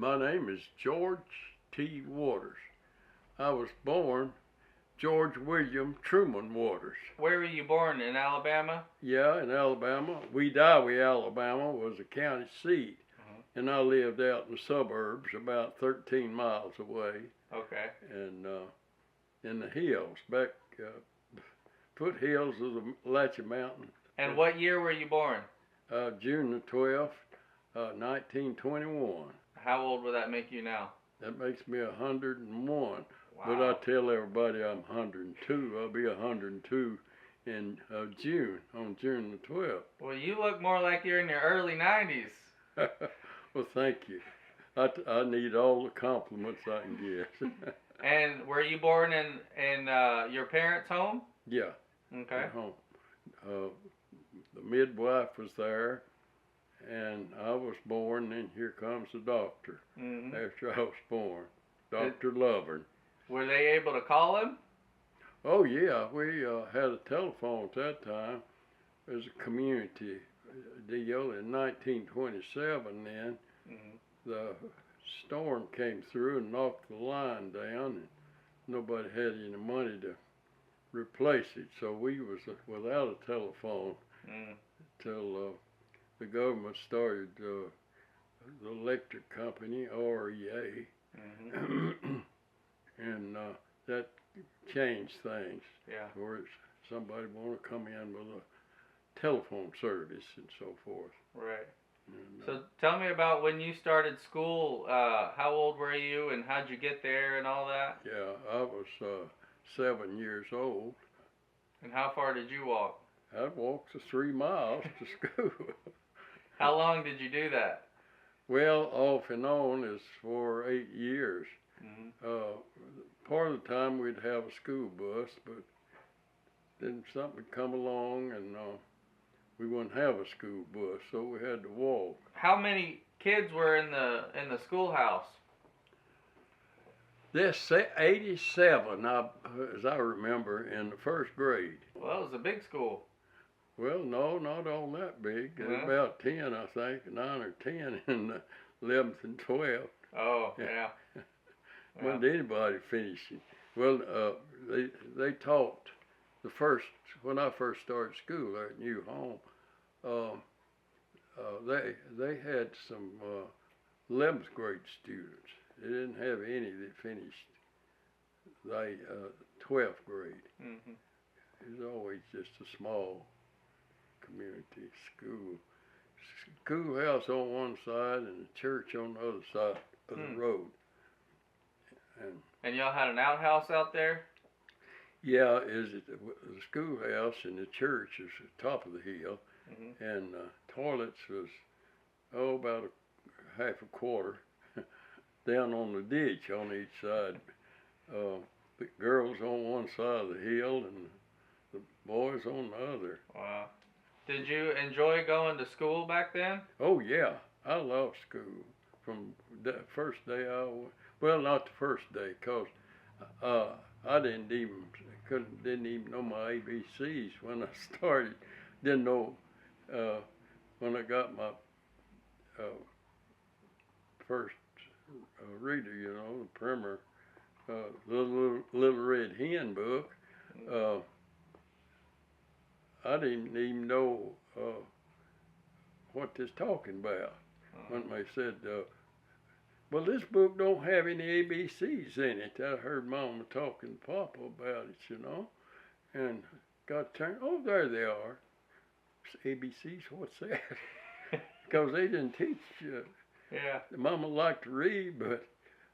My name is George T. Waters. I was born George William Truman Waters. Where were you born? In Alabama? Yeah, in Alabama. Wedowee, Alabama was the county seat, and I lived out in the suburbs about 13 miles away. Okay. And in the hills, back foothills of the Appalachian Mountain. And what year were you born? June the 12th, 1921. How old would that make you now? That makes me 101. Wow. But I tell everybody I'm 102. I'll be 102 in June, on June the 12th. Well, you look more like you're in your early 90s. Well, thank you. I need all the compliments I can get. And were you born in your parents' home? Yeah. Okay. At home. The midwife was there, and I was born, and here comes the doctor after I was born, Dr. Lovern. Were they able to call him? Oh, yeah. We had a telephone at that time. It was a community deal. In 1927 then, the storm came through and knocked the line down, and nobody had any money to replace it. So we was without a telephone till the government started the electric company, REA, and that changed things. Yeah. Where somebody want to come in with a telephone service and so forth. Right. And, so tell me about when you started school. How old were you, and how'd you get there, and all that? Yeah, I was 7 years old. And how far did you walk? I walked the 3 miles to school. How long did you do that? Well, off and on is for 8 years. Part of the time we'd have a school bus, but then something would come along and we wouldn't have a school bus, so we had to walk. How many kids were in the schoolhouse? There's 87, as I remember, in the first grade. Well, it was a big school. Well, no, not all that big. About 10, I think, 9 or 10 in the 11th and 12th. Oh, yeah. When did anybody finish it? Well, they taught when I first started school there at New Home, they had some 11th grade students. They didn't have any that finished the 12th grade. It was always just a small community school. Schoolhouse on one side and the church on the other side of the road. And y'all had an outhouse out there? Yeah, the schoolhouse and the church is at the top of the hill, and toilets was about a half a quarter down on the ditch on each side. The girls on one side of the hill and the boys on the other. Wow. Did you enjoy going to school back then? Oh yeah, I loved school from the first day well, not the first day, cause I didn't even know my ABCs when I started. Didn't know when I got my first reader, the primer, little red hen book. I didn't even know what this talking about when they said, well, this book don't have any ABCs in it. I heard Mama talking to Papa about it, and got turned. Oh, there they are. ABCs, what's that? Because they didn't teach. Yeah. Mama liked to read, but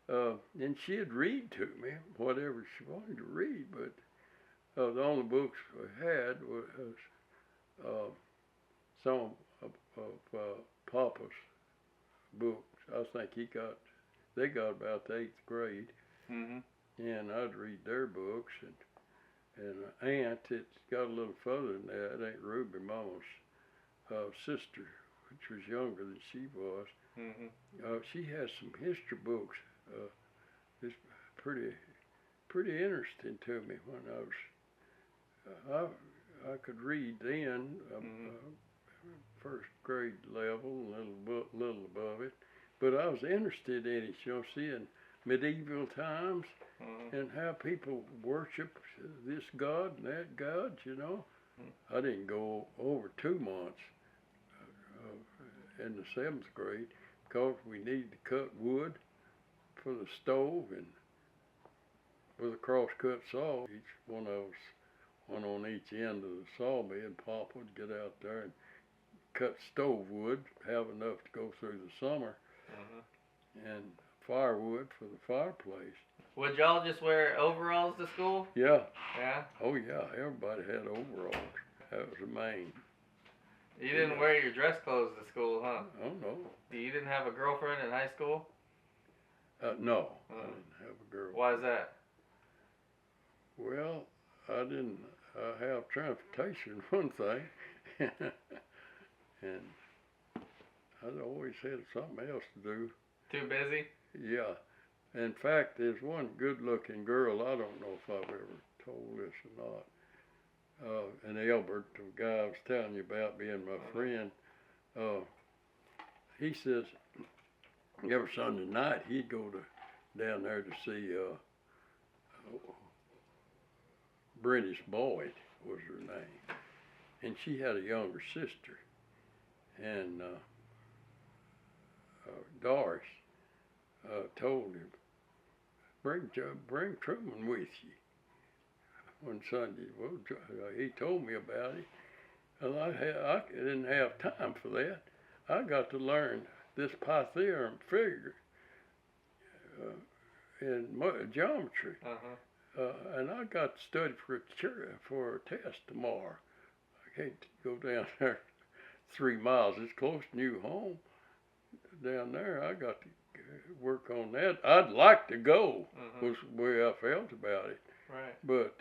and she'd read to me whatever she wanted to read. But the only books we had was some of Papa's books. I think they got about the 8th grade, and I'd read their books, and an aunt that's got a little further than that, Aunt Ruby, Mama's sister, which was younger than she was. She has some history books. It's pretty interesting to me when I could read then, first grade level, a little above it. but I was interested in it, you know, seeing medieval times Mm-hmm. and how people worship this God and that God, you know. Mm-hmm. I didn't go over 2 months in the 7th grade because we needed to cut wood for the stove, and with a cross-cut saw, each one of us, one on each end of the saw bed, Pop would get out there and cut stove wood, have enough to go through the summer, and firewood for the fireplace. Would y'all just wear overalls to school? Yeah. Yeah? Oh yeah, everybody had overalls. That was the main. You didn't wear your dress clothes to school, huh? Oh no. You didn't have a girlfriend in high school? No, I didn't have a girl. Why is that? Well, I didn't have transportation, one thing, and I'd always had something else to do. Too busy? Yeah. In fact, there's one good-looking girl, I don't know if I've ever told this or not, in Elbert, the guy I was telling you about being my friend, he says every Sunday night he'd go down there to see British Boyd was her name, and she had a younger sister, and Doris told him, bring Truman with you one Sunday. Well, he told me about it, and I didn't have time for that. I got to learn this Pythagorean figure in geometry. And I got to study for a test tomorrow. I can't go down there 3 miles. It's close to New Home. Down there, I got to work on that. I'd like to go, was the way I felt about it. Right. But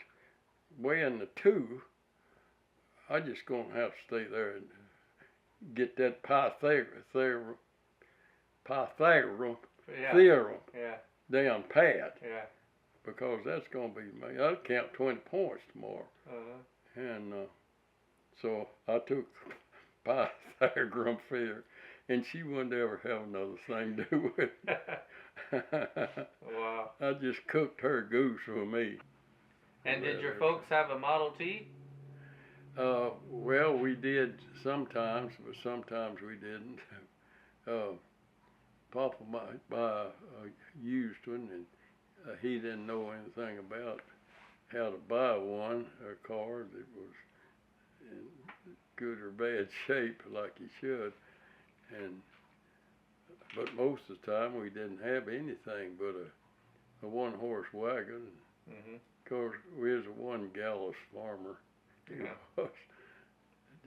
weighing the two, I just gonna have to stay there and get that Pythagorean theorem down pat. Yeah. Because that's going to be, I'll count 20 points tomorrow. And so I took Pythagorean figure, and she wouldn't ever have another thing to do with it. Wow. I just cooked her goose for me. And did your folks have a Model T? Well, we did sometimes, but sometimes we didn't. Papa might buy a used one, and he didn't know anything about how to buy one, a car that was in good or bad shape like he should. But most of the time we didn't have anything but a one-horse wagon. Of course, we was a one-gallus farmer. Yeah.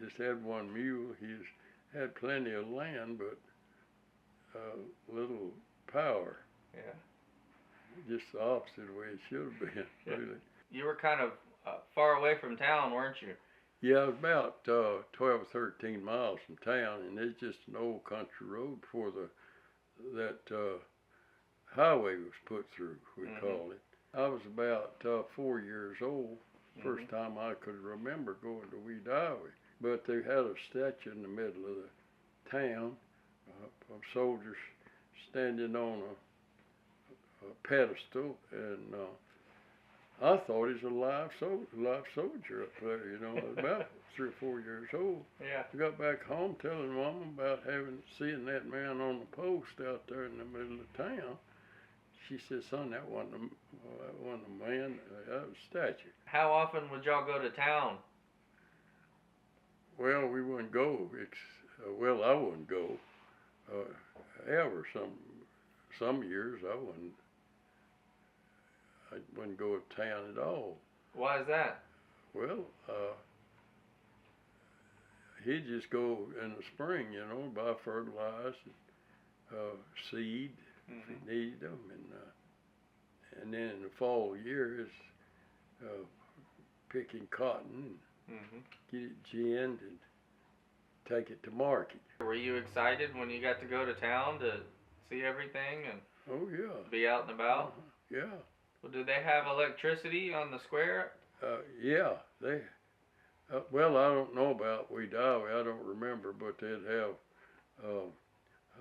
Just had one mule. He had plenty of land, but little power. Yeah. Just the opposite way it should have been, really. You were kind of far away from town, weren't you? Yeah, it was about 12 or 13 miles from town, and it's just an old country road before that highway was put through, we call it. I was about 4 years old, first time I could remember going to Wedowee. But they had a statue in the middle of the town of soldiers standing on a pedestal, and I thought he was a live soldier up there, you know, about 3 or 4 years old. Yeah. I got back home telling Mama about seeing that man on the post out there in the middle of town. She said, son, that wasn't a man, that was a statue. How often would y'all go to town? Well, we wouldn't go. Well, I wouldn't go ever. Some years I wouldn't go to town at all. Why is that? Well, he'd just go in the spring, you know, buy fertilizer, seed if he needed them, and then in the fall years, picking cotton, get it ginned, and take it to market. Were you excited when you got to go to town to see everything and be out and about? Yeah. Well, did they have electricity on the square? Yeah, they. Well, I don't know about Wedowee. I don't remember, but they'd have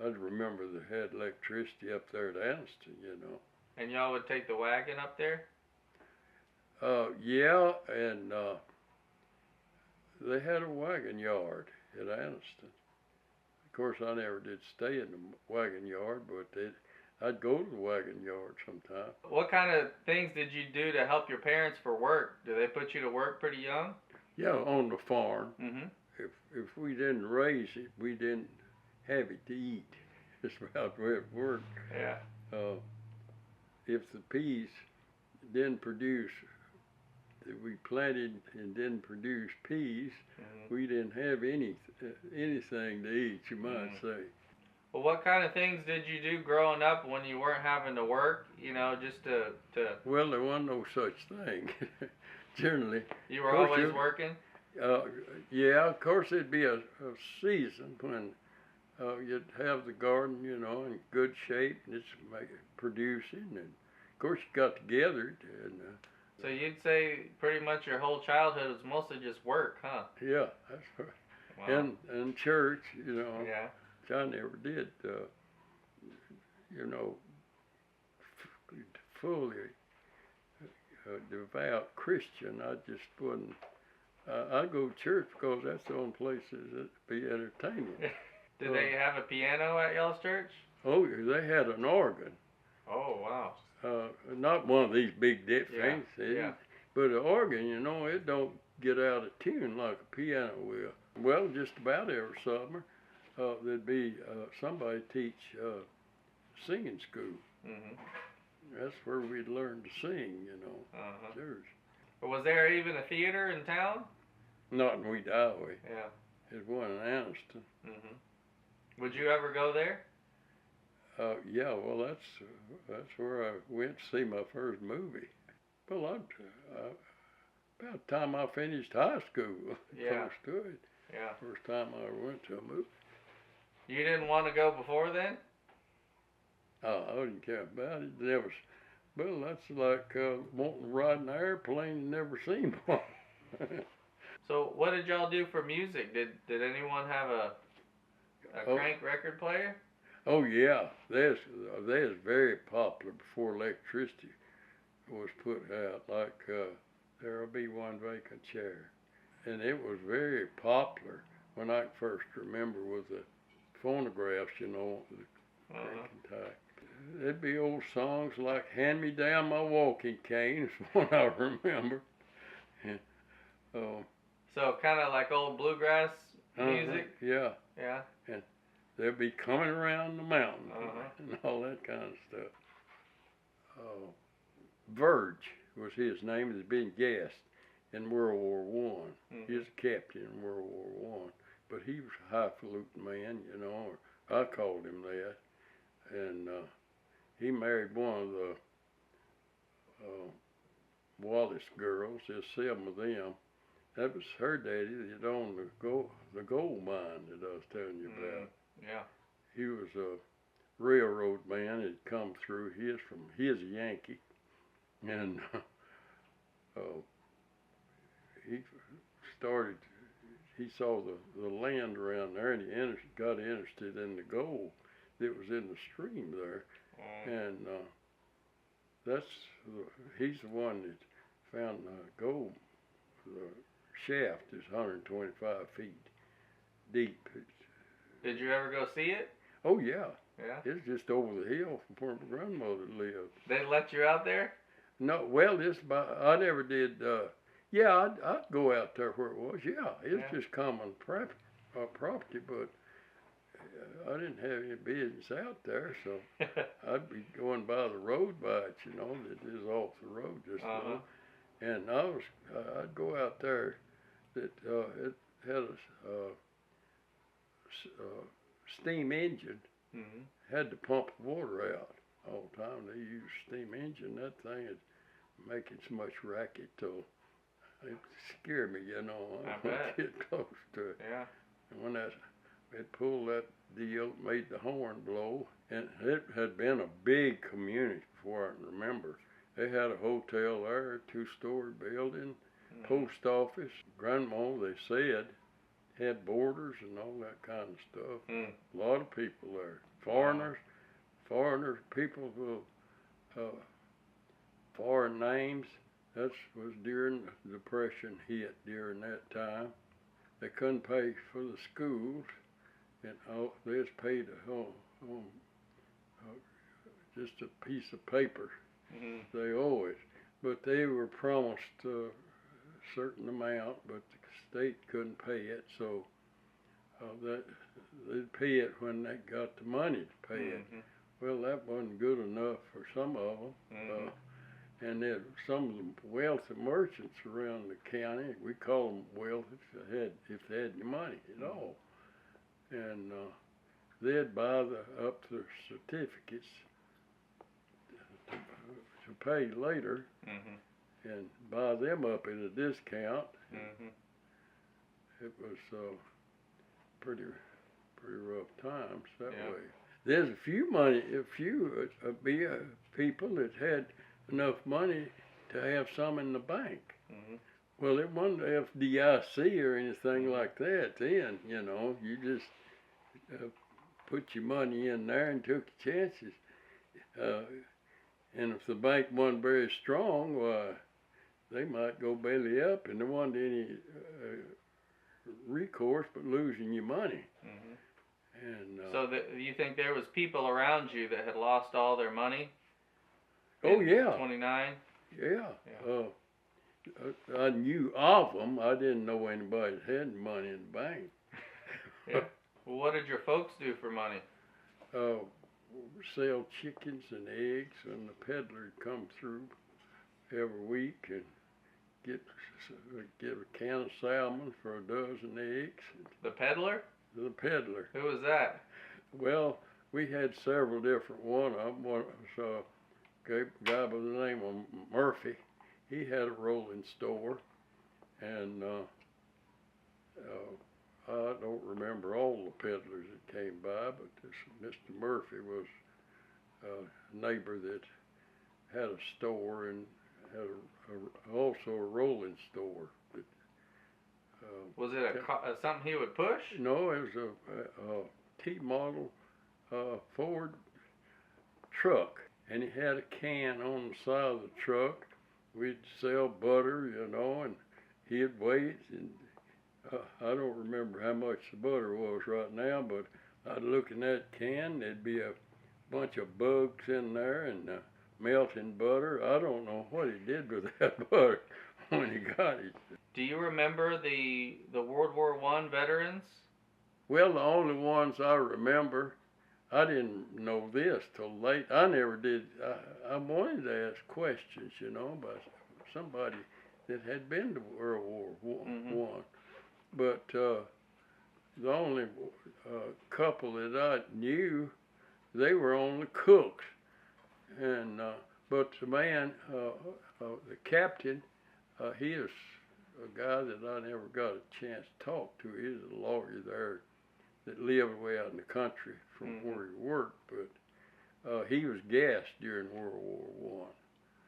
I remember they had electricity up there at Anniston, you know. And y'all would take the wagon up there? Yeah, and they had a wagon yard at Anniston. Of course, I never did stay in the wagon yard, but I'd go to the wagon yard sometime. What kind of things did you do to help your parents for work? Did they put you to work pretty young? Yeah, on the farm. Mm-hmm. If we didn't raise it, we didn't have it to eat. That's about the way it worked. Yeah. If the peas didn't produce, that we planted and didn't produce peas, we didn't have anything to eat, you might say. Well, what kind of things did you do growing up when you weren't having to work, you know, just to... Well, there wasn't no such thing. Generally. You were always working? Yeah, of course there'd be a season when you'd have the garden, you know, in good shape, and it's producing, and of course you got together. And so you'd say pretty much your whole childhood was mostly just work, huh? Yeah, that's right. Wow. And church, you know. Yeah. I never did, you know, fully devout Christian. I just wasn't. I go to church because that's the only place that'd be entertaining. Did they have a piano at y'all's church? Oh, they had an organ. Oh, wow. Not one of these big deep things, yeah. But an organ, you know, it don't get out of tune like a piano will. Well, just about every summer, there'd be somebody teach singing school. Mm-hmm. That's where we'd learn to sing, you know. Church. Was there even a theater in town? Not in Wedowee. Yeah. There's one in Anniston. Mm-hmm. Would you ever go there? Yeah, well, that's where I went to see my first movie. Well, about the time I finished high school, close to it. Yeah. First time I ever went to a movie. You didn't want to go before then? Oh, I didn't care about it. Never. Well, that's like wanting to ride an airplane and never seen one. So, what did y'all do for music? Did anyone have a crank record player? Oh yeah, they was very popular before electricity was put out. Like there'll be one vacant chair, and it was very popular when I first remember with the phonographs, you know, the cranking type. There'd be old songs like "Hand Me Down My Walking Cane" is one I remember. And, so kind of like old bluegrass music. Yeah. Yeah. And they'd be coming around the mountain and all that kind of stuff. Verge was his name. He'd been guest in World War One. He was a captain in World War One, but he was a highfalutin man, you know. Or I called him that. And he married one of the Wallace girls. There's 7 of them. That was her daddy that owned the gold mine that I was telling you about. Yeah. He was a railroad man that come through. He is a Yankee, and he saw the land around there, and he got interested in the gold that was in the stream there. And he's the one that found the gold. The shaft is 125 feet deep. Did you ever go see it? Oh yeah. Yeah. It's just over the hill from where my grandmother lived. They let you out there? No, well, I never did. Yeah, I'd go out there where it was. Yeah, it's just common property, but I didn't have any business out there, so I'd be going by the road by it, you know, that is off the road just a little. And I'd go out there. It had a steam engine. Had to pump the water out all the time. They used steam engine. That thing is making so much racket till it scared me, you know. I wouldn't get close to it. Yeah. And when it pulled that deal, made the horn blow, and it had been a big community before I can remember. They had a hotel there, a 2-story building, post office. Grandma, they said, had boarders and all that kind of stuff. A lot of people there. Foreigners, people who foreign names. That was during the Depression hit during that time. They couldn't pay for the schools, and they just paid just a piece of paper. Mm-hmm. They always, but they were promised a certain amount, but the state couldn't pay it, so that they'd pay it when they got the money to pay it. Well, that wasn't good enough for some of them. And then some of the wealthy merchants around the county, we call them wealthy if they had the money at all. And they'd buy up the certificates to pay later and buy them up at a discount. It was pretty rough times that way. There's a few people that had enough money to have some in the bank. Well, it wasn't FDIC or anything like that then, you know. You just put your money in there and took your chances. And if the bank wasn't very strong, why, they might go belly up, and there wasn't any recourse but losing your money. And so you think there was people around you that had lost all their money? Oh yeah. 29? Yeah. I knew of them. I didn't know anybody that had money in the bank. Yeah. Well, what did your folks do for money? Sell chickens and eggs, and the peddler would come through every week and get a can of salmon for a dozen eggs. The peddler? The peddler. Who was that? Well, we had several different. One of them was a guy by the name of Murphy. He had a rolling store, and I don't remember all the peddlers that came by, but this Mr. Murphy was a neighbor that had a store and had also a rolling store. But, was it something he would push? No, it was a T-model Ford truck, and he had a can on the side of the truck. We'd sell butter, you know, and he'd wait, and I don't remember how much the butter was right now, but I'd look in that can, there'd be a bunch of bugs in there and melting butter. I don't know what he did with that butter when he got it. Do you remember the World War I veterans? Well, the only ones I remember, I didn't know this till late. I never did. I wanted to ask questions, you know, by somebody that had been to World War I. But the only couple that I knew, they were only cooks. And but the man, the captain, he is a guy that I never got a chance to talk to. He's a lawyer there that lived way out in the country from where he worked, but he was gassed during World War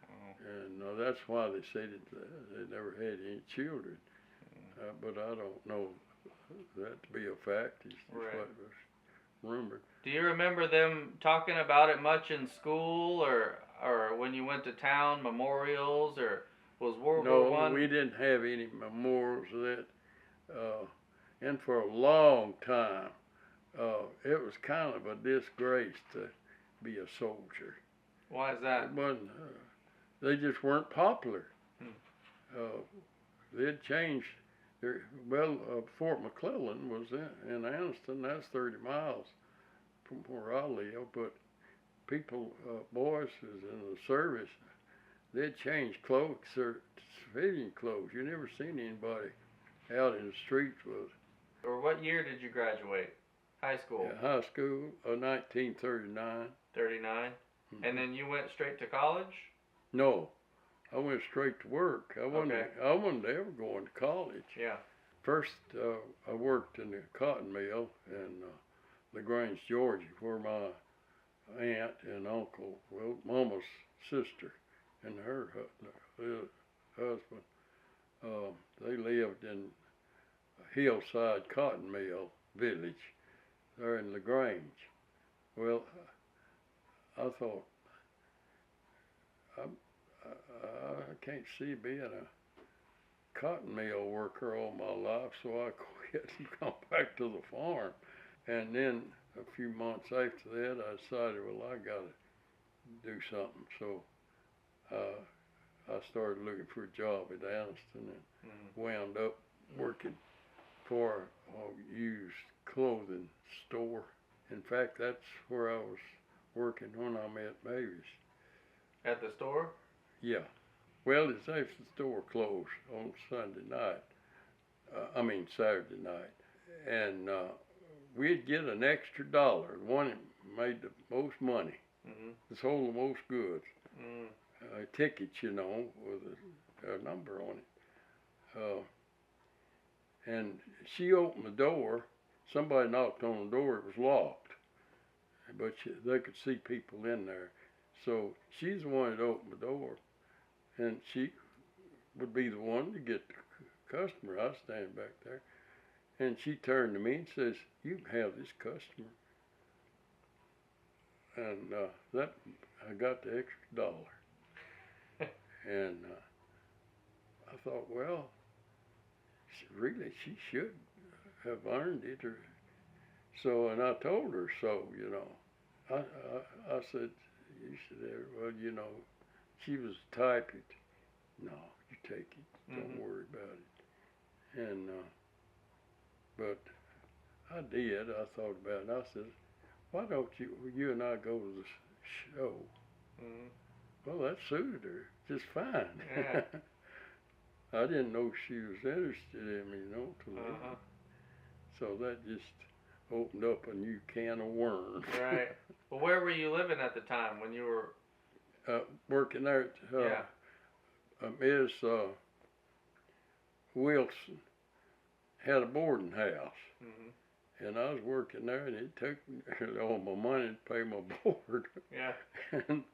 I. And that's why they said they never had any children. But I don't know that to be a fact. It's just what was rumored. Do you remember them talking about it much in school, or when you went to town, memorials, or was World War I? No, we didn't have any memorials of that. And for a long time, it was kind of a disgrace to be a soldier. Why is that? It wasn't, they just weren't popular. They'd changed. Fort McClellan was in Anniston. That's 30 miles from where I live. But people, boys was in the service, they'd change clothes, civilian clothes. You never seen anybody out in the streets with. Or what year did you graduate? High school? Yeah, high school, 1939. 39? And then you went straight to college? No. I went straight to work. I wasn't ever going to college. Yeah. First, I worked in the cotton mill in LaGrange, Georgia, where my aunt and uncle, well, Mama's sister and her husband, they lived in a hillside cotton mill village there in LaGrange. Well, I thought, I can't see being a cotton mill worker all my life, so I quit and come back to the farm. And then a few months after that, I decided, well, I got to do something. So I started looking for a job at Anniston and wound up working for a used clothing store. In fact, that's where I was working when I met Mavis. At the store? Yeah. Well, it's after the store closed on Sunday night. Saturday night. And we'd get an extra $1. The one that made the most money. Sold the most goods. Tickets, with a number on it. And she opened the door. Somebody knocked on the door. It was locked, but they could see people in there. So she's the one that opened the door, and she would be the one to get the customer. I was standing back there, and she turned to me and says, "You can have this customer." And that I got the extra $1. And I thought, well, she should have earned it. And I told her so, I said, well, she was typing. No, you take it. Don't worry about it. And, but I did. I thought about it. I said, why don't you and I go to the show? Well, that suited her just fine. Yeah. I didn't know she was interested in me, till then. So that just opened up a new can of worms. Right. Well, where were you living at the time when you were working there at Ms. Wilson had a boarding house. And I was working there, and it took all my money to pay my board. Yeah. And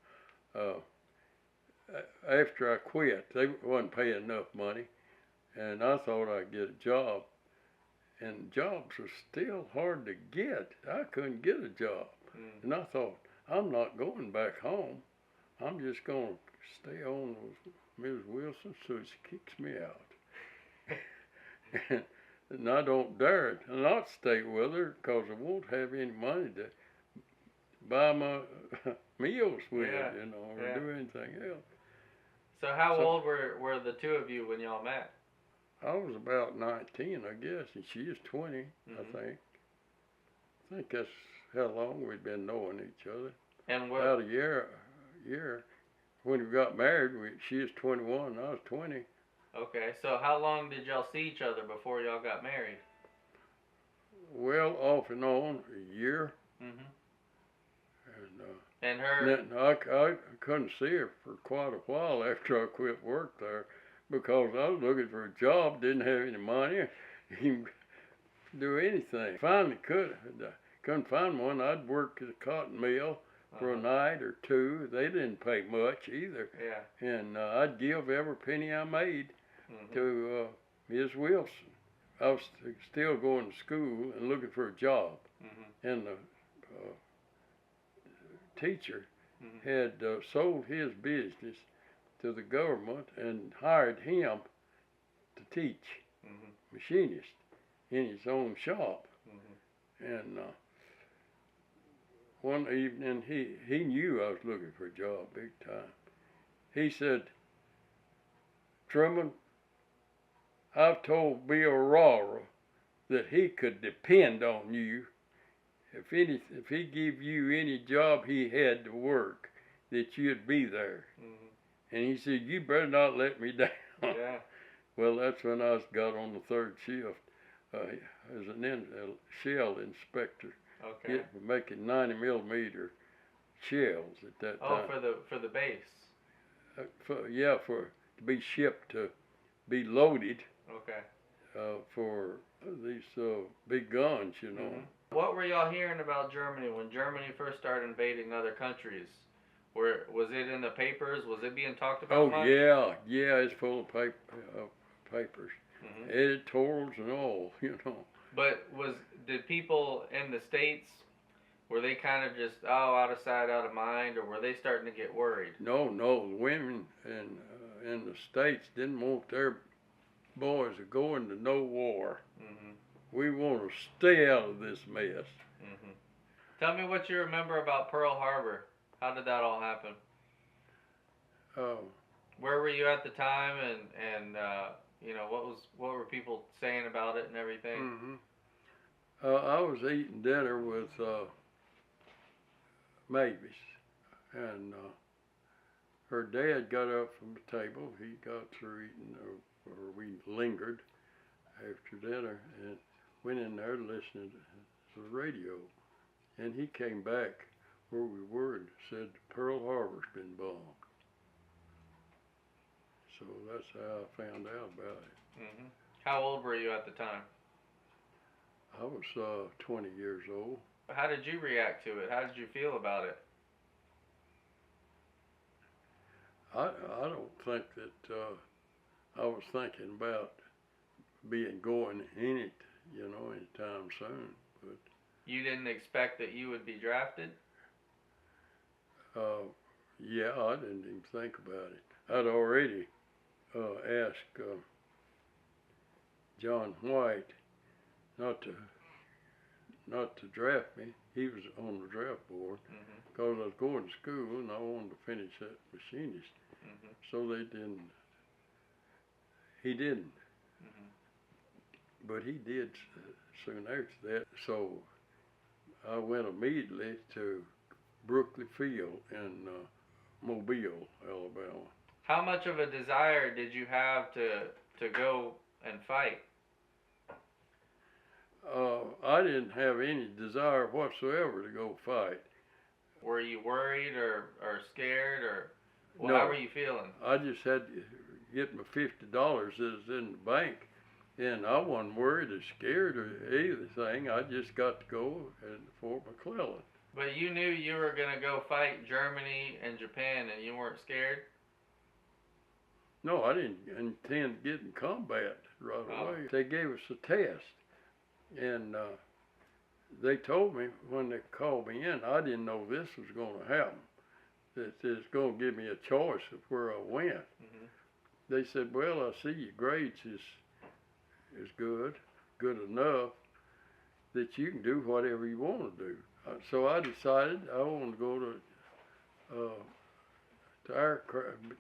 after I quit, they wasn't paying enough money, and I thought I'd get a job. And jobs are still hard to get. I couldn't get a job. And I thought, I'm not going back home. I'm just going to stay on with Ms. Wilson so she kicks me out. And I don't dare not stay with her because I won't have any money to buy my meals with, or do anything else. So how old were the two of you when y'all met? I was about 19, I guess, and she was 20, I think. I think that's how long we'd been knowing each other. And about a year. When we got married, she was 21 and I was 20. Okay, so how long did y'all see each other before y'all got married? Well, off and on, a year. And her? I couldn't see her for quite a while after I quit work there because I was looking for a job, didn't have any money, even do anything. Finally couldn't find one. I'd work at a cotton mill for a night or two. They didn't pay much either. Yeah. And I'd give every penny I made to Ms. Wilson. I was still going to school and looking for a job. And the teacher had sold his business to the government and hired him to teach machinist in his own shop. And one evening, he knew I was looking for a job big time. He said, Truman, I've told Bill Rara that he could depend on you. If he give you any job he had to work, that you'd be there. And he said, you better not let me down. Yeah. Well, that's when I got on the third shift as a shell inspector. Okay. Making 90 millimeter shells at that time. For the base. To be shipped to be loaded. Okay. For these big guns, What were y'all hearing about Germany when Germany first started invading other countries? Was it in the papers? Was it being talked about much? Yeah, it's full of papers, editorials and all, But did people in the States Were they kind of just, oh, out of sight, out of mind, or were they starting to get worried? No, no, the women in the States didn't want their boys to go into no war. Mm-hmm. We want to stay out of this mess. Mm-hmm. Tell me what you remember about Pearl Harbor. How did that all happen? Where were you at the time, and you know, what were people saying about it and everything? Mm-hmm. I was eating dinner with Mavis, and her dad got up from the table. He got through eating, or we lingered after dinner and went in there listening to the radio. And he came back where we were and said Pearl Harbor's been bombed. So that's how I found out about it. Mm-hmm. How old were you at the time? I was 20 years old. How did you react to it? How did you feel about it? I don't think that I was thinking about going in it, anytime soon. But you didn't expect that you would be drafted? Yeah, I didn't even think about it. I'd already asked John White not to draft me. He was on the draft board because I was going to school and I wanted to finish that machinist. Mm-hmm. So he didn't. Mm-hmm. But he did soon after that. So I went immediately to Brooklyn Field in Mobile, Alabama. How much of a desire did you have to go and fight? I didn't have any desire whatsoever to go fight. Were you worried or scared, or No. How were you feeling? I just had to get my $50 that was in the bank, and I wasn't worried or scared or anything. I just got to go at Fort McClellan. But you knew you were going to go fight Germany and Japan, and you weren't scared? No, I didn't intend to get in combat right away. They gave us a test, and they told me when they called me in, I didn't know this was going to happen, that it's going to give me a choice of where I went. Mm-hmm. They said, well, I see your grades is good enough that you can do whatever you want to do. So I decided I wanted to go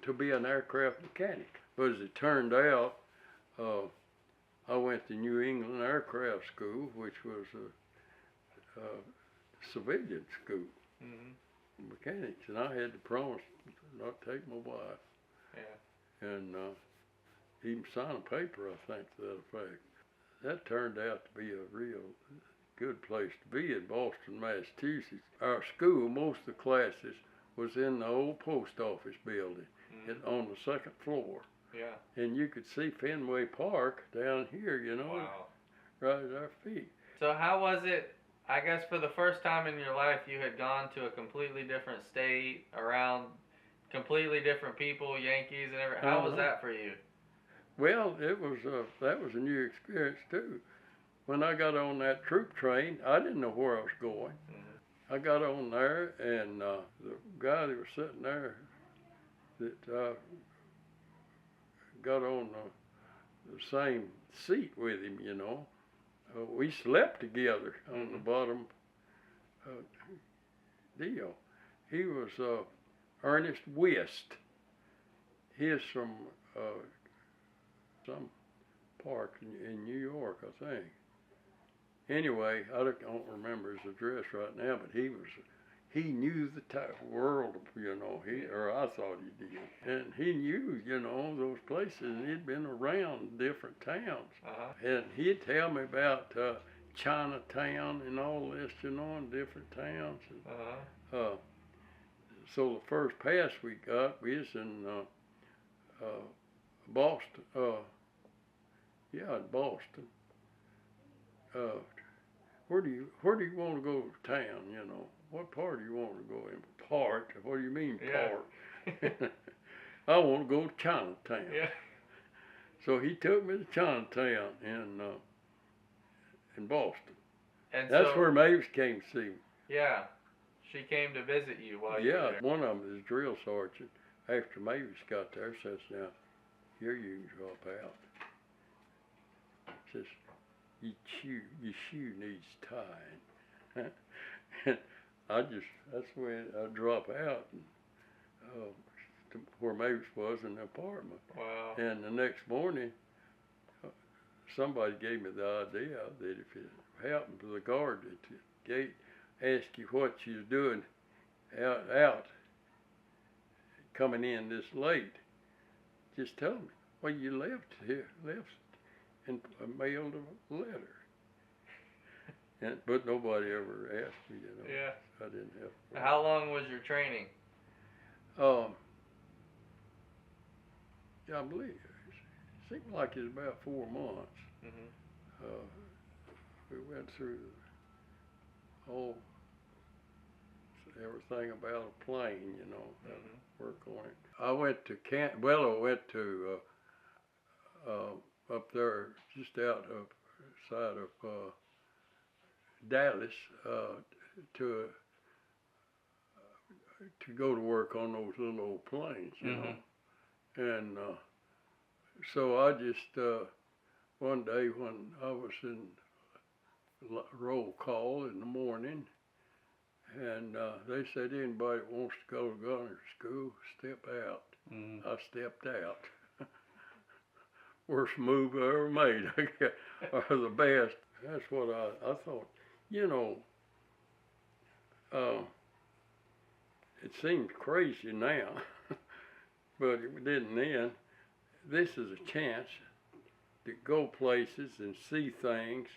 to be an aircraft mechanic. But as it turned out, I went to New England Aircraft School, which was a civilian school, mechanics, and I had to promise not to take my wife. Yeah. And even sign a paper, I think, to that effect. That turned out to be a real good place to be in Boston, Massachusetts. Our school, most of the classes, was in the old post office building on the second floor. Yeah. And you could see Fenway Park down here, Wow. right at our feet. So how was it, I guess for the first time in your life, you had gone to a completely different state, around completely different people, Yankees and everything. How was that for you? Well, that was a new experience too. When I got on that troop train, I didn't know where I was going. I got on there, and the guy that was sitting there, that got on the same seat with him, we slept together on the bottom deal. He was Ernest West. He's from some park in New York, I think. Anyway, I don't remember his address right now, but he knew the world, or I thought he did. And he knew, those places, and he'd been around different towns. And he'd tell me about Chinatown and all this, in different towns. And, so the first pass we got, we was in Boston. In Boston. Where do you want to go to town? What part do you want to go in? Part? What do you mean part? I want to go to Chinatown. Yeah. So he took me to Chinatown in Boston. And that's where Mavis came to see me. Yeah. She came to visit you while you were Yeah, there. one of them is drill sergeant. After Mavis got there, says, now, here you can drop out. Says, your shoe needs tying. And that's when I drop out and, to where Mavis was in the apartment. Wow. And the next morning, somebody gave me the idea that if it happened to the guard at the gate, ask you what you're doing out coming in this late, just tell me, well, you left and mailed a letter. But nobody ever asked me, Yeah. I didn't have. How long was your training? Yeah, I believe it seemed like it was about 4 months. Mm-hmm. We went through everything about a plane, how to work on it. I went to up there just outside of Dallas to go to work on those little old planes, and so I just one day when I was in roll call in the morning, and they said anybody that wants to go to gunner school, step out. Mm-hmm. I stepped out. Worst move I ever made, or the best. That's what I thought. It seems crazy now, but it didn't then. This is a chance to go places and see things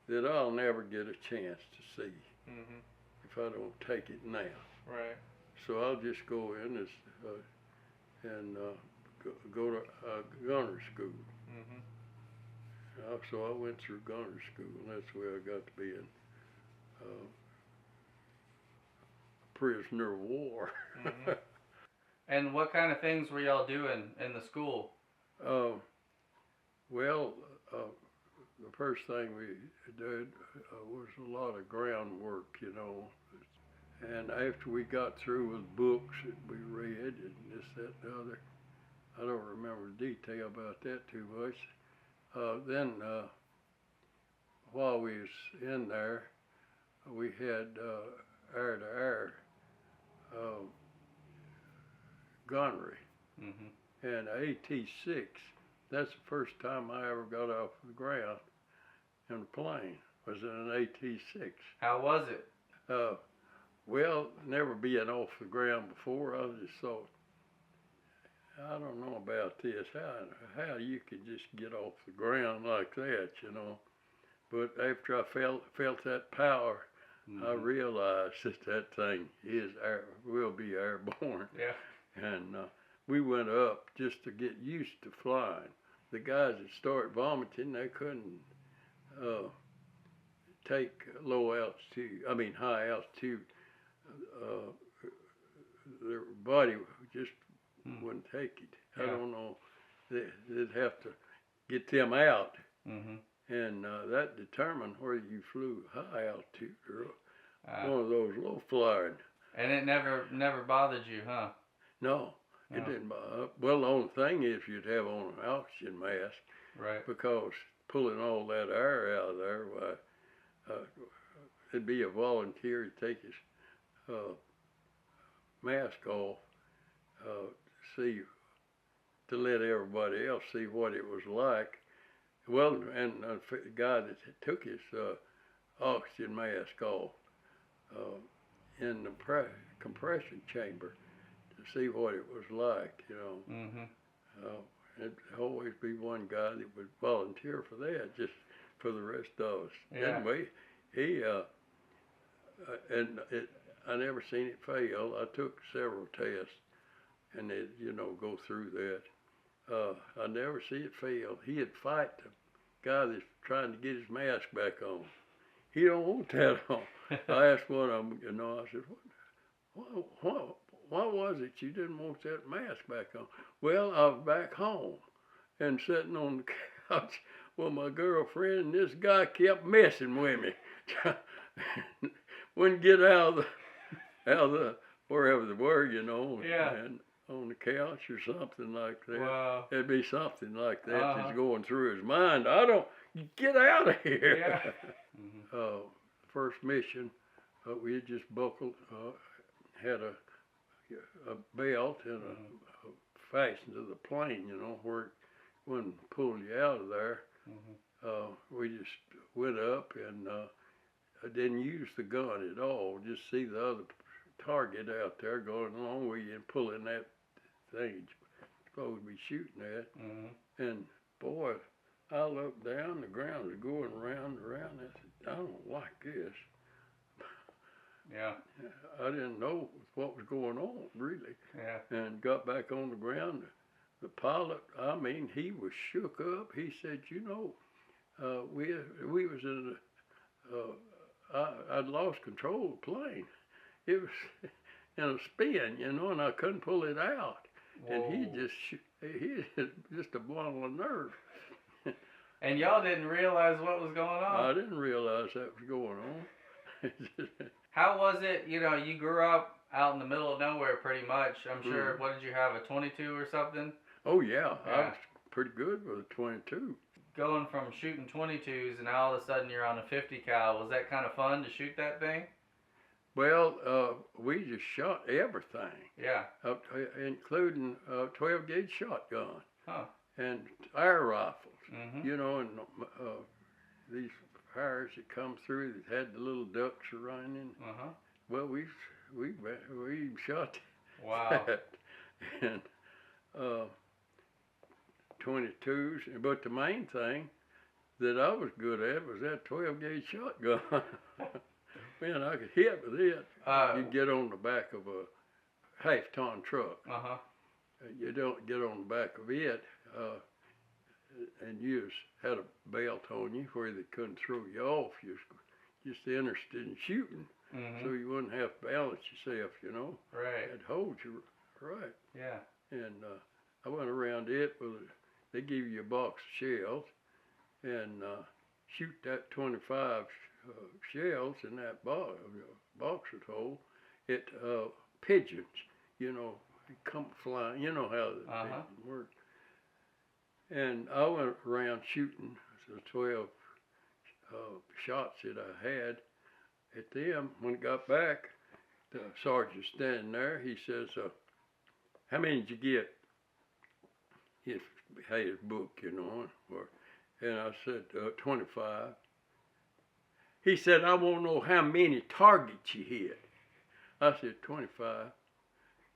that I'll never get a chance to see if I don't take it now. Right. So I'll just go in and go to gunner school. So I went through gunner school, and that's where I got to be in prisoner of war. And what kind of things were y'all doing in the school? Well, the first thing we did was a lot of groundwork, And after we got through with books that we read and this, that, and the other, I don't remember detail about that too much. Then while we was in there, we had air-to-air gunnery. And AT-6, that's the first time I ever got off the ground in a plane, was in an AT-6. How was it? Well, never being off the ground before, I just thought, I don't know about this, how you could just get off the ground like that, But after I felt that power, I realized that thing will be airborne. Yeah. And we went up just to get used to flying. The guys that started vomiting, they couldn't take high altitude. Their body just wouldn't take it. Yeah. I don't know. They'd have to get them out. And that determined whether you flew high altitude or one of those low flying. And it never bothered you, huh? No, it didn't bother. Well, the only thing is you'd have on an oxygen mask. Right. Because pulling all that air out of there, it'd be a volunteer to take his mask off, to let everybody else see what it was like. Well, and the guy that took his oxygen mask off in the compression chamber to see what it was like, It'd always be one guy that would volunteer for that, just for the rest of us. Yeah. Anyway, I never seen it fail. I took several tests, and it, go through that. I never see it fail. He'd fight the guy that's trying to get his mask back on. He don't want that on. I asked one of them, I said, why was it you didn't want that mask back on? Well, I was back home and sitting on the couch with my girlfriend, and this guy kept messing with me. wouldn't get out of the wherever they were, Yeah. and on the couch or something like that. Wow. It'd be something like that Uh-huh. that's going through his mind. Get out of here. Yeah. Mm-hmm. First mission, we had just buckled, had a belt and a fastened to the plane, where it wouldn't pull you out of there. We just went up and I didn't use the gun at all. Just see the other target out there going along with you and pulling that thing you're supposed to be shooting at. And boy, I looked down, the ground was going round and round. I said, I don't like this. Yeah. I didn't know what was going on, really. Yeah. And got back on the ground. The pilot, he was shook up. He said, we was in I'd lost control of the plane. It was in a spin, and I couldn't pull it out. Whoa. And he just a bundle of nerve. And y'all didn't realize what was going on? I didn't realize that was going on. How was it, you grew up out in the middle of nowhere pretty much. I'm sure, what did you have, a 22 or something? Oh yeah, I was pretty good with a 22. Going from shooting 22s and now all of a sudden you're on a 50 cal, was that kind of fun to shoot that thing? Well, we just shot everything. Yeah. Including 12 gauge shotgun. Huh. And air rifles. Mm-hmm. And these fires that come through that had the little ducks running. Well, we shot wow. that. And 22s, but the main thing that I was good at was that 12 gauge shotgun. Man, I could hit with it. You'd get on the back of a half-ton truck. You don't get on the back of it, and you had a belt on you where they couldn't throw you off. You was just interested in shooting, so you wouldn't have to balance yourself, Right. It'd hold you right. Yeah. And I went around it they give you a box of shells and shoot that 25 shells in that box would hold. It pigeons, come flying. You know how the pigeons work. And I went around shooting the 12 shots that I had at them. When I got back, the sergeant standing there. He says, "How many did you get?" He had his book, and I said, 25. He said, "I want to know how many targets you hit." I said, 25.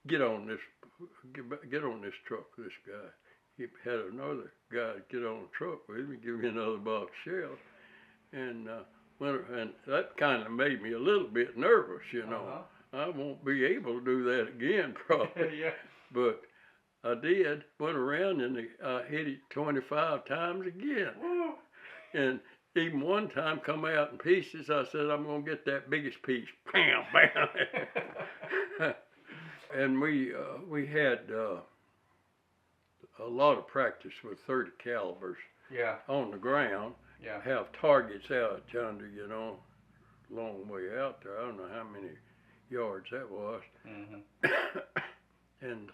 Get on this truck with this guy. He had another guy get on the truck with him and give me another box of shells. And and that kind of made me a little bit nervous, I won't be able to do that again, probably. Yeah. But I did. Went around and I hit it 25 times again. Woo. And even one time come out in pieces. I said, I'm going to get that biggest piece. Bam, bam. And we had a lot of practice with 30 calibers. Yeah. On the ground. Yeah. Have targets out yonder, long way out there. I don't know how many yards that was. And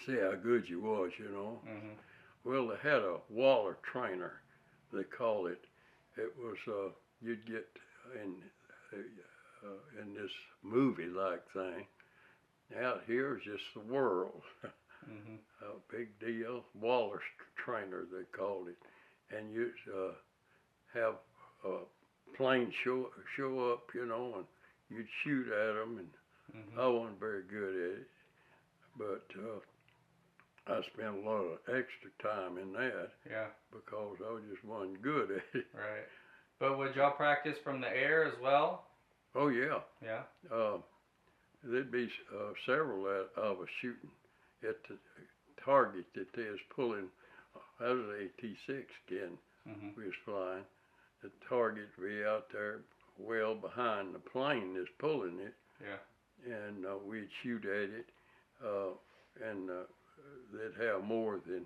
see how good you was, Well, they had a Waller trainer, they call it. It was, you'd get in this movie-like thing. Out here is just the world. A big deal. Waller trainer, they called it. And you'd have a plane show up, and you'd shoot at them, and I wasn't very good at it. But I spent a lot of extra time in that. Yeah. Because I just wasn't good at it. Right. But would y'all practice from the air as well? Oh yeah. Yeah. There'd be several of us shooting at the target that they was pulling. That was an AT-6 again. We was flying. The target would be out there well behind the plane that's pulling it. Yeah. And we'd shoot at it. And they'd have more than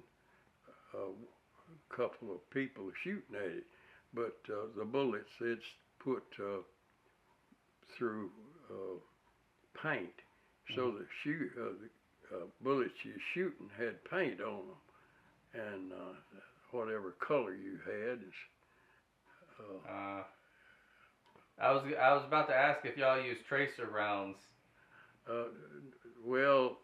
a couple of people shooting at it. But the bullets, it's put through paint. So the bullets you're shooting had paint on them, and whatever color you had is. I was about to ask if y'all use tracer rounds. Well,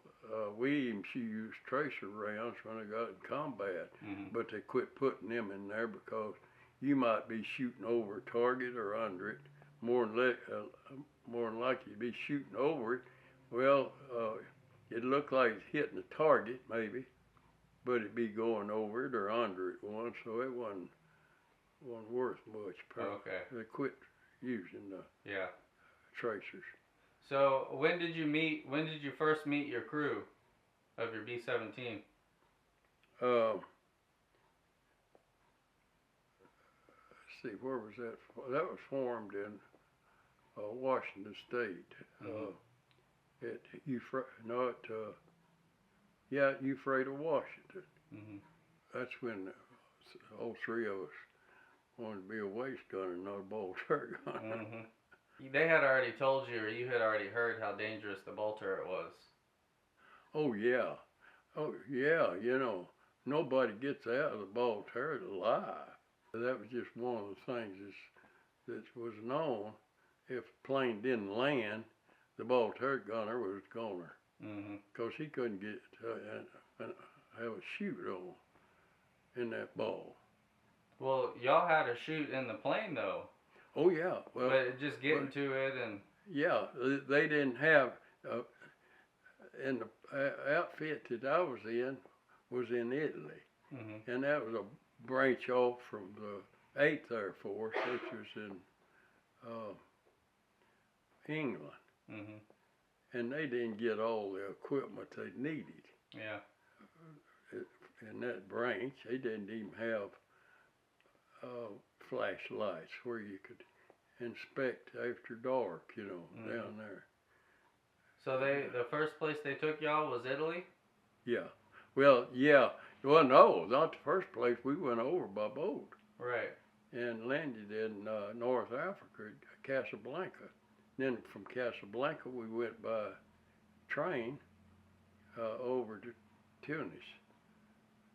we even used tracer rounds when I got in combat, but they quit putting them in there because you might be shooting over a target or under it. More than likely you'd be shooting over it. Well, it looked like it's hitting the target maybe, but it'd be going over it or under it once, so it wasn't worth much. Okay. They quit using the tracers. So when did you first meet your crew of your B-17? Let's see, where was that? That was formed in Washington State. Euphrates, Washington. That's when all three of us wanted to be a waist gunner and not a ball turret gunner. They had already told you, or you had already heard how dangerous the ball turret was. Oh yeah, you know, nobody gets out of the ball turret alive. That was just one of the things that was known. If a plane didn't land, the ball turret gunner was goner, because he couldn't get have a shoot on in that ball. Well, y'all had a shoot in the plane though. Oh yeah, well, but just getting to it and. Yeah, they didn't have. In the outfit that I was in Italy, and that was a branch off from the 8th Air Force, which was in England, and they didn't get all the equipment they needed. Yeah. In that branch, they didn't even have flashlights where you could inspect after dark, you know, down there. So the first place they took y'all was Italy? Yeah. Well, yeah. Well, no, not the first place. We went over by boat. Right. And landed in North Africa, Casablanca. Then from Casablanca, we went by train over to Tunis,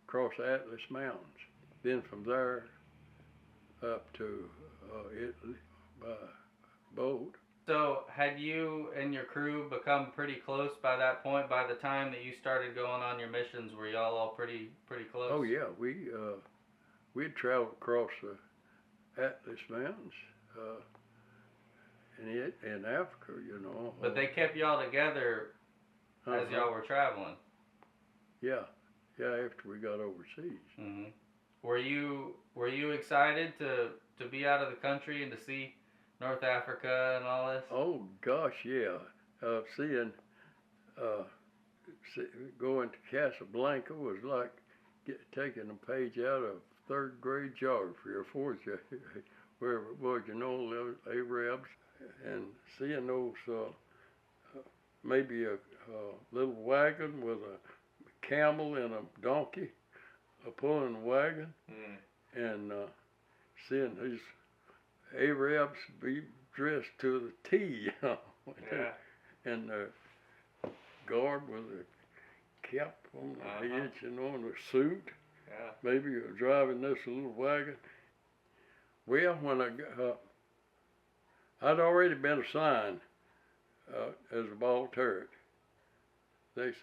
across Atlas Mountains. Then from there up to Italy by boat. So had you and your crew become pretty close by that point? By the time that you started going on your missions, were y'all all pretty close? Oh yeah, we'd traveled across the Atlas Mountains in Africa, you know. But they kept y'all together as y'all were traveling. Yeah, after we got overseas. Were you excited to be out of the country and to see North Africa and all this? Oh gosh, yeah. Going to Casablanca was like taking a page out of 3rd grade geography or 4th, wherever it was, you know, those Arabs, and seeing those maybe a little wagon with a camel and a donkey pulling the wagon, and seeing these Arabs be dressed to the T, you know, and the guard with a cap on the head, you know, and a suit. Maybe you're driving this little wagon. Well, when I'd already been assigned as a ball turret. There's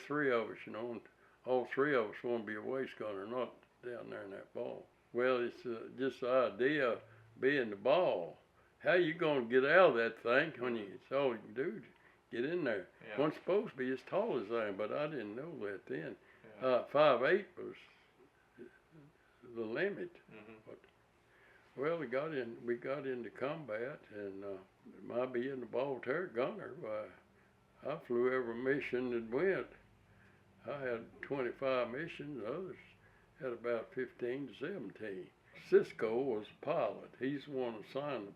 3 of us, you know, and all 3 of us want to be a waist gunner, not down there in that ball. Well, it's just the idea of being the ball. How you going to get out of that thing when it's all you can do to get in there? Yeah. One's supposed to be as tall as I am, but I didn't know that then. 5'8" was the limit. But, well, we got into combat, and my being the ball turret gunner, I flew every mission that went. I had 25 missions, others had about 15 to 17. Cisco was the pilot. He's the one that assigned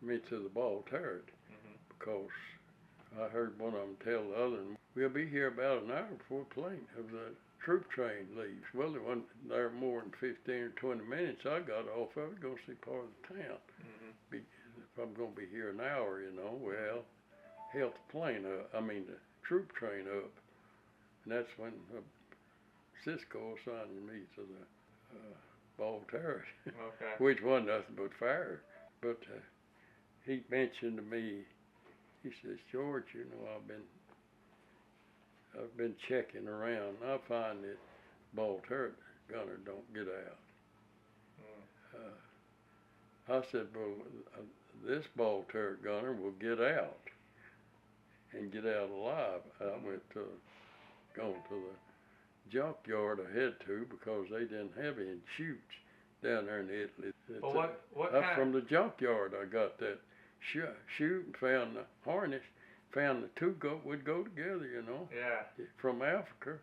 me to the ball turret, because I heard one of them tell the other, we'll be here about an hour before the troop train leaves. Well, they wasn't there more than 15 or 20 minutes. I got off of it, go see part of the town. I'm going to be here an hour, you know. Well, held the plane up, the troop train up. And that's when Cisco assigned me to the ball turret, Okay. which wasn't nothing but fire. But he mentioned to me, he says, George, you know, I've been checking around. I find that ball turret gunner don't get out. I said, well, this ball turret gunner will get out and get out alive. I went gone to the junkyard I had to because they didn't have any chutes down there in Italy. Well, what Up kind? from the junkyard, I got that chute and found the harness. Found the two would go together, you know. Yeah. From Africa.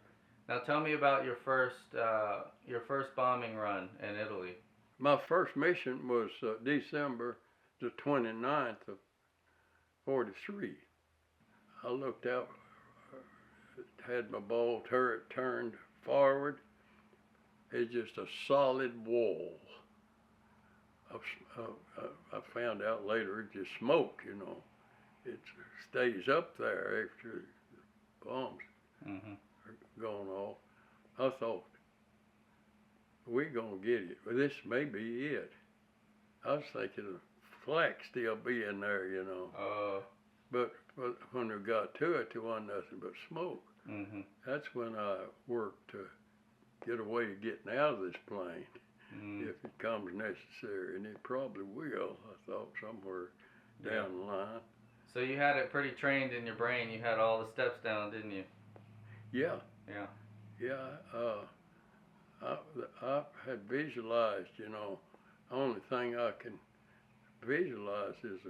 Now tell me about your first bombing run in Italy. My first mission was December the 29th of 43. I looked out, had my ball turret turned forward. It's just a solid wall. I found out later it's just smoke, you know. It stays up there after the bombs are going off. I thought, we're going to get it. Well, this may be it. I was thinking the flak still be in there, you know. But when we got to it, there wasn't nothing but smoke. That's when I worked to get away to getting out of this plane, if it comes necessary, and it probably will, I thought, somewhere down the line. So you had it pretty trained in your brain. You had all the steps down, didn't you? Yeah. Yeah. Yeah. I had visualized, you know, the only thing I can visualize is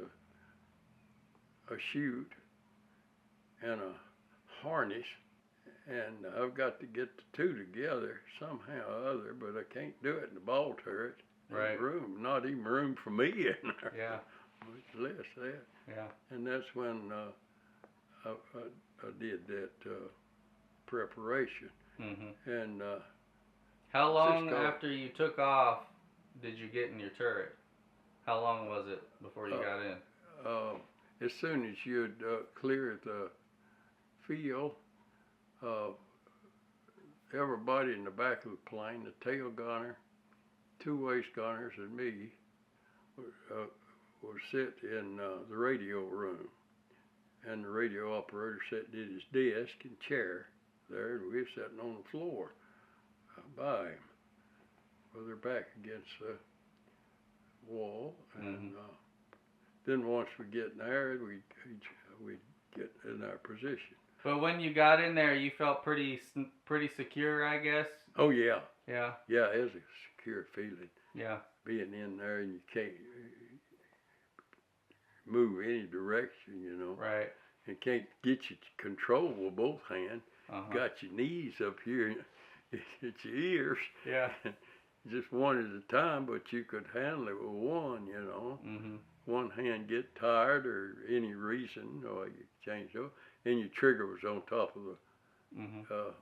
a chute and a harness, and I've got to get the two together somehow or other, but I can't do it in the ball turret. Right. Room, not even room for me in there. Yeah. Much less that. Yeah. And that's when I did that preparation. And how long Cisco, after you took off did you get in your turret? How long was it before you got in? As soon as you'd clear the field, everybody in the back of the plane, the tail gunner, two waist gunners, and me, would sit in the radio room. And the radio operator sat at his desk and chair there, and we were sitting on the floor by him with our back against the wall. And then once we get in there, we'd get in our position. But when you got in there, you felt pretty secure, I guess? Oh, yeah. Yeah. Yeah, it was a secure feeling. Yeah. Being in there and you can't move any direction, you know. Right. And can't get you control with both hands. Got your knees up here at your ears. Yeah. Just one at a time, but you could handle it with one, you know. One hand get tired or any reason, or you change it, and your trigger was on top of the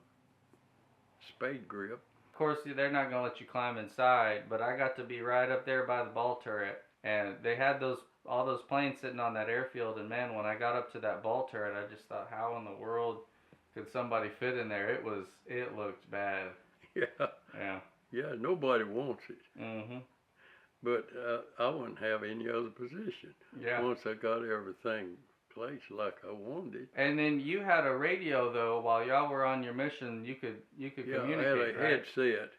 spade grip. Of course, they're not going to let you climb inside, but I got to be right up there by the ball turret, and they had all those planes sitting on that airfield, and man, when I got up to that ball turret, I just thought, how in the world could somebody fit in there? It looked bad. Yeah. Yeah. Yeah, nobody wants it. But I wouldn't have any other position. Yeah. Once I got everything placed like I wanted it. And then you had a radio though while y'all were on your mission. You could communicate. I had a headset.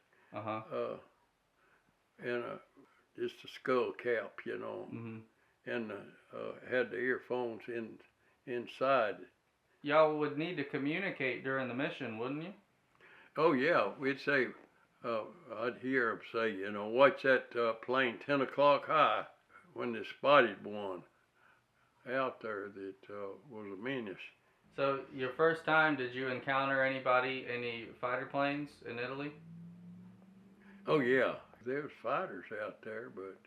And just a skull cap, you know. And had the earphones inside. Y'all would need to communicate during the mission, wouldn't you? Oh yeah, we'd say. I'd hear them say, you know, watch that plane 10 o'clock high, when they spotted one out there that was a menace. So your first time, did you encounter any fighter planes in Italy? Oh yeah, there was fighters out there, but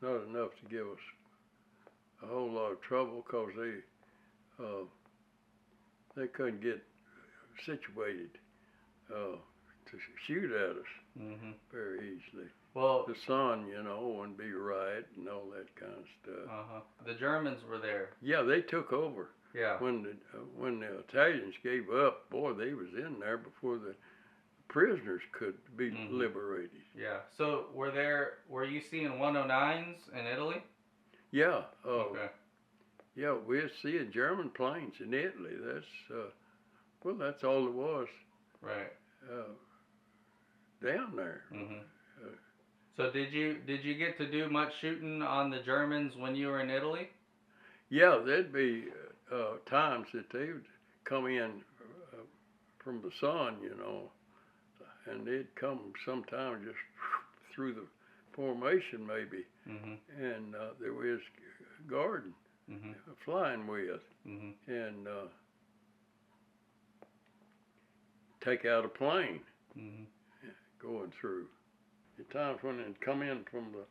not enough to give us a whole lot of trouble, because they couldn't get situated to shoot at us Mhm. very easily. Well, The sun, you know, wouldn't be right and all that kind of stuff. the Germans were there. Yeah, they took over. Yeah. When the Italians gave up, boy, they was in there before the prisoners could be liberated. Yeah. So were you seeing 109s in Italy? Yeah. Okay. Yeah, we're seeing German planes in Italy. That's all it was. Right. Down there. Mhm. So did you get to do much shooting on the Germans when you were in Italy? Yeah, there'd be times that they would come in from the sun, you know, and they'd come sometime just through the formation maybe, and there was a garden flying with, and take out a plane going through. The times when they'd come in from the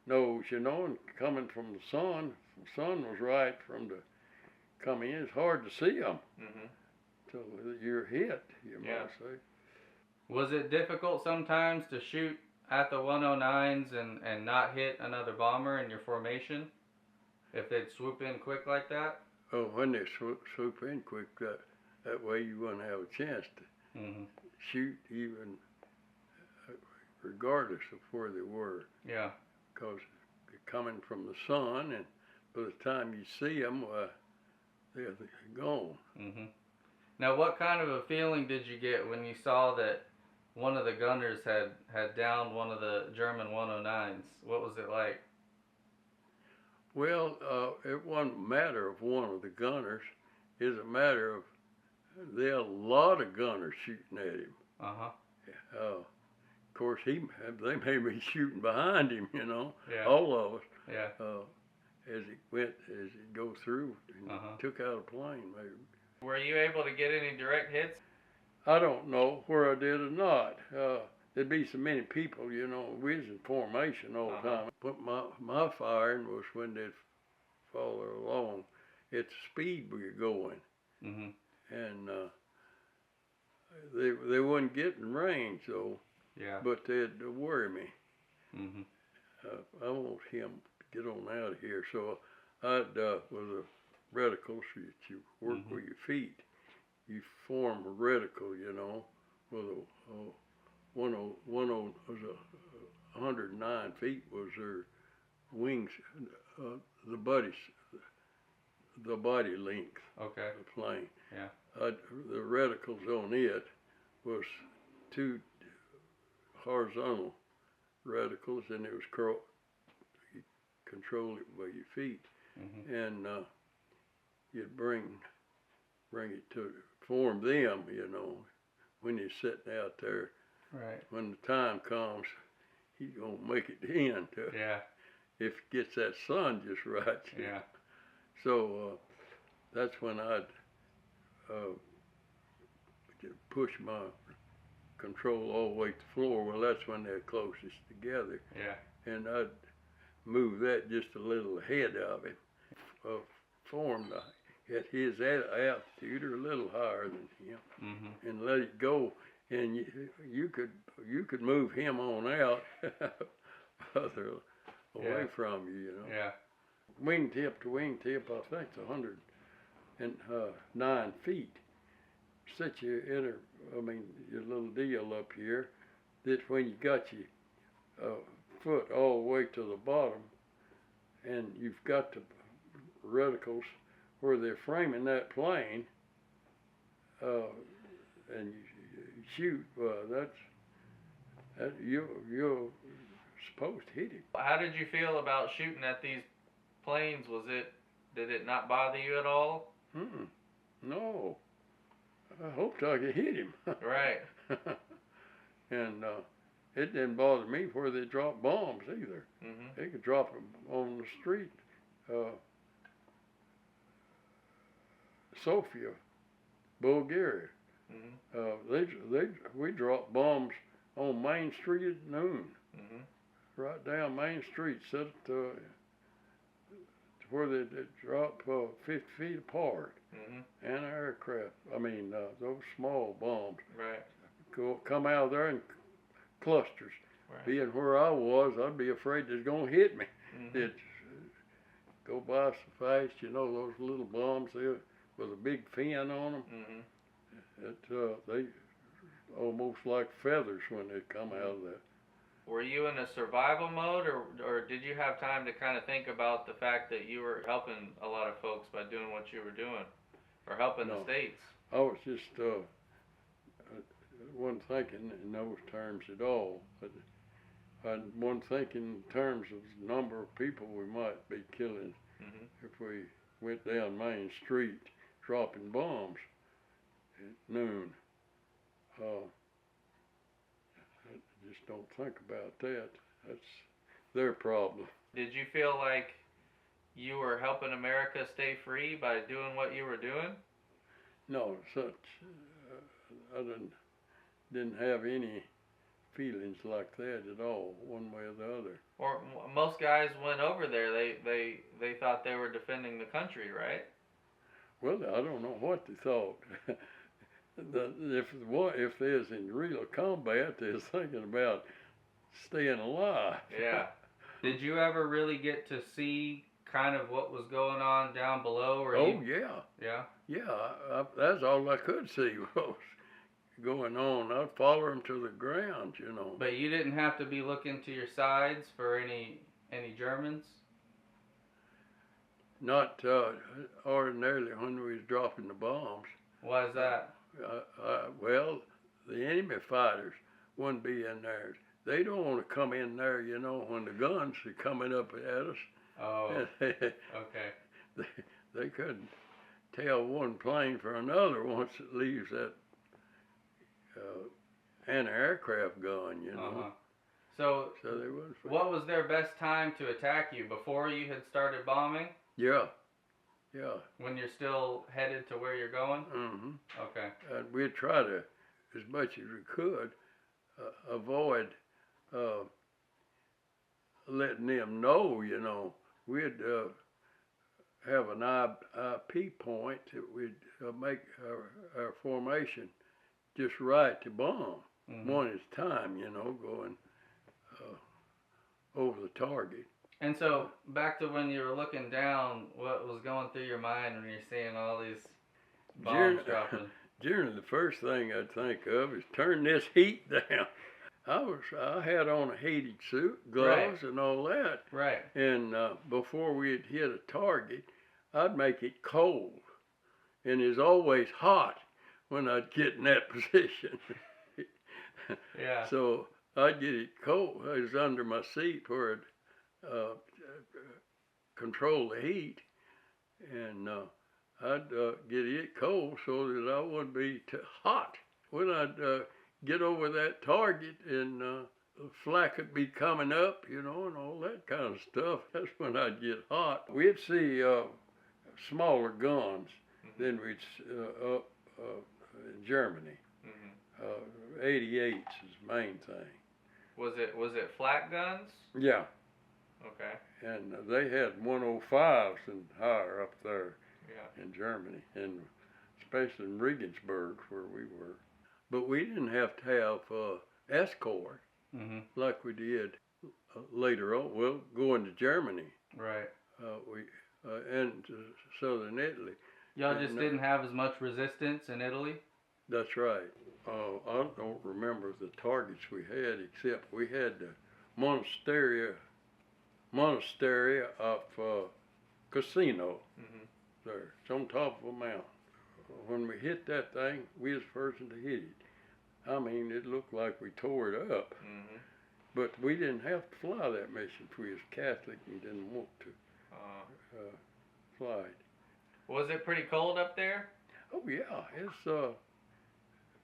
nose, you know, and coming from the sun was right from the coming in. It's hard to see them till you're hit, you might say. Was it difficult sometimes to shoot at the 109s and not hit another bomber in your formation if they'd swoop in quick like that? Oh, when they swoop in quick, that way you wouldn't have a chance to shoot even regardless of where they were. Yeah. Because they're coming from the sun, and by the time you see them, they're gone. Now, what kind of a feeling did you get when you saw that one of the gunners had downed one of the German 109s? What was it like? Well, it wasn't a matter of one of the gunners. It's a matter of there are a lot of gunners shooting at him. Of course, they may be shooting behind him, you know, all of us. Yeah. As it go through, and took out a plane, maybe. Were you able to get any direct hits? I don't know where I did or not. There'd be so many people, you know, we was in formation all the time. But my firing was when they'd follow along at the speed we were going. And they wouldn't get in range, though. Yeah. But they'd worry me. I want him to get on out of here. So I'd, with a reticle, so that you work with your feet. You form a reticle, you know, with a 109 feet was their wings, the body length of the plane. Yeah. The reticles on it was two horizontal reticles, and it was you control it by your feet, and you'd bring it to form them, you know, when you're sitting out there. Right. When the time comes, he's gonna make it in. If it gets that sun just right. Yeah. So that's when I'd push my control all the way to the floor. Well, that's when they're closest together. Yeah. And I'd move that just a little ahead of him, formed at his altitude or a little higher than him, and let it go. And you could move him on out further away from you, you know. Yeah. Wingtip to wingtip, I think it's 109 feet. Set your your little deal up here, that when you got your foot all the way to the bottom, and you've got the reticles where they're framing that plane, and you shoot, you're supposed to hit him. How did you feel about shooting at these planes? Did it not bother you at all? No. I hoped I could hit him. Right. And it didn't bother me where they dropped bombs either. They could drop them on the street. Sofia, Bulgaria. We dropped bombs on Main Street at noon. Right down Main Street, set it to where they drop 50 feet apart. And aircraft, those small bombs. Right. come out of there in clusters. Right. Being where I was, I'd be afraid it's gonna hit me. Mm-hmm. It go by so fast, you know, those little bombs there with a big fin on them. Mm-hmm. They almost like feathers when they come out of that. Were you in a survival mode, or did you have time to kind of think about the fact that you were helping a lot of folks by doing what you were doing, or helping the states? I was just wasn't thinking in those terms at all. I wasn't thinking in terms of the number of people we might be killing if we went down Main Street dropping bombs at noon. I just don't think about that. That's their problem. Did you feel like you were helping America stay free by doing what you were doing? No, I didn't have any feelings like that at all, one way or the other. Or most guys went over there. They thought they were defending the country, right? Well, I don't know what they thought. If there's in real combat, they're thinking about staying alive. Yeah. Did you ever really get to see kind of what was going on down below? Or yeah. Yeah? Yeah, that's all I could see was going on. I'd follow them to the ground, you know. But you didn't have to be looking to your sides for any Germans? Not ordinarily when we was dropping the bombs. Why is that? Well, the enemy fighters wouldn't be in there. They don't want to come in there, you know, when the guns are coming up at us. Oh, okay. They couldn't tell one plane from another once it leaves that anti-aircraft gun, you know. So they wouldn't. What was their best time to attack you? Before you had started bombing? Yeah. When you're still headed to where you're going? Mm-hmm. Okay. And we'd try to, as much as we could, avoid letting them know, you know. We'd have an IP point that we'd make our formation just right to bomb. One at a time, you know, going over the target. And so, back to when you were looking down, what was going through your mind when you're seeing all these bombs dropping? Generally, the first thing I'd think of is turn this heat down. I had on a heated suit, gloves, and all that. Right. And before we'd hit a target, I'd make it cold. And it's always hot when I'd get in that position. Yeah. So I'd get it cold. It was under my seat where it control the heat, and I'd get it cold so that I wouldn't be too hot. When I'd get over that target and the flak would be coming up, you know, and all that kind of stuff, that's when I'd get hot. We'd see smaller guns than we'd in Germany. 88s is the main thing. Was it flak guns? Yeah. Okay. And they had 105s and higher up there in Germany, and especially in Regensburg where we were. But we didn't have to have escort like we did later on. Well, going to Germany. Right. And to southern Italy. Y'all just didn't have as much resistance in Italy? That's right. I don't remember the targets we had, except we had the monastery of Casino there. It's on top of a mountain. When we hit that thing, we was the person to hit it. I mean, it looked like we tore it up. But we didn't have to fly that mission if we was Catholic and didn't want to fly it. Was it pretty cold up there? Oh yeah, it's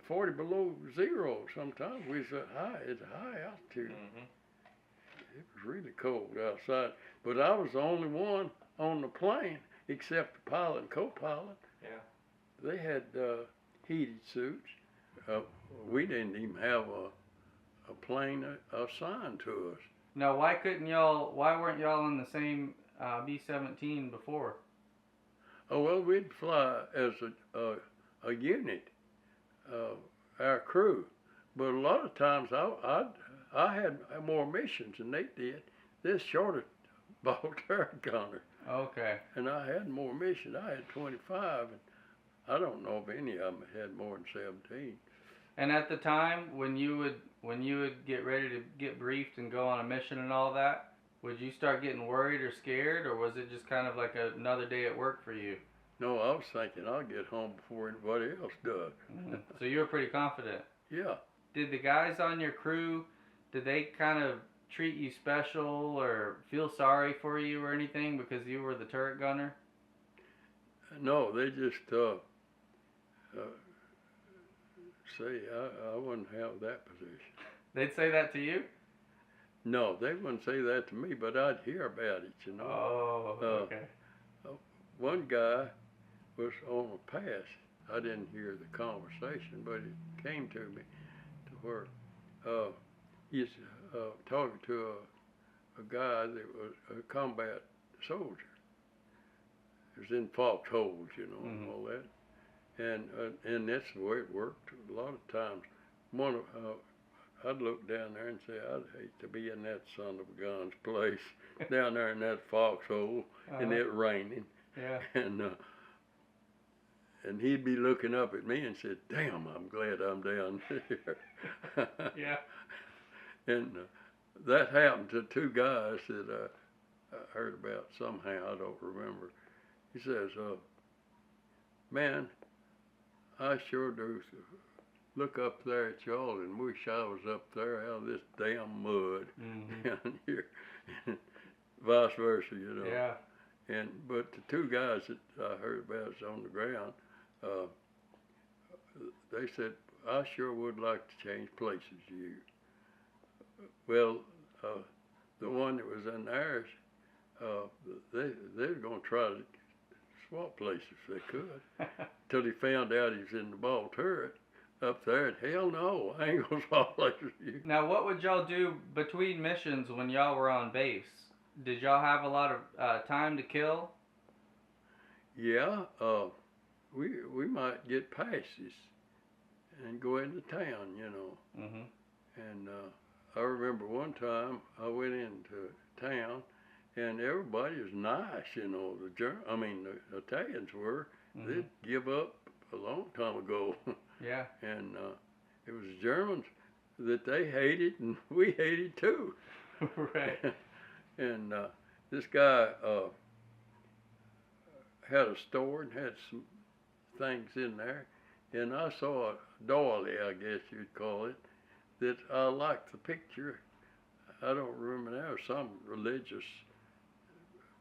40 below zero sometimes. We was at it's a high altitude. It was really cold outside. But I was the only one on the plane except the pilot and co-pilot. Yeah. They had heated suits. We didn't even have a plane assigned to us. Now, why weren't y'all in the same B-17 before? Oh, well, we'd fly as a unit, our crew. But a lot of times I had more missions than they did. This shorter ball turret gunner, Okay. and I had more missions. I had 25, and I don't know if any of them had more than 17. And at the time, when you would get ready to get briefed and go on a mission and all that, would you start getting worried or scared, or was it just kind of like another day at work for you? No, I was thinking I'll get home before anybody else does. Mm-hmm. So you were pretty confident. Yeah. Did the guys on your crew, did they kind of treat you special or feel sorry for you or anything because you were the turret gunner? No, they just say I wouldn't have that position. They'd say that to you? No, they wouldn't say that to me, but I'd hear about it, you know. Oh, okay. One guy was on a pass. I didn't hear the conversation, but it came to me to where he's talking to a guy that was a combat soldier. He was in foxholes, you know, and all that. And that's the way it worked a lot of times. I'd look down there and say, I'd hate to be in that son of a gun's place, down there in that foxhole, and it raining. Yeah. And he'd be looking up at me and said, damn, I'm glad I'm down here. Yeah. And that happened to two guys that I heard about somehow, I don't remember. He says, man, I sure do look up there at y'all and wish I was up there out of this damn mud down here. Vice versa, you know. Yeah. But the two guys that I heard about is on the ground, they said, I sure would like to change places with you. Well, the one that was in theirs, they were going to try to swap places if they could, till he found out he was in the ball turret up there, and hell no, I ain't going to swap places with you. Now, what would y'all do between missions when y'all were on base? Did y'all have a lot of time to kill? Yeah, we might get passes and go into town, you know. And I remember one time I went into town, and everybody was nice, you know. The Italians were. They'd give up a long time ago. Yeah. And it was the Germans that they hated, and we hated too. Right. And this guy had a store and had some things in there, and I saw a doily, I guess you'd call it, that I liked the picture. I don't remember now, some religious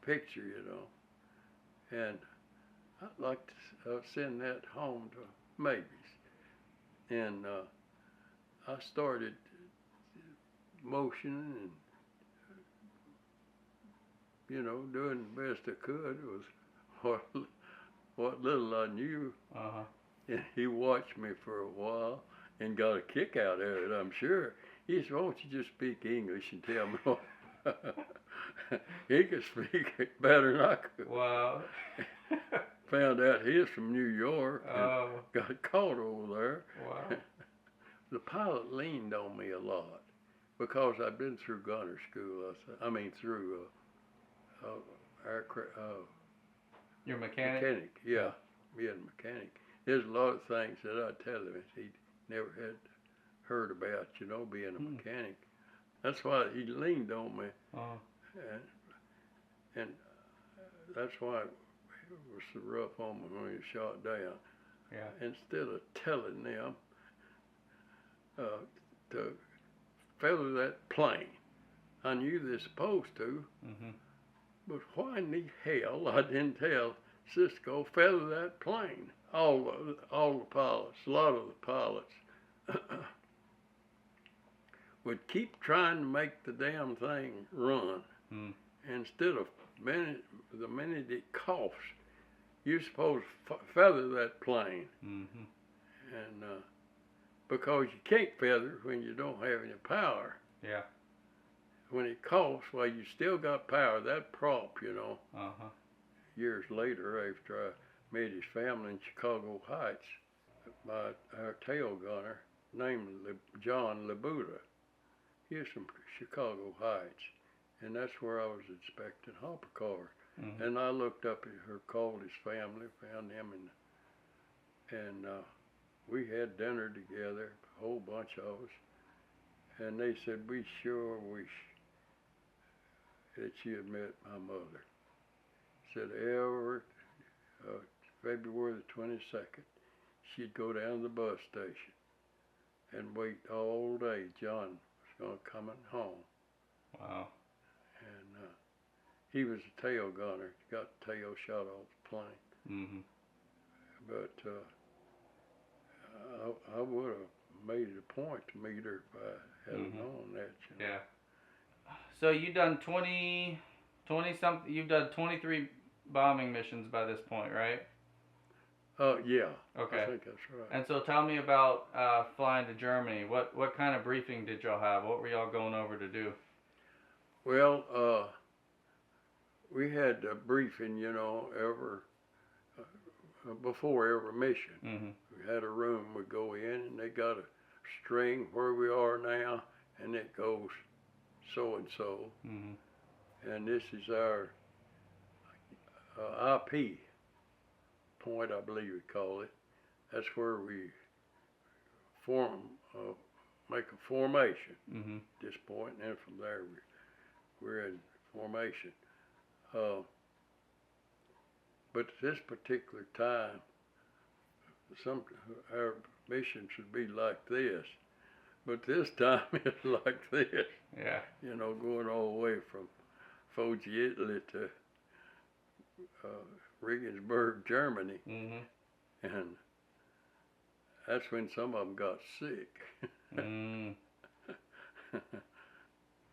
picture, you know. And I'd like to send that home to Mavis. And I started motioning and, you know, doing the best I could. It was what little I knew. And he watched me for a while and got a kick out of it, I'm sure. He said, won't you just speak English and tell me what? He could speak it better than I could. Wow. Found out he was from New York and Oh. got caught over there. Wow. The pilot leaned on me a lot because I'd been through gunner school. Through aircraft. Your mechanic? Mechanic, yeah. Yeah, mechanic. There's a lot of things that I tell him that he never had heard about, you know, being a mechanic. That's why he leaned on me. And that's why it was so rough on me when he was shot down. Yeah. Instead of telling them to feather that plane, I knew they're supposed to, but why in the hell I didn't tell Cisco feather that plane? All the pilots, a lot of the pilots would keep trying to make the damn thing run. Instead of the minute it coughs, you're supposed to feather that plane. And because you can't feather when you don't have any power. Yeah. When it coughs, well, you still got power. That prop, you know. Years later, after I met his family in Chicago Heights, our tail gunner named John Labuda. He's from Chicago Heights, and that's where I was inspecting hopper cars. Mm-hmm. And I looked up at her, called his family, found them, and we had dinner together, a whole bunch of us. And they said, we sure wish that you had met my mother. Said February the 22nd, she'd go down to the bus station and wait all day. John was going to come home. Wow. And he was a tail gunner. Got the tail shot off the plane. Mm-hmm. But I would have made it a point to meet her if I had known that. You know? Yeah. So you've done 20 something. You've done 23 bombing missions by this point, right? Yeah. Okay. I think that's right. And so tell me about flying to Germany. What kind of briefing did y'all have? What were y'all going over to do? Well, we had a briefing, you know, before every mission. Mm-hmm. We had a room. We go in, and they got a string where we are now, and it goes so and so. Mm-hmm. And this is our IP point, I believe we call it. That's where we make a formation. Mm-hmm. At this point, and then from there we're in formation. But this particular time, our missions would be like this, but this time it's like this. Yeah. You know, going all the way from Foggia, Italy to Regensburg, Germany. Mm-hmm. And that's when some of them got sick. Mm.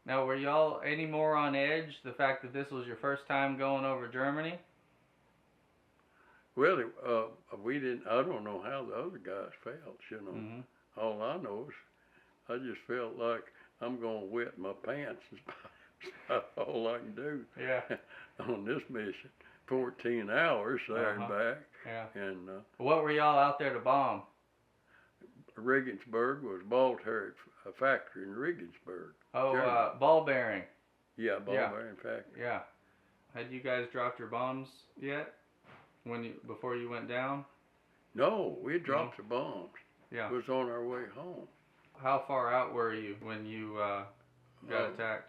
Now, were y'all any more on edge, the fact that this was your first time going over Germany? Well, we didn't. I don't know how the other guys felt. You know, Mm-hmm. all I know is I just felt like I'm gonna wet my pants. Is about all I can do. Yeah. On this mission, 14 hours there and back. Yeah. And What were y'all out there to bomb? Regensburg was ball turret, a factory in Regensburg. Oh, ball bearing. Yeah, ball bearing factory. Yeah. Had you guys dropped your bombs yet? Before you went down? No, we dropped the bombs. Yeah. It was on our way home. How far out were you when you got attacked?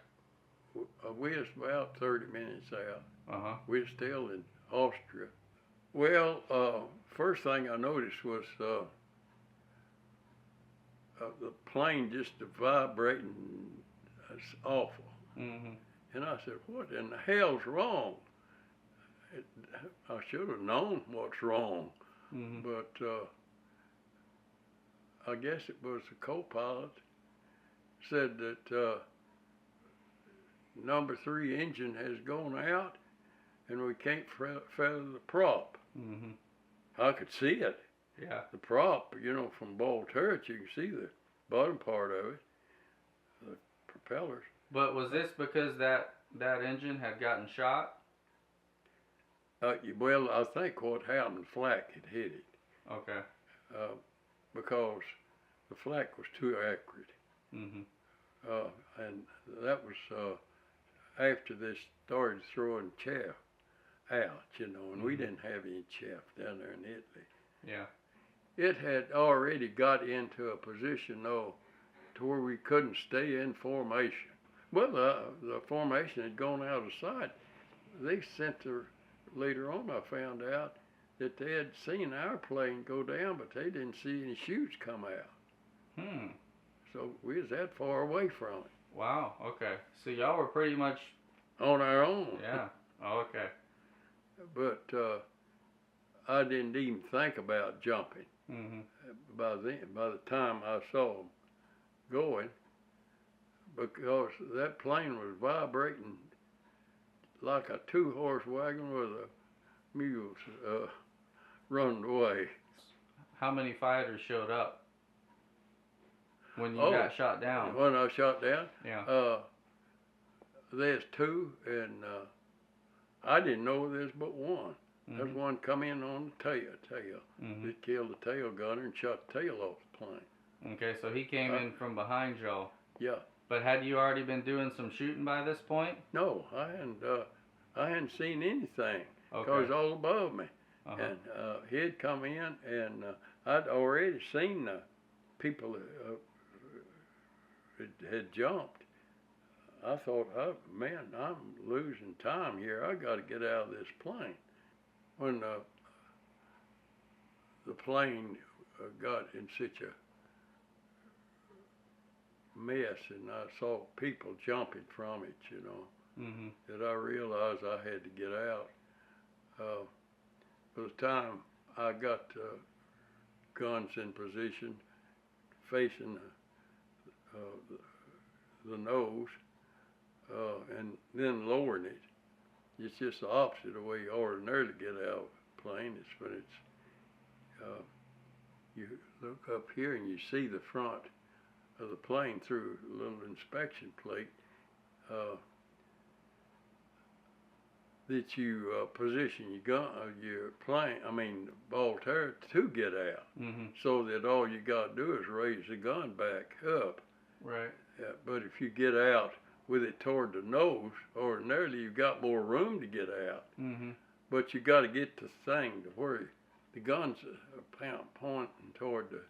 We was about 30 minutes out. Uh-huh. We were still in Austria. Well, first thing I noticed was the plane just vibrating. It's awful. Mm-hmm. And I said, what in the hell's wrong? I should have known what's wrong. Mm-hmm. But I guess it was the co-pilot said that number 3 engine has gone out and we can't feather the prop. Mm-hmm. I could see it. Yeah. The prop, you know, from ball turret, you can see the bottom part of it, the propellers. But was this because that engine had gotten shot? Well, I think what happened, flak had hit it. Okay. Because the flak was too accurate. Mm-hmm. And that was after they started throwing chaff out, you know, and we didn't have any chaff down there in Italy. Yeah. It had already got into a position, though, to where we couldn't stay in formation. Well, the formation had gone out of sight. They sent later on I found out that they had seen our plane go down, but they didn't see any chutes come out. So we was that far away from it. Wow, okay. So y'all were pretty much on our own. Yeah. Oh, okay. But I didn't even think about jumping. Mm-hmm. By the time I saw them going, because that plane was vibrating like a 2-horse wagon with a mules running away. How many fighters showed up when you got shot down? When I shot down? Yeah. There's 2, and I didn't know there's but one. Mm-hmm. There's one come in on the tail. Mm-hmm. They killed the tail gunner and shot the tail off the plane. Okay, so he came in from behind y'all. Yeah. But had you already been doing some shooting by this point? No, I hadn't seen anything. Okay. Cause all above me, Uh-huh. and he'd come in, and I'd already seen the people that had jumped. I thought, oh, man, I'm losing time here. I got to get out of this plane. When the plane got in such a mess, and I saw people jumping from it, you know, Mm-hmm. that I realized I had to get out. By the time I got guns in position, facing the nose, and then lowering it, it's just the opposite of the way you ordinarily get out of a plane. It's when you look up here and you see the front of the plane through a little inspection plate. That you position your plane, ball turret to get out, Mm-hmm. so that all you got to do is raise the gun back up. Right. But if you get out with it toward the nose, ordinarily you've got more room to get out. Mm-hmm. But you got to get the thing to where the gun's pointing toward the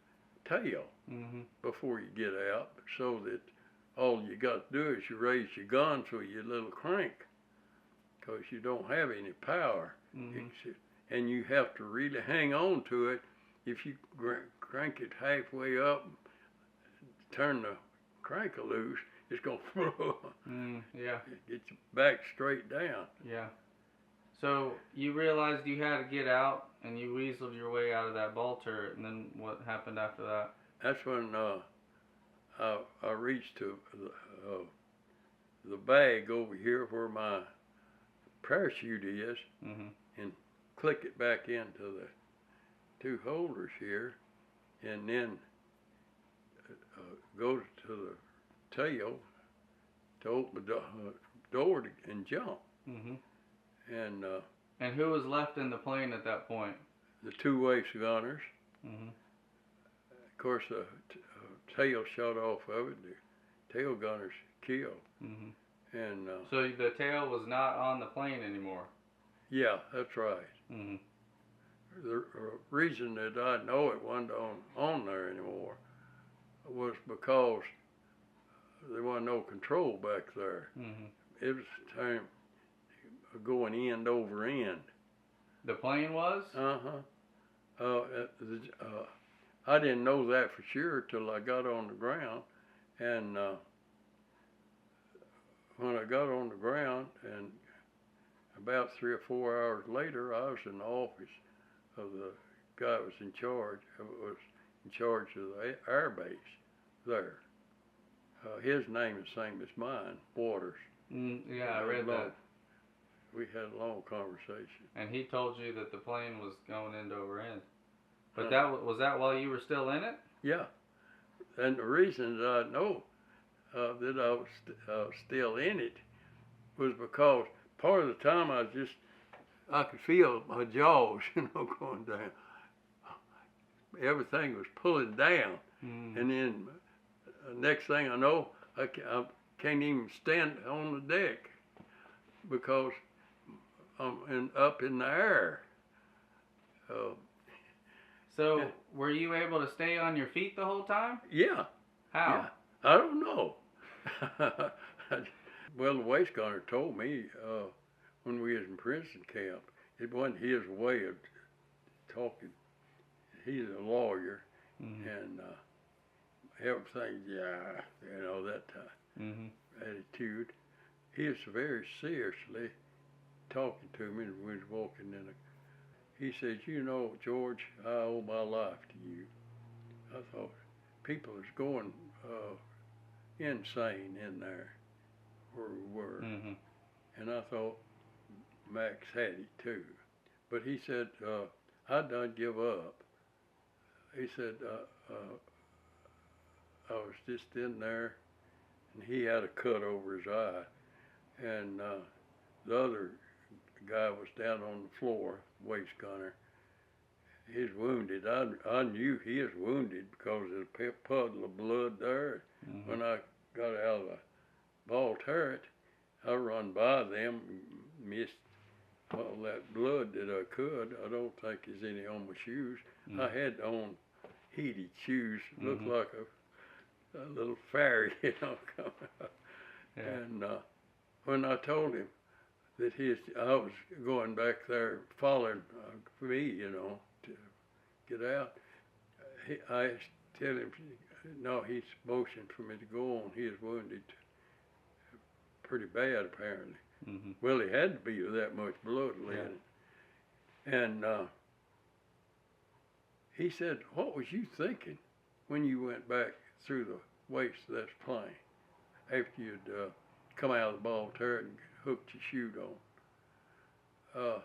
tail Mm-hmm. before you get out, so that all you got to do is you raise your gun to your little crank, because you don't have any power. Mm-hmm. And you have to really hang on to it. If you crank it halfway up, turn the crank loose, it's going to Yeah. get you back straight down. Yeah. So you realized you had to get out, and you weaseled your way out of that ball turret, and then what happened after that? That's when I reached to the bag over here where my parachute is, Mm-hmm. and click it back into the two holders here, and then go to the tail to open the door and jump. Mm-hmm. And who was left in the plane at that point? the two waist gunners. Mm-hmm. Of course, the tail shot off of it. The tail gunners killed. Mm-hmm. And so the tail was not on the plane anymore. yeah, that's right. Mm-hmm. The reason that I know it wasn't on there anymore was because there wasn't no control back there. Mm-hmm. It was time going end over end. The plane was? I didn't know that for sure till I got on the ground, and when I got on the ground, and about 3 or 4 hours later, I was in the office of the guy that was in charge of the air base there. His name is the same as mine, Waters. Yeah, I read that. We had a long conversation. And he told you that the plane was going end over end. But was that while you were still in it? Yeah, and the reason that I know that I was still in it was because part of the time I could feel my jaws, going down. Everything was pulling down, and then next thing I know, I can't even stand on the deck because I'm up in the air. So were you able to stay on your feet the whole time? Yeah. How? Yeah. I don't know. Well, the waist gunner told me when we was in prison camp, it wasn't his way of talking. He's a lawyer, and everything, that attitude. He was very seriously talking to me when we was walking in. He said, George, I owe my life to you. I thought, people is going insane in there where we were. And I thought Max had it too. But he said, I done give up. He said, I was just in there, and he had a cut over his eye, and the other guy was down on the floor, waist gunner, he's wounded. I knew he was wounded because there's a puddle of blood there. Mm-hmm. When I got out of the ball turret, I run by them, missed all that blood that I could. I don't think there's any on my shoes. Mm-hmm. I had on heated shoes, looked Mm-hmm. like a little fairy, you know. Yeah. And when I told him that I was going back there following me, you know, to get out, I tell him, no, he's motioned for me to go on. He is wounded pretty bad, apparently. Mm-hmm. Well, he had to be with that much blood letting. Yeah. And he said, what was you thinking when you went back through the waist of that plane after you'd come out of the ball turret and hooked your chute on?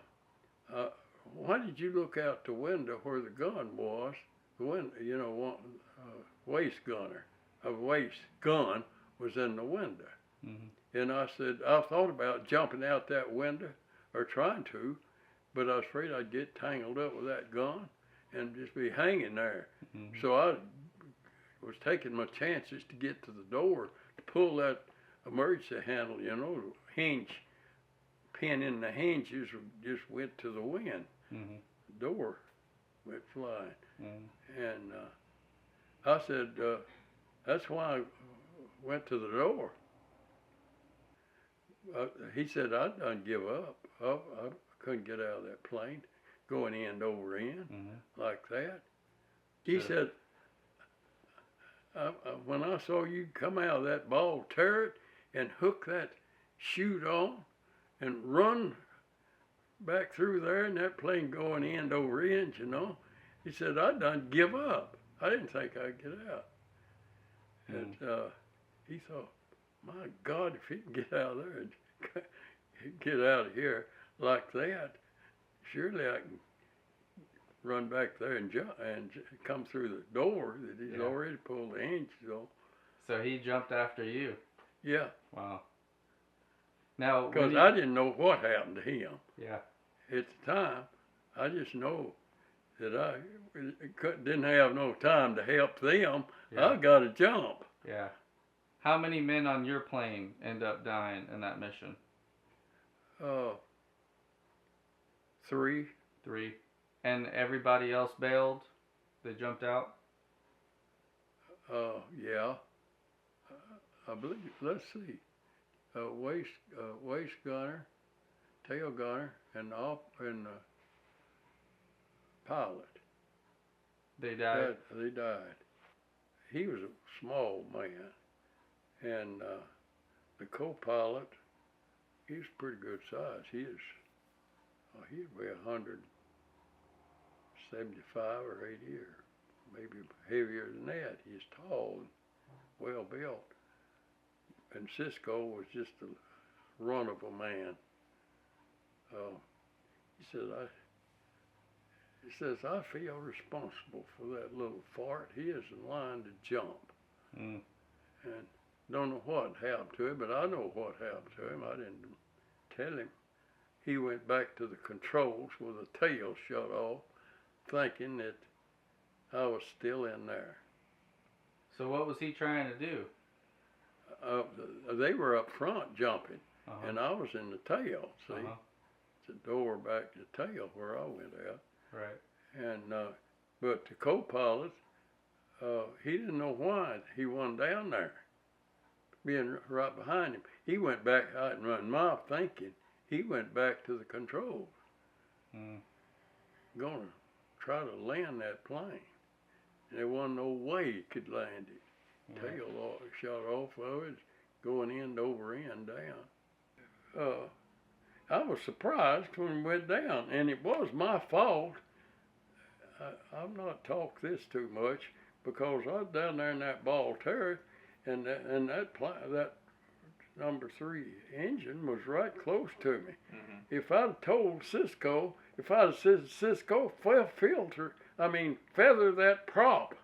Why did you look out the window where the gun was? The window, you know, waist gunner. A waist gun was in the window. Mm-hmm. And I said, I thought about jumping out that window or trying to, but I was afraid I'd get tangled up with that gun and just be hanging there. Mm-hmm. So I was taking my chances to get to the door to pull that emergency handle, you know, hinge, pin in the hinges just went to the wind. Mm-hmm. The door went flying. Mm-hmm. And I said, that's why I went to the door. He said, I done give up. I couldn't get out of that plane, going end over end Mm-hmm. like that. He said, when I saw you come out of that ball turret and hook that chute on and run back through there and that plane going end over end, you know, he said, I done give up. I didn't think I'd get out. And he thought, my God, if he can get out of there and get out of here like that, surely I can run back there and jump and come through the door that he's already pulled the hinges on. So he jumped after you? Yeah. Wow. Now, because I didn't know what happened to him. Yeah. At the time, I just know that I didn't have no time to help them. Yeah. I got to jump. Yeah. How many men on your plane end up dying in that mission? 3. 3. And everybody else bailed? They jumped out? Yeah. I believe. Let's see. Waist gunner, tail gunner, and pilot. They died? They died. He was a small man, and the co-pilot, he's pretty good size. He'd weigh 175 or 80 or maybe heavier than that. He's tall and well built. And Cisco was just a run of a man. He says, I feel responsible for that little fart. He is in line to jump. Mm. And don't know what happened to him, but I know what happened to him. I didn't tell him. He went back to the controls with the tail shut off, thinking that I was still in there. So what was he trying to do? They were up front jumping, Uh-huh. and I was in the tail, see? Uh-huh. The door back to the tail where I went out. Right. And but the co-pilot, he didn't know why he wasn't down there, being right behind him. He went back, in my thinking, he went back to the controls, gonna try to land that plane. And there wasn't no way he could land it. Right. Tail shot off of it, going end over end down. I was surprised when it went down, and it was my fault. I've not talked this too much because I was down there in that ball turret, and that number 3 engine was right close to me. Mm-hmm. If I'd told Cisco, if I'd said Cisco feather that prop,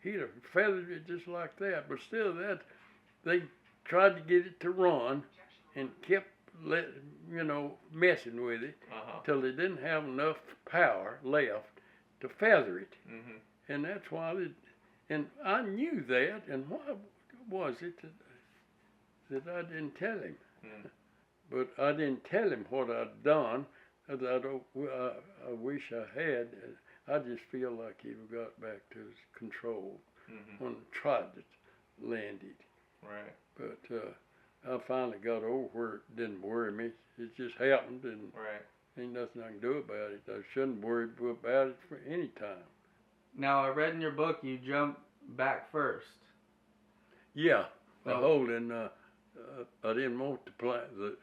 he'd have feathered it just like that. But still, that they tried to get it to run, and kept messing with it Uh-huh. till they didn't have enough power left to feather it. Mhm. And that's why and I knew that, and why was it that I didn't tell him? Mm. But I didn't tell him what I'd done. I wish I had. I just feel like he got back to his control when I tried to land it. Right. But I finally got over where it didn't worry me. It just happened, and Right. ain't nothing I can do about it. I shouldn't worry about it for any time. Now, I read in your book you jumped back first. Yeah, No. holding. I didn't want the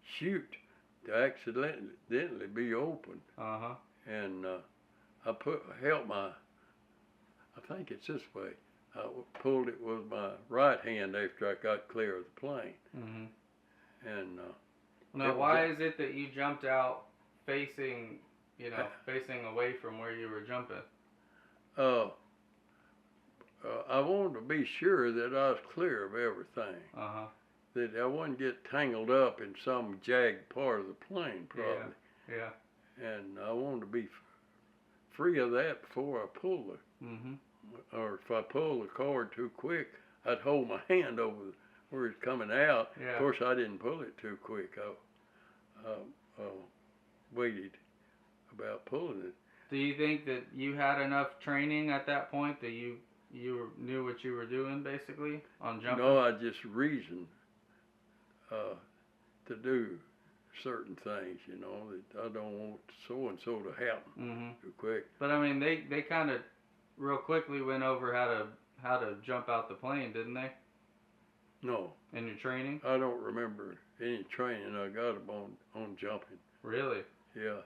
chute to accidentally be open, Uh-huh. and I held my. I think it's this way. I pulled it with my right hand after I got clear of the plane, Mhm. and. Now, why is it that you jumped out facing, facing away from where you were jumping? I wanted to be sure that I was clear of everything. Uh-huh. That I wouldn't get tangled up in some jagged part of the plane, probably. Yeah. And I wanted to be free of that before I pulled it. Mhm. Or if I pulled the cord too quick, I'd hold my hand over where it's coming out. Yeah. Of course, I didn't pull it too quick. I waited about pulling it. Do you think that you had enough training at that point that you knew what you were doing, basically, on jumping? No, I just reasoned to do certain things, that I don't want so and so to happen too quick. But I mean, they kind of real quickly went over how to jump out the plane, didn't they? No. In your training? I don't remember any training I got on jumping. Really? Yeah.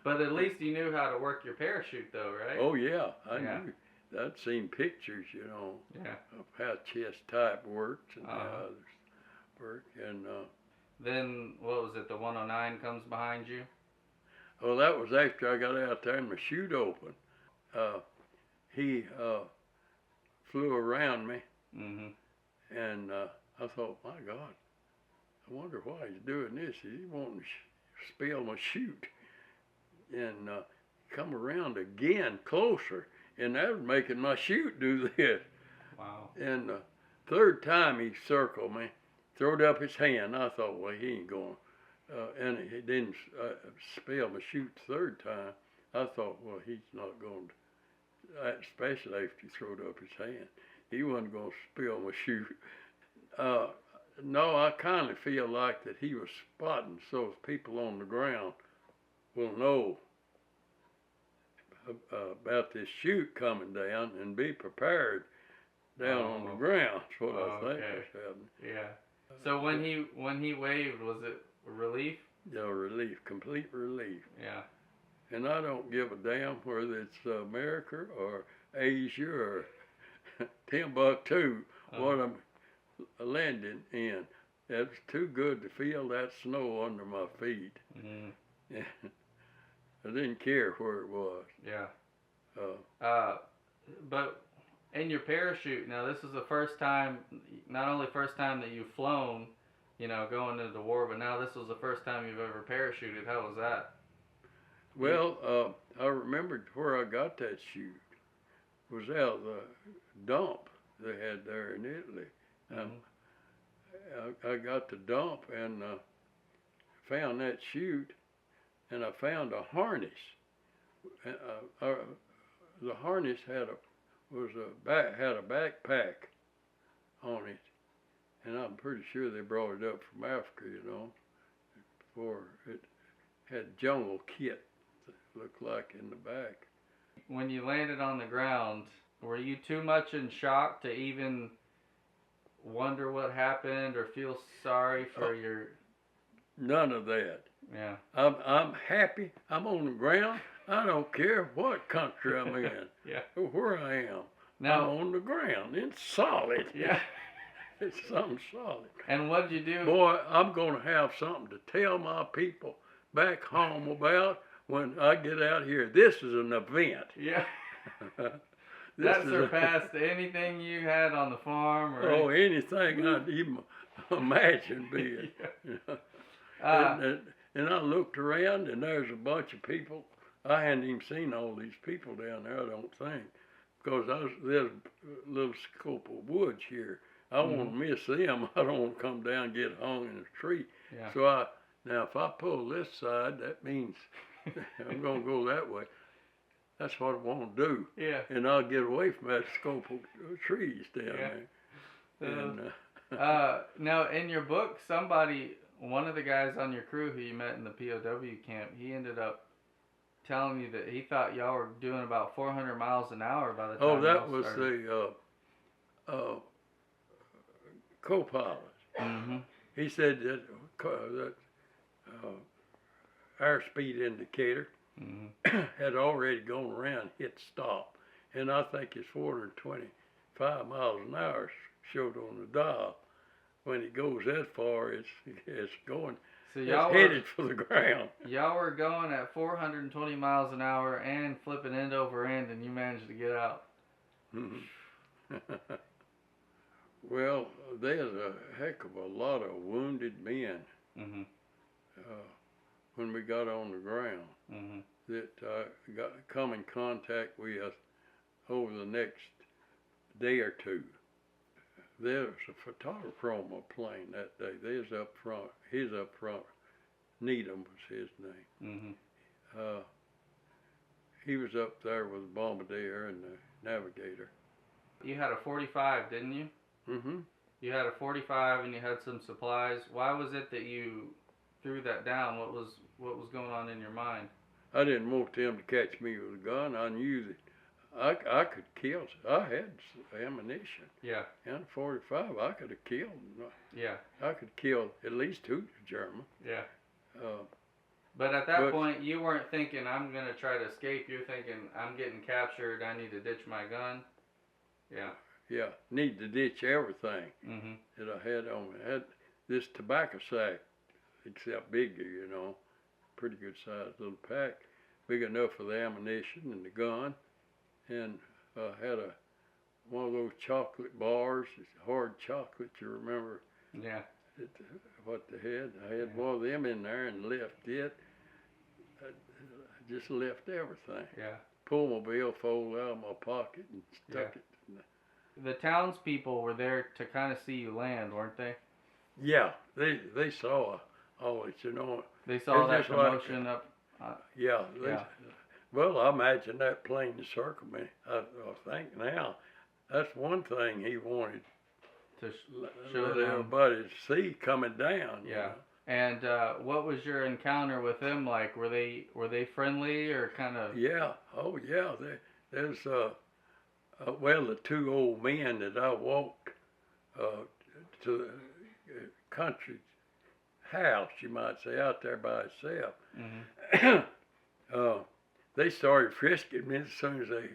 But at least you knew how to work your parachute, though, right? Oh yeah, I knew. I'd seen pictures, of how chest type works and how others work. And then what was it? The 109 comes behind you. Oh, that was after I got out there and my chute open. He flew around me, and I thought, my God, I wonder why he's doing this. He's wanting to spill my chute. And come around again closer, and that was making my chute do this. Wow. And the third time he circled me, throwed up his hand. I thought, well, he ain't going. And he didn't spill my chute the third time. I thought, well, he's not going to, especially after he throwed up his hand. He wasn't going to spill my chute. No, I kind of feel like that he was spotting so people on the ground will know about this chute coming down and be prepared down on the ground. That's what I think was happening. Yeah. So when he waved, was it relief? Yeah, relief, complete relief. Yeah. And I don't give a damn whether it's America or Asia or Timbuktu, what I'm landing in. It's too good to feel that snow under my feet. Yeah. I didn't care where it was. Yeah. But in your parachute, now this is the first time, not only first time that you've flown, going into the war, but now this was the first time you've ever parachuted. How was that? Well, I remembered where I got that chute. It was out of the dump they had there in Italy. I got the dump and found that chute. And I found a harness. The harness had a backpack on it, and I'm pretty sure they brought it up from Africa, for it had jungle kit that looked like in the back. When you landed on the ground, were you too much in shock to even wonder what happened or feel sorry for your? None of that. Yeah. I'm happy. I'm on the ground. I don't care what country I'm in. Yeah. Or where I am. Now, I'm on the ground. It's solid. Yeah. It's something solid. And what did you do? Boy, I'm going to have something to tell my people back home about when I get out here. This is an event. Yeah. That surpassed anything you had on the farm or anything I'd even imagine being. Yeah. And I looked around, and there's a bunch of people I hadn't even seen all these people down there, I don't think, because there's a little scope of woods here. I want to miss them. I don't want to come down and get hung in a tree. Yeah. So now if I pull this side, that means I'm going to go that way. That's what I want to do. Yeah. And I'll get away from that scope of trees down there. And, now, in your book, one of the guys on your crew who you met in the POW camp, he ended up telling you that he thought y'all were doing about 400 miles an hour by the time. Oh, that was the co-pilot. Mm-hmm. He said that airspeed indicator had already gone around, hit stop, and I think it's 425 miles an hour showed on the dial. When it goes that far, it's going. So it's headed for the ground. Y'all were going at 420 miles an hour and flipping end over end, and you managed to get out. Mm-hmm. Well, there's a heck of a lot of wounded men when we got on the ground that come in contact with us over the next day or two. There was a photographer on my plane that day. There's up front. He's up front. Needham was his name. He was up there with the bombardier and the navigator. You had a 45, didn't you? Mm-hmm. You had a 45 and you had some supplies. Why was it that you threw that down? What was going on in your mind? I didn't want them to catch me with a gun. I knew that I could kill. I had ammunition. Yeah. And 45, I could have killed. Yeah. I could kill at least 2 Germans. Yeah. But at that point, you weren't thinking, I'm going to try to escape. You're thinking, I'm getting captured. I need to ditch my gun. Yeah. Yeah. Need to ditch everything that I had on me. I had this tobacco sack, except bigger, you know. Pretty good sized little pack. Big enough for the ammunition and the gun. And had one of those chocolate bars, hard chocolate, you remember? Yeah. What they had. I had one of them in there and left it. I just left everything. Yeah. Pulled my billfold out of my pocket and stuck it. The townspeople were there to kind of see you land, weren't they? Yeah, they saw all it, you know. They saw that commotion up. Yeah. Well, I imagine that plane encircled me. I think now, that's one thing he wanted to show let everybody see coming down. Yeah. You know? And what was your encounter with them like? Were they friendly or kind of? Yeah. Oh yeah. There's well, the 2 old men that I walked to the country house, you might say, out there by itself. They started frisking me as soon as they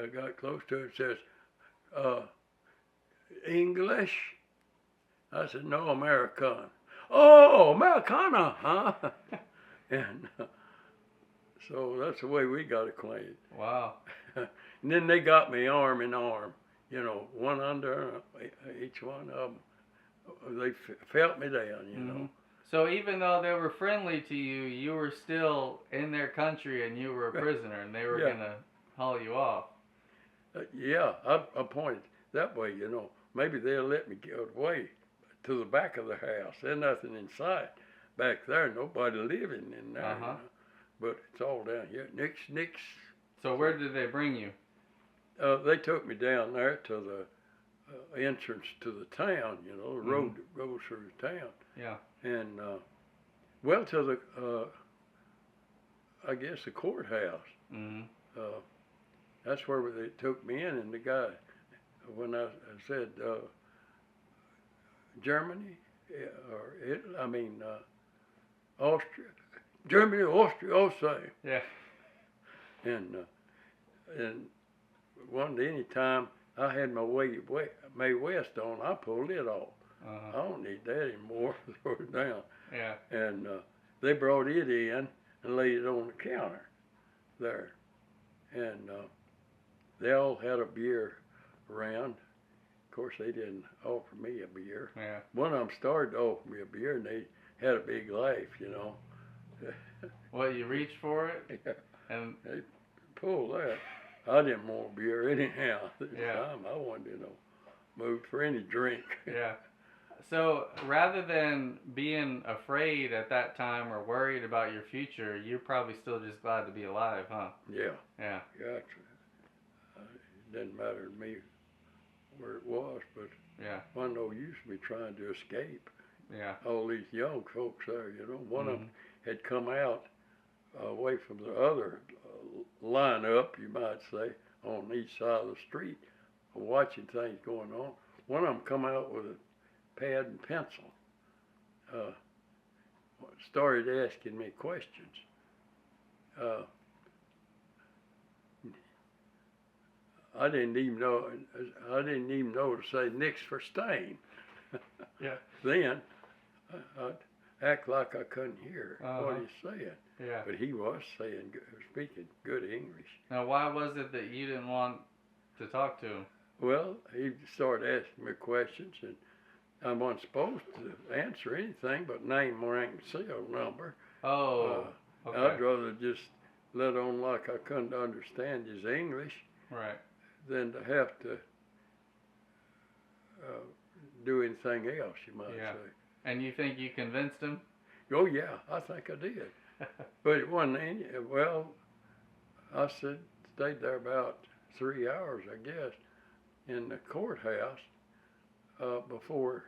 got close to it. Says, English? I said, no, American. Oh, Americana, huh? And so that's the way we got acquainted. Wow. And then they got me arm in arm, you know, one under each one of them. They felt me down, you know. So even though they were friendly to you, you were still in their country and you were a prisoner, and they were going to haul you off. Yeah, I pointed that way, you know. Maybe they'll let me get away to the back of the house. There's nothing in sight back there. Nobody living in there. You know? But it's all down here. Nix. So where did they bring you? They took me down there to the entrance to the town, you know, the road that goes through the town. Yeah. And, well, to the, I guess, the courthouse. That's where they took me in, and the guy, when I said Germany, or Italy, Austria, Germany, Austria, all same. Yeah. And one day, any time I had my Mae West on, I pulled it off. I don't need that anymore. Throw it down. Yeah. And they brought it in and laid it on the counter there. And they all had a beer around. Of course, they didn't offer me a beer. Yeah. One of them started to offer me a beer, and they had a big laugh, you know. What, you reached for it? Yeah. And they pulled that. I didn't want beer anyhow at the Yeah. time. I wanted to move for any drink. yeah. So rather than being afraid at that time or worried about your future, you're probably still just glad to be alive, huh? Yeah, Yeah. gotcha. It didn't matter to me where it was, but Yeah. I know used to be trying to escape. Yeah. All these young folks there, one of Mhm. them had come out away from the other lineup, you might say, on each side of the street, watching things going on. One of them come out with a pad and pencil, started asking me questions. I didn't even know to say nix for stain. Yeah. Then I'd act like I couldn't hear what Uh-huh. he said, Yeah. but he was speaking good English. Now, why was it that you didn't want to talk to him? Well, he started asking me questions, and I wasn't supposed to answer anything but name, rank, and serial number. Oh. Okay. I'd rather just let on like I couldn't understand his English Right. than to have to do anything else, you might Yeah. say. And you think you convinced him? Oh yeah, I think I did. But it wasn't any, well, I stayed there about 3 hours, I guess, in the courthouse before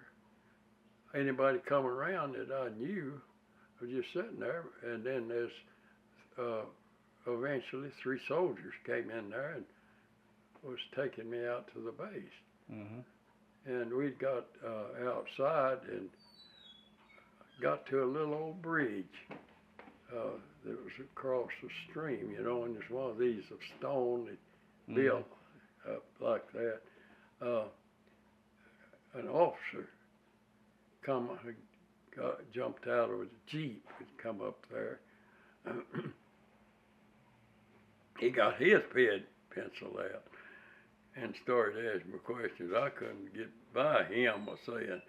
anybody come around that I knew. I was just sitting there, and then there's eventually 3 soldiers came in there and was taking me out to the base. Mm-hmm. And we got outside and got to a little old bridge that was across the stream, and there's one of these of stone that built up like that. An officer jumped out of a Jeep and come up there. He got his pencil out and started asking me questions. I couldn't get by him by saying,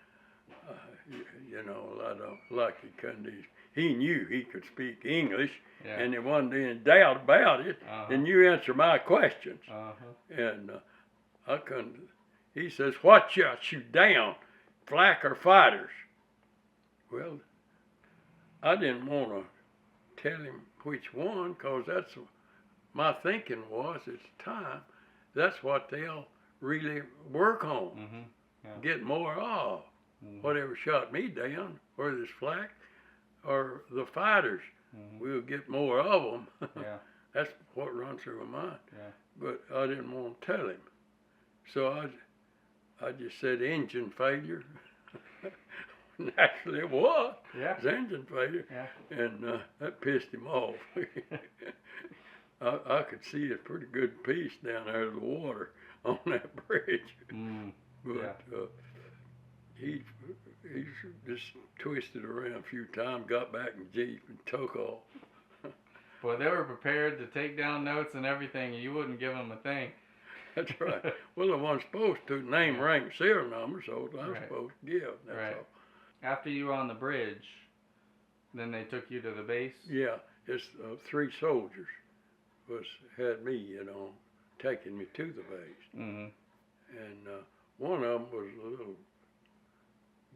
I don't like he couldn't. He knew he could speak English, Yeah. and there wasn't any doubt about it. And you answer my questions. And I couldn't. He says, "What shot you down, flak or fighters?" Well, I didn't want to tell him which one, because that's my thinking was at the time. That's what they'll really work on, Yeah. get more of. Whatever shot me down, whether it's flak or the fighters, we'll get more of them. Yeah. That's what runs through my mind. Yeah. But I didn't want to tell him. So I just said engine failure. Naturally it was. Yeah. It was engine failure. Yeah. And that pissed him off. I could see a pretty good piece down there of the water on that bridge. But he just twisted around a few times, got back in the Jeep and took off. Boy, they were prepared to take down notes and everything, and you wouldn't give them a thing. That's right. Well, I wasn't supposed to name, rank, serial number, so I was Right. supposed to give. That's Right. all. After you were on the bridge, then they took you to the base? Yeah, it's 3 soldiers had me, taking me to the base. Mm-hmm. And one of them was a little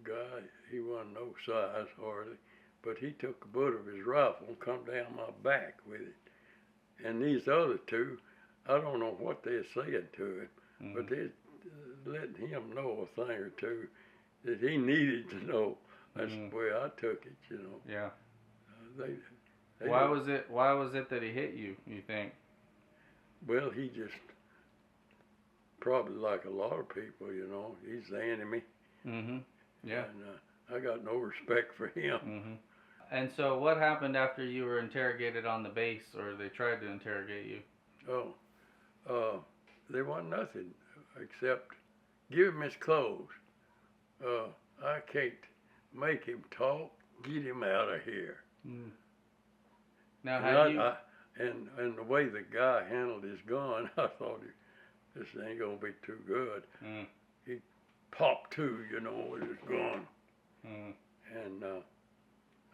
guy. He wasn't no size hardly, but he took the butt of his rifle and come down my back with it. And these other 2, I don't know what they said to him, but they letting him know a thing or 2 that he needed to know. That's the way I took it, Yeah. They Why was it that he hit you, you think? Well, he just probably like a lot of people, he's the enemy. Mm-hmm. Yeah. And I got no respect for him. Mm-hmm. And so what happened after you were interrogated on the base, or they tried to interrogate you? There wasn't nothing except give him his clothes. I can't make him talk. Get him out of here. Now, and the way the guy handled his gun, I thought this ain't gonna be too good. He popped 2, with his gun, and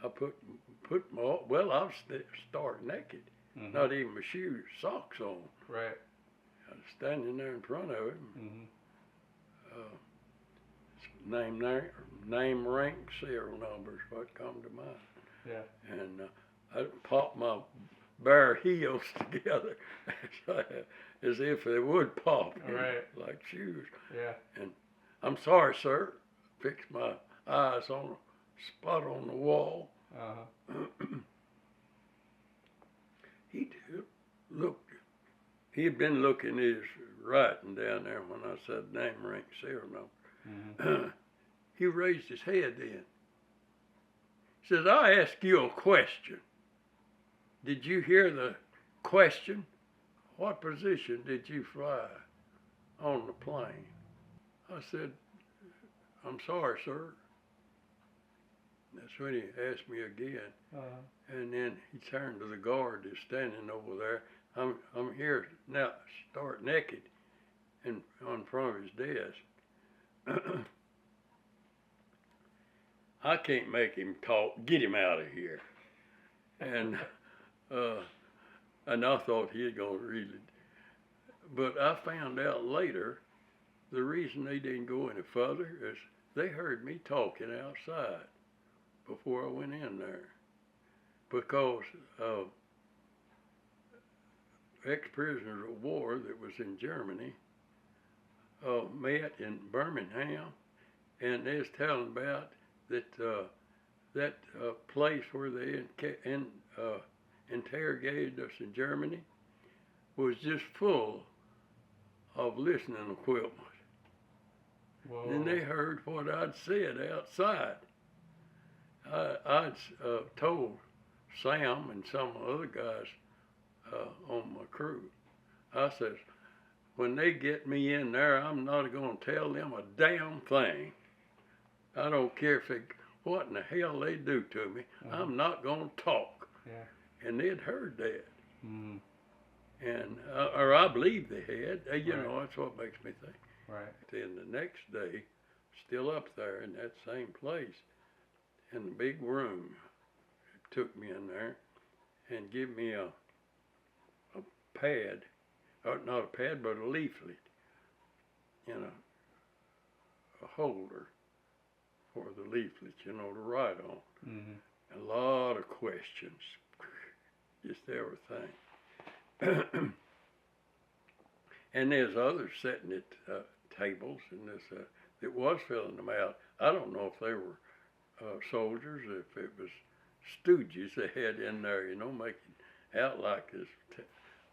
I put my. Well, I was stark naked. not even my shoes, socks on. Right. I was standing there in front of him. Mhm. Name, rank, serial numbers, what come to mind. Yeah. And I popped my bare heels together as if they would pop, Right. like shoes. Yeah. And I'm sorry, sir. Fixed my eyes on a spot on the wall. He looked. He had been looking his writing down there when I said name, rank, serial number. He raised his head then. He says, I ask you a question. Did you hear the question? What position did you fly on the plane? I said, I'm sorry, sir. That's when he asked me again. And then he turned to the guard that's standing over there. I'm here now, start naked in front of his desk. I can't make him talk. Get him out of here. And I thought he was going to read it. But I found out later the reason they didn't go any further is they heard me talking outside before I went in there. Because ex-prisoners of war that was in Germany met in Birmingham, and they was telling about that place where they interrogated us in Germany was just full of listening equipment. Whoa. Then they heard what I'd said outside. I'd told Sam and some other guys on my crew, I says, when they get me in there, I'm not going to tell them a damn thing. I don't care what in the hell they do to me. I'm not going to talk. Yeah. And they'd heard that. Mm. And or I believe they had. You know, that's what makes me think. Right. Then the next day, still up there in that same place, in the big room, took me in there and gave me a pad, or not a pad, but a leaflet, and a holder for the leaflet, you know, to write on. Mm-hmm. A lot of questions, just everything. And there's others sitting at tables, and this that was filling them out. I don't know if they were soldiers, if it was stooges they had in there, you know, making out like this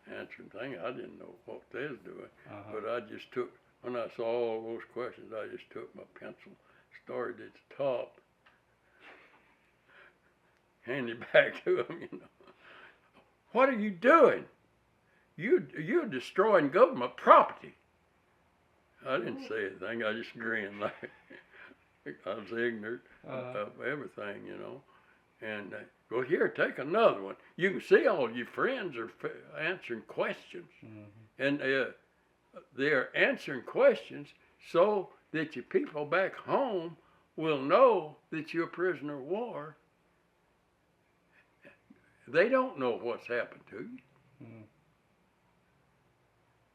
answering thing. I didn't know what they was doing, but I just took, when I saw all those questions, I just took my pencil, started at the top, handed it back to them, you know. What are you doing? You're destroying government property. I didn't say anything. I just grinned like I was ignorant of everything, you know. And well, here, take another one. You can see all your friends are answering questions, and they're answering questions so that your people back home will know that you're a prisoner of war. They don't know what's happened to you.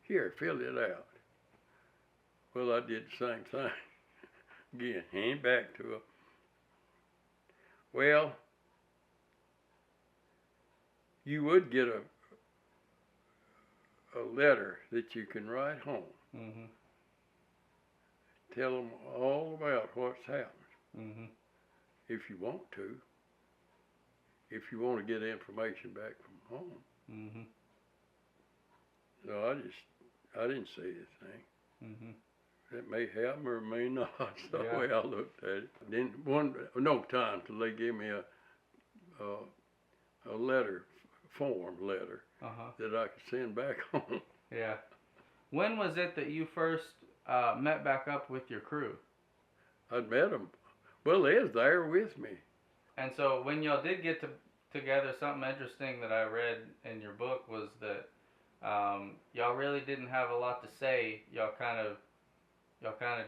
Here, fill it out. Well, I did the same thing. Again, hand back to her. Well, you would get a letter that you can write home. Tell them all about what's happened. If you want to. If you want to get information back from home. So I didn't say anything. It may happen or it may not. That's the way I looked at it. Then no time till they gave me a letter, form letter that I could send back home. Yeah. When was it that you first met back up with your crew? I'd met them. Well, they was there with me. And so when y'all did get together, something interesting that I read in your book was that y'all really didn't have a lot to say. Y'all kind of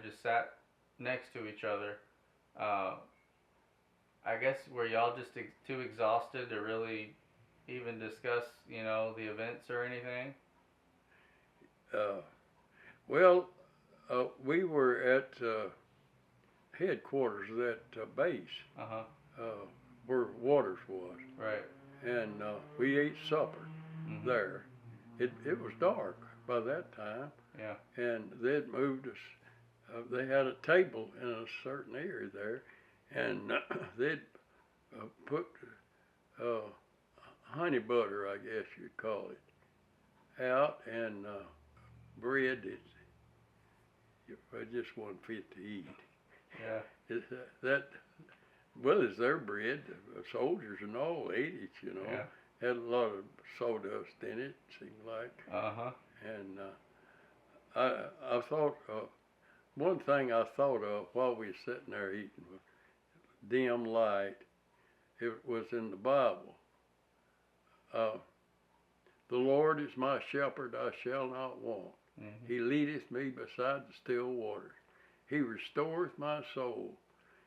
just sat next to each other. I guess were y'all just too exhausted to really even discuss, you know, the events or anything? Well, we were at headquarters at base Uh-huh. where Waters was, Right. and we ate supper Mhm. there. It was dark by that time, Yeah. and they'd moved us. They had a table in a certain area there, and they'd put honey butter, I guess you'd call it, out, and bread it just wasn't fit to eat. Yeah. That well, it's their bread. The soldiers and all ate it, you know. Yeah. Had a lot of sawdust in it, seemed like. Uh-huh. And I thought one thing I thought of while we were sitting there eating was dim light. It was in the Bible. The Lord is my shepherd; I shall not want. Mm-hmm. He leadeth me beside the still waters. He restoreth my soul.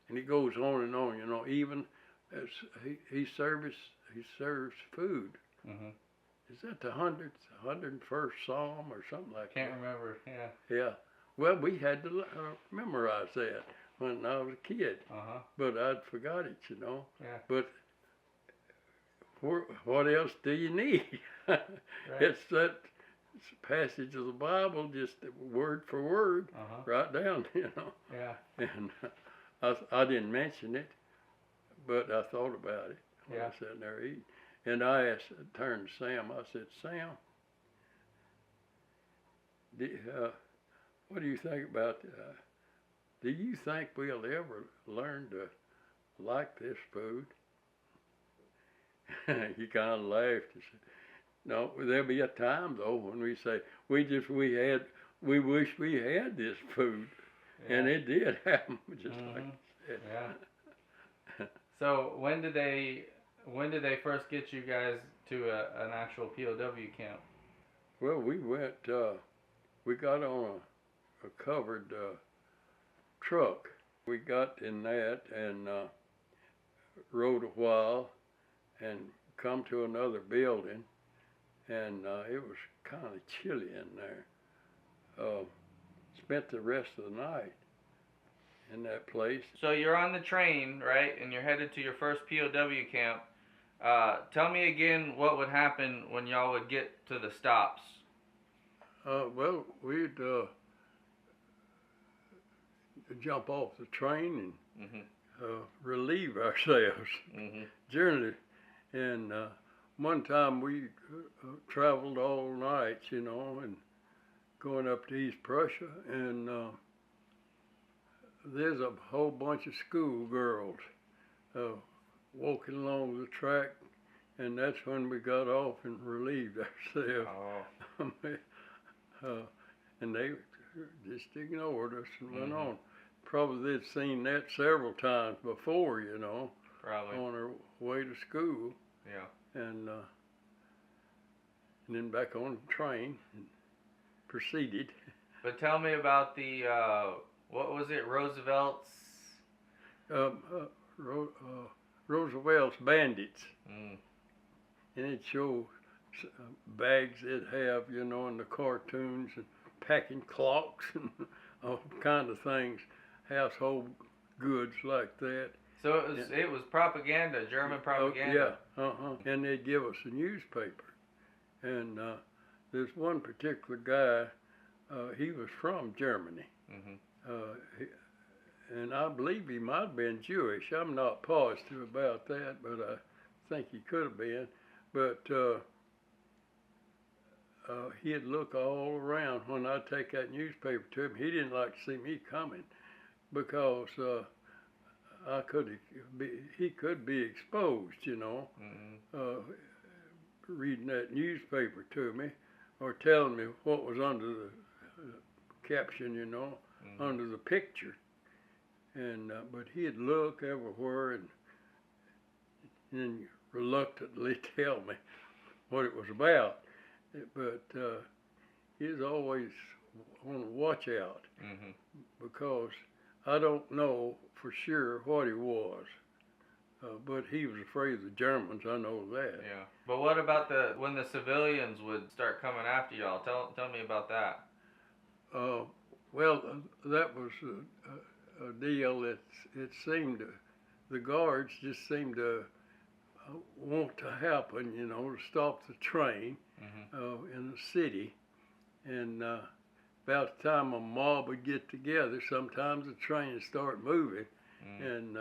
And he goes on and on, you know, even as he serves food. Mm-hmm. Is that the 101st Psalm or something like Can't that? remember. Yeah. Yeah. Well, we had to memorize that when I was a kid, Uh-huh. but I'd forgot it, you know. Yeah. But what else do you need? Right. It's that passage of the Bible, just word for word, Uh-huh. right down, you know. Yeah. And I didn't mention it, but I thought about it when I Yeah. was sitting there eating. And I turned to Sam. I said, Sam, what do you think about? Do you think we'll ever learn to like this food? He kind of laughed and said, "No, there'll be a time though when we say we wish we had this food." Yeah. And it did happen, just like you said. Yeah. So when did they first get you guys to an actual POW camp? Well, we went. We got on a covered truck. We got in that and rode a while, and come to another building, and it was kind of chilly in there. Spent the rest of the night in that place. So you're on the train, right, and you're headed to your first POW camp. Tell me again what would happen when y'all would get to the stops. Well, we'd jump off the train and Mm-hmm. relieve ourselves. Mm-hmm. Generally, and one time we traveled all night, you know, and going up to East Prussia, and there's a whole bunch of schoolgirls walking along the track, and that's when we got off and relieved ourselves. Oh. And they just ignored us and went Mhm. on. Probably they'd seen that several times before, you know, Probably. on our way to school, Yeah. and then back on the train and proceeded. But tell me about the what was it? Roosevelt's. Roosevelt's Bandits, Mm. and it shows bags they'd have, you know, in the cartoons, and packing clocks and all kind of things, household goods like that. So it was propaganda, German propaganda. Yeah, and they'd give us a newspaper, and there's one particular guy. He was from Germany. Mm-hmm. And I believe he might have been Jewish. I'm not positive about that, but I think he could have been. But he'd look all around when I'd take that newspaper to him. He didn't like to see me coming because he could be exposed, you know, Mm-hmm. reading that newspaper to me or telling me what was under the caption, you know, Mm-hmm. under the picture. And but he'd look everywhere and then reluctantly tell me what it was about. But he's always on the watch out Mm-hmm. because I don't know for sure what he was. but he was afraid of the Germans. I know that. Yeah. But what about when the civilians would start coming after y'all? Tell me about that. Uh, well, that was a deal that it seemed the guards just seemed to want to happen, you know, to stop the train in the city. And about the time a mob would get together, sometimes the train would start moving, and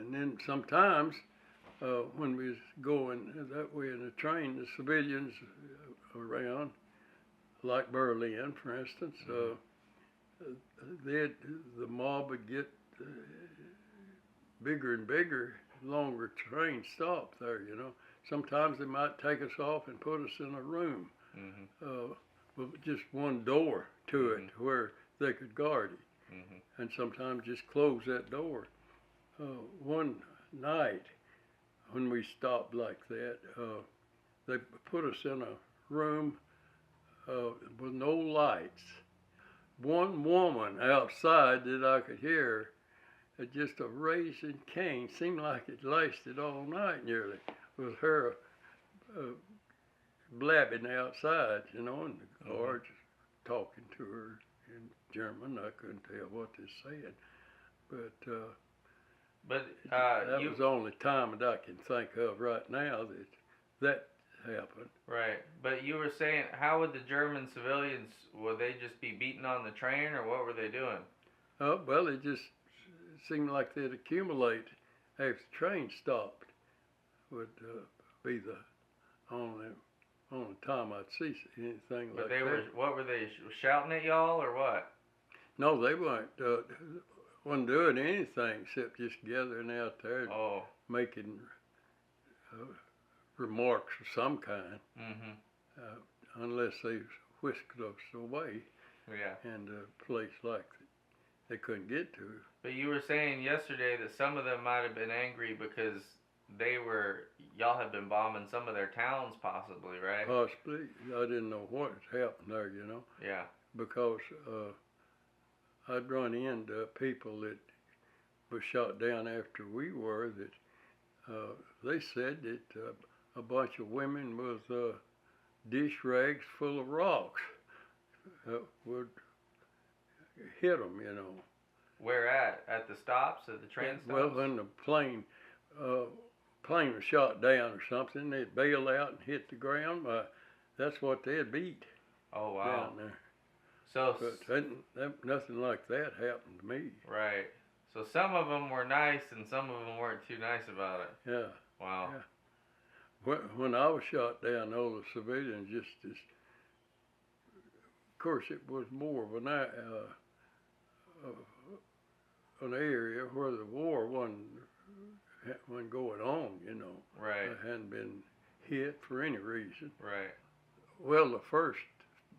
then sometimes when we was going that way in the train, the civilians around, like Berlin, for instance, the mob would get bigger and bigger, longer train stop there, you know. Sometimes they might take us off and put us in a room with just one door to it where they could guard it. And sometimes just close that door. One night when we stopped like that, they put us in a room with no lights. One woman outside that I could hear, just a raising cane, seemed like it lasted all night nearly, with her blabbing outside, you know, and the guards talking to her in German. I couldn't tell what they said, but that was the only time that I can think of right now that happened. Right, but you were saying, how would the German civilians, would they just be beating on the train, or what were they doing? Well, it just seemed like they'd accumulate after the train stopped. Would be the only time I'd see anything like that. What were they shouting at y'all, or what? No, they wasn't doing anything except just gathering out there, making remarks of some kind, unless they whisked us away, and a place like they couldn't get to. But you were saying yesterday that some of them might have been angry because y'all had been bombing some of their towns, possibly, right? Possibly. I didn't know what had happened there, you know. Yeah. Because I'd run into people that were shot down after we were, that they said that a bunch of women with dish rags full of rocks would hit them, you know. Where at? At the stops, at the train stops? Well, when the plane was shot down or something, they'd bail out and hit the ground. That's what they'd beat. Oh, wow. Down there. So, but nothing like that happened to me. Right. So some of them were nice and some of them weren't too nice about it. Yeah. Wow. Yeah. When I was shot down, all the civilians just of course, it was more of an area where the war wasn't going on, you know. Right. I hadn't been hit for any reason. Right. Well, the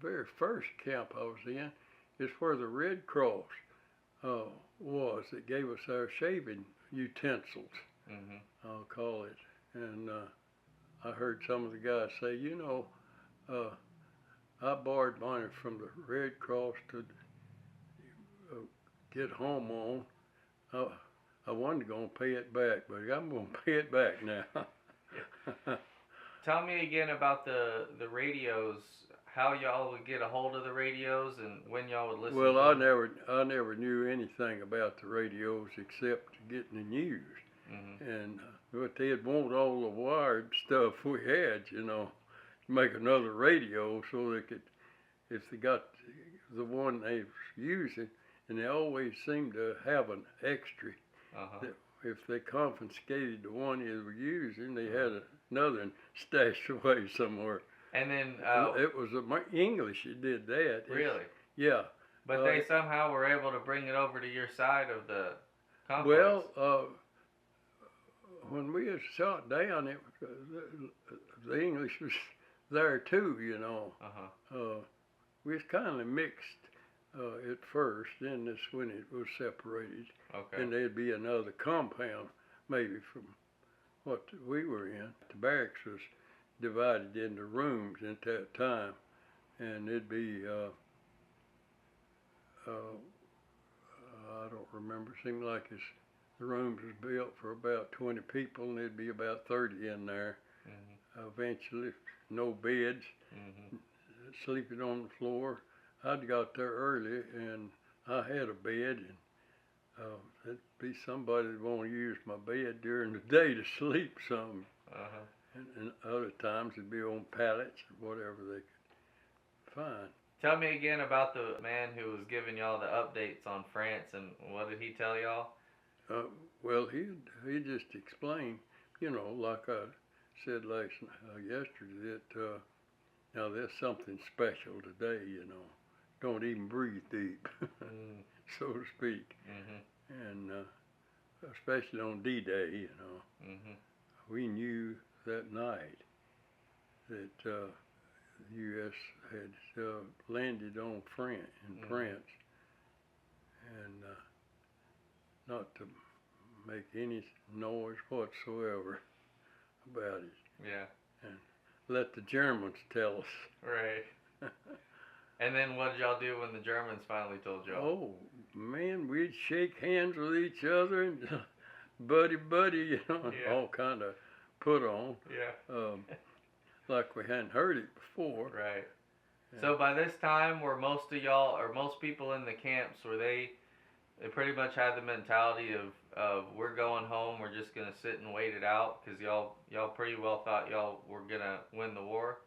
very first camp I was in is where the Red Cross was. That gave us our shaving utensils, I'll call it. And I heard some of the guys say, you know, I borrowed money from the Red Cross to get home on. I wasn't going to pay it back, but I'm going to pay it back now. Tell me again about the radios, how y'all would get a hold of the radios and when y'all would listen to them. I never knew anything about the radios except getting the news. And but they'd want all the wired stuff we had, you know, make another radio so they could, if they got the one they was using, and they always seemed to have an extra. That if they confiscated the one they were using, they had another one stashed away somewhere. And then it was English that did that. Really? Yeah. But they somehow were able to bring it over to your side of the complex. Well, when we was shot down, the English was there too, you know. We was kind of mixed at first, then this when it was separated. Okay. And there'd be another compound, maybe from what we were in. The barracks was divided into rooms at that time, and it'd be, I don't remember, seemed like it's the rooms was built for about 20 people, and there'd be about 30 in there. Eventually, no beds, sleeping on the floor. I'd got there early, and I had a bed, and there'd be somebody that want to use my bed during the day to sleep some. And other times it'd be on pallets or whatever they could find. Tell me again about the man who was giving y'all the updates on France, and what did he tell y'all? Well, he just explained, you know, like I said yesterday, that now there's something special today, you know. Don't even breathe deep, so to speak. And especially on D-Day, you know. We knew that night that the U.S. had landed on France, and not to make any noise whatsoever about it. Yeah. And let the Germans tell us. Right. And then what did y'all do when the Germans finally told y'all? Oh, man, we'd shake hands with each other and buddy, you know, all kind of put on. Like we hadn't heard it before. Right. So by this time, were most of y'all, or most people in the camps, were they pretty much had the mentality of we're going home, we're just going to sit and wait it out, because y'all pretty well thought y'all were going to win the war?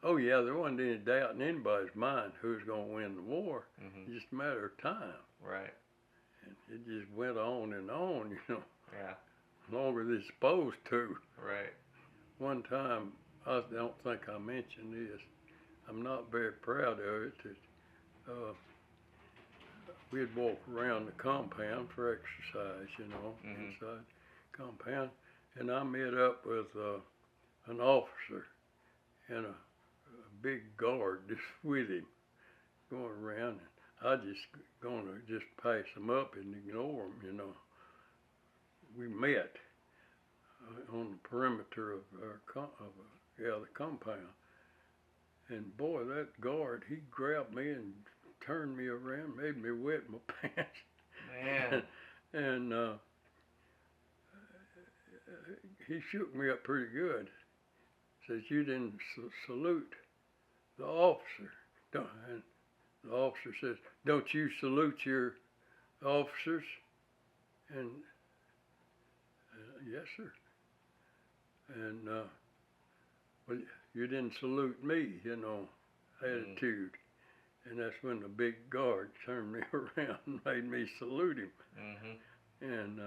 Oh yeah, there wasn't any doubt in anybody's mind who was going to win the war. It's just a matter of time. Right. And it just went on and on, you know. Yeah. Longer than it's supposed to. Right. One time, I don't think I mentioned this. I'm not very proud of it. That, we'd walk around the compound for exercise, you know, inside the compound. And I met up with an officer and a big guard just with him going around. And I just going to just pass them up and ignore them, you know. We met on the perimeter of the compound. And boy, that guard, he grabbed me and turned me around, made me wet my pants. Man. And he shook me up pretty good. Says, you didn't salute the officer. And the officer says, don't you salute your officers? And yes, sir. And well, you didn't salute me, you know, attitude. And that's when the big guard turned me around and made me salute him. And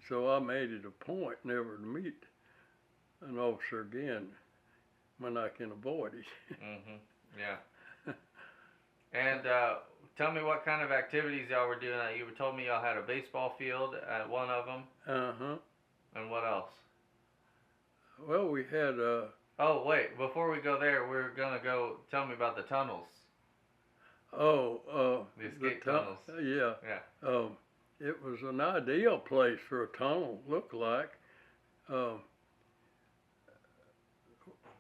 so I made it a point never to meet an officer again when I can avoid it. Yeah. And tell me what kind of activities y'all were doing. You told me y'all had a baseball field at one of them. And what else? Well, we had Oh, wait. Before we go there, we're going to go... Tell me about the tunnels. The escape tunnels. Yeah. It was an ideal place for a tunnel, looked like. The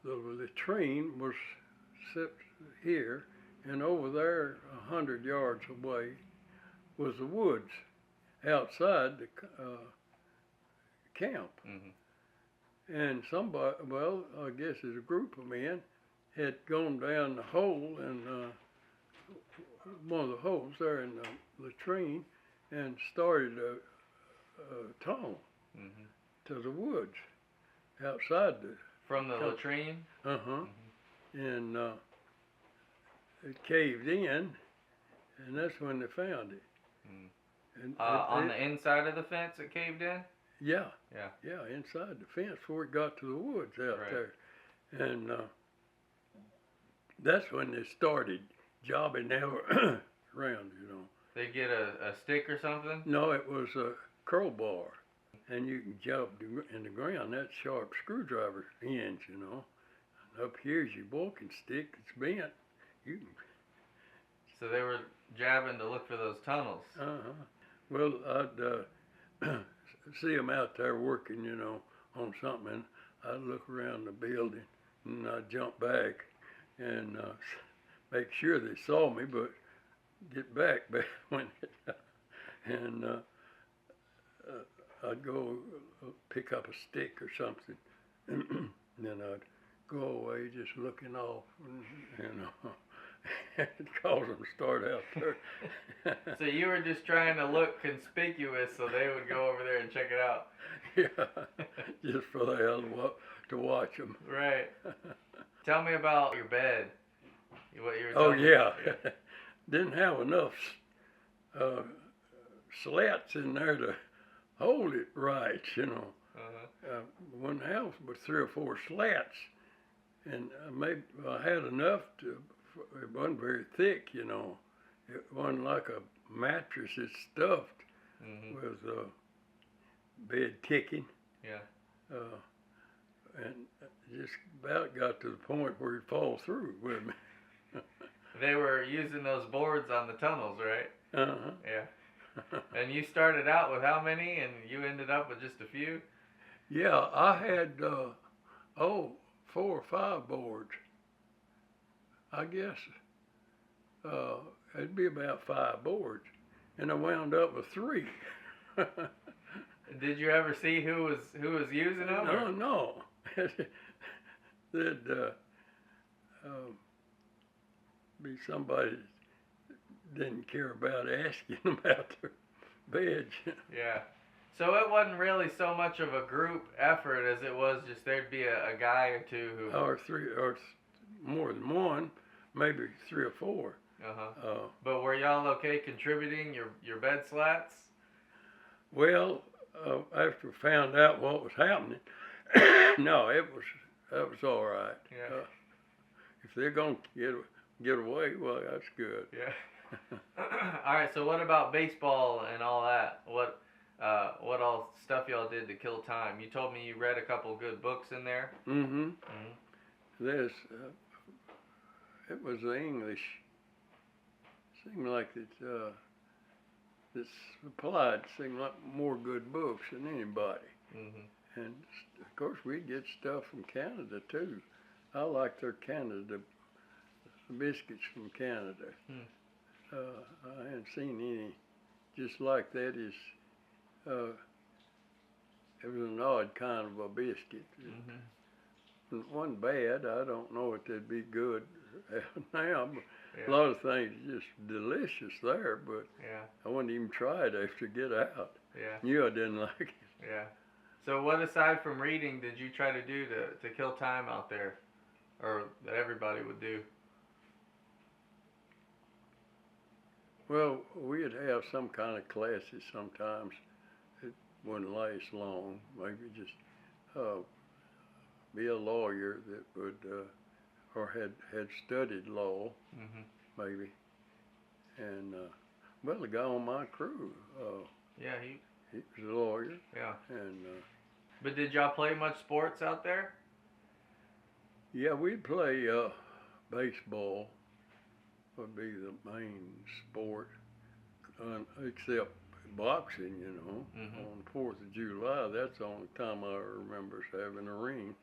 latrine was set here, and over there, 100 yards away, was the woods outside the camp. And somebody, well, I guess it's a group of men, had gone down the hole, and one of the holes there in the latrine, and started a tunnel to the woods outside the... From the latrine? And it caved in, and that's when they found it. And on the inside of the fence it caved in? Yeah. Yeah. Yeah, inside the fence before it got to the woods out there. And that's when they started jobbing around, you know. They get a stick or something? No, it was a crowbar. And you can job in the ground. That's sharp screwdriver ends, you know. And up here's your walking stick. It's bent. You can... So they were jabbing to look for those tunnels. Well, I'd see them out there working, you know, on something. And I'd look around the building, and I'd jump back and make sure they saw me, but get back when and I'd go pick up a stick or something, and then I'd go away just looking off, and it caused them to start out there. So you were just trying to look conspicuous so they would go over there and check it out. Yeah, just for the hell to watch them. Right. Tell me about your bed. What you were Oh telling yeah, me. didn't have enough slats in there to hold it right, you know. One house with 3 or 4 slats, and maybe I had enough to. It wasn't very thick, you know. It wasn't like a mattress. It's stuffed with bed ticking. Yeah. And just about got to the point where it'd fall through with me. They were using those boards on the tunnels, right? Yeah. And you started out with how many, and you ended up with just a few? Yeah, I had 4 or 5 boards. I guess it'd be about 5 boards, and I wound up with 3. Did you ever see who was using them? No. There'd be somebody that didn't care about asking about their beds. Yeah. So it wasn't really so much of a group effort as it was just there'd be a guy or two who. Or 3, or more than one, maybe 3 or 4. But were y'all okay contributing your bed slats? Well, after we found out what was happening, no, that was all right. Yeah. If they're gonna get away, well, that's good. Yeah. All right. So what about baseball and all that? What all stuff y'all did to kill time? You told me you read a couple good books in there. There's it was the English. Seemed like it's applied. Seemed like more good books than anybody. And of course we get stuff from Canada too. I like their Canada biscuits from Canada. I hadn't seen any just like that. It was an odd kind of a biscuit. It wasn't bad. I don't know if they'd be good now. A lot of things are just delicious there, but I wouldn't even try it after get out. Knew I didn't like it. Yeah. So what aside from reading did you try to do to kill time out there, or that everybody would do? Well, we'd have some kind of classes sometimes. It wouldn't last long. Maybe just be a lawyer that would, or had studied law, maybe. And well, the guy on my crew, he was a lawyer. Yeah. And but did y'all play much sports out there? Yeah, we'd play baseball. Would be the main sport, except boxing, you know. On the 4th of July, that's the only time I remember us having a ring.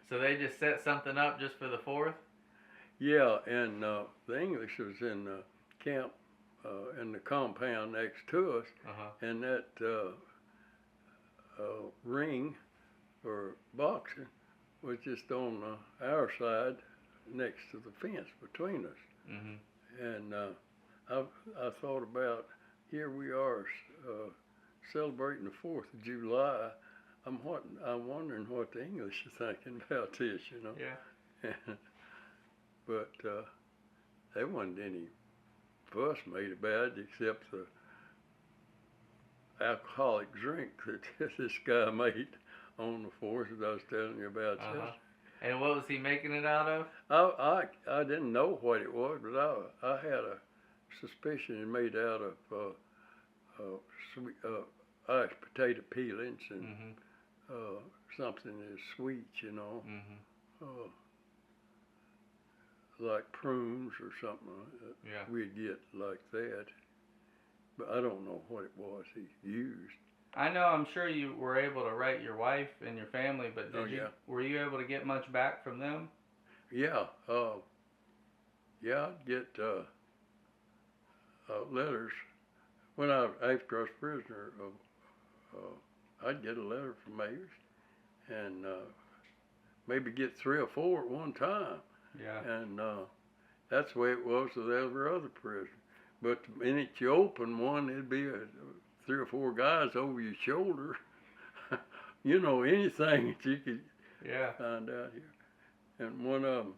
So they just set something up just for the 4th? Yeah, and the English was in the camp, in the compound next to us, and that ring for boxing was just on our side next to the fence between us. And I thought about, here we are celebrating the 4th of July. I'm wondering what the English are thinking about this, you know. Yeah. But there wasn't any fuss made about it except the alcoholic drink that this guy made on the 4th that I was telling you about. And what was he making it out of? I didn't know what it was, but I had a suspicion it made out of sweet iced potato peelings and something that's sweet, you know, like prunes or something we'd get like that. But I don't know what it was he used. I know, I'm sure you were able to write your wife and your family, but were you able to get much back from them? Yeah, I'd get letters when after I was prisoner I'd get a letter from Mayors and maybe get 3 or 4 at one time. Yeah. And that's the way it was with every other prison. But the minute you open one, it'd be 3 or 4 guys over your shoulder. You know, anything that you could find out here. And one of them,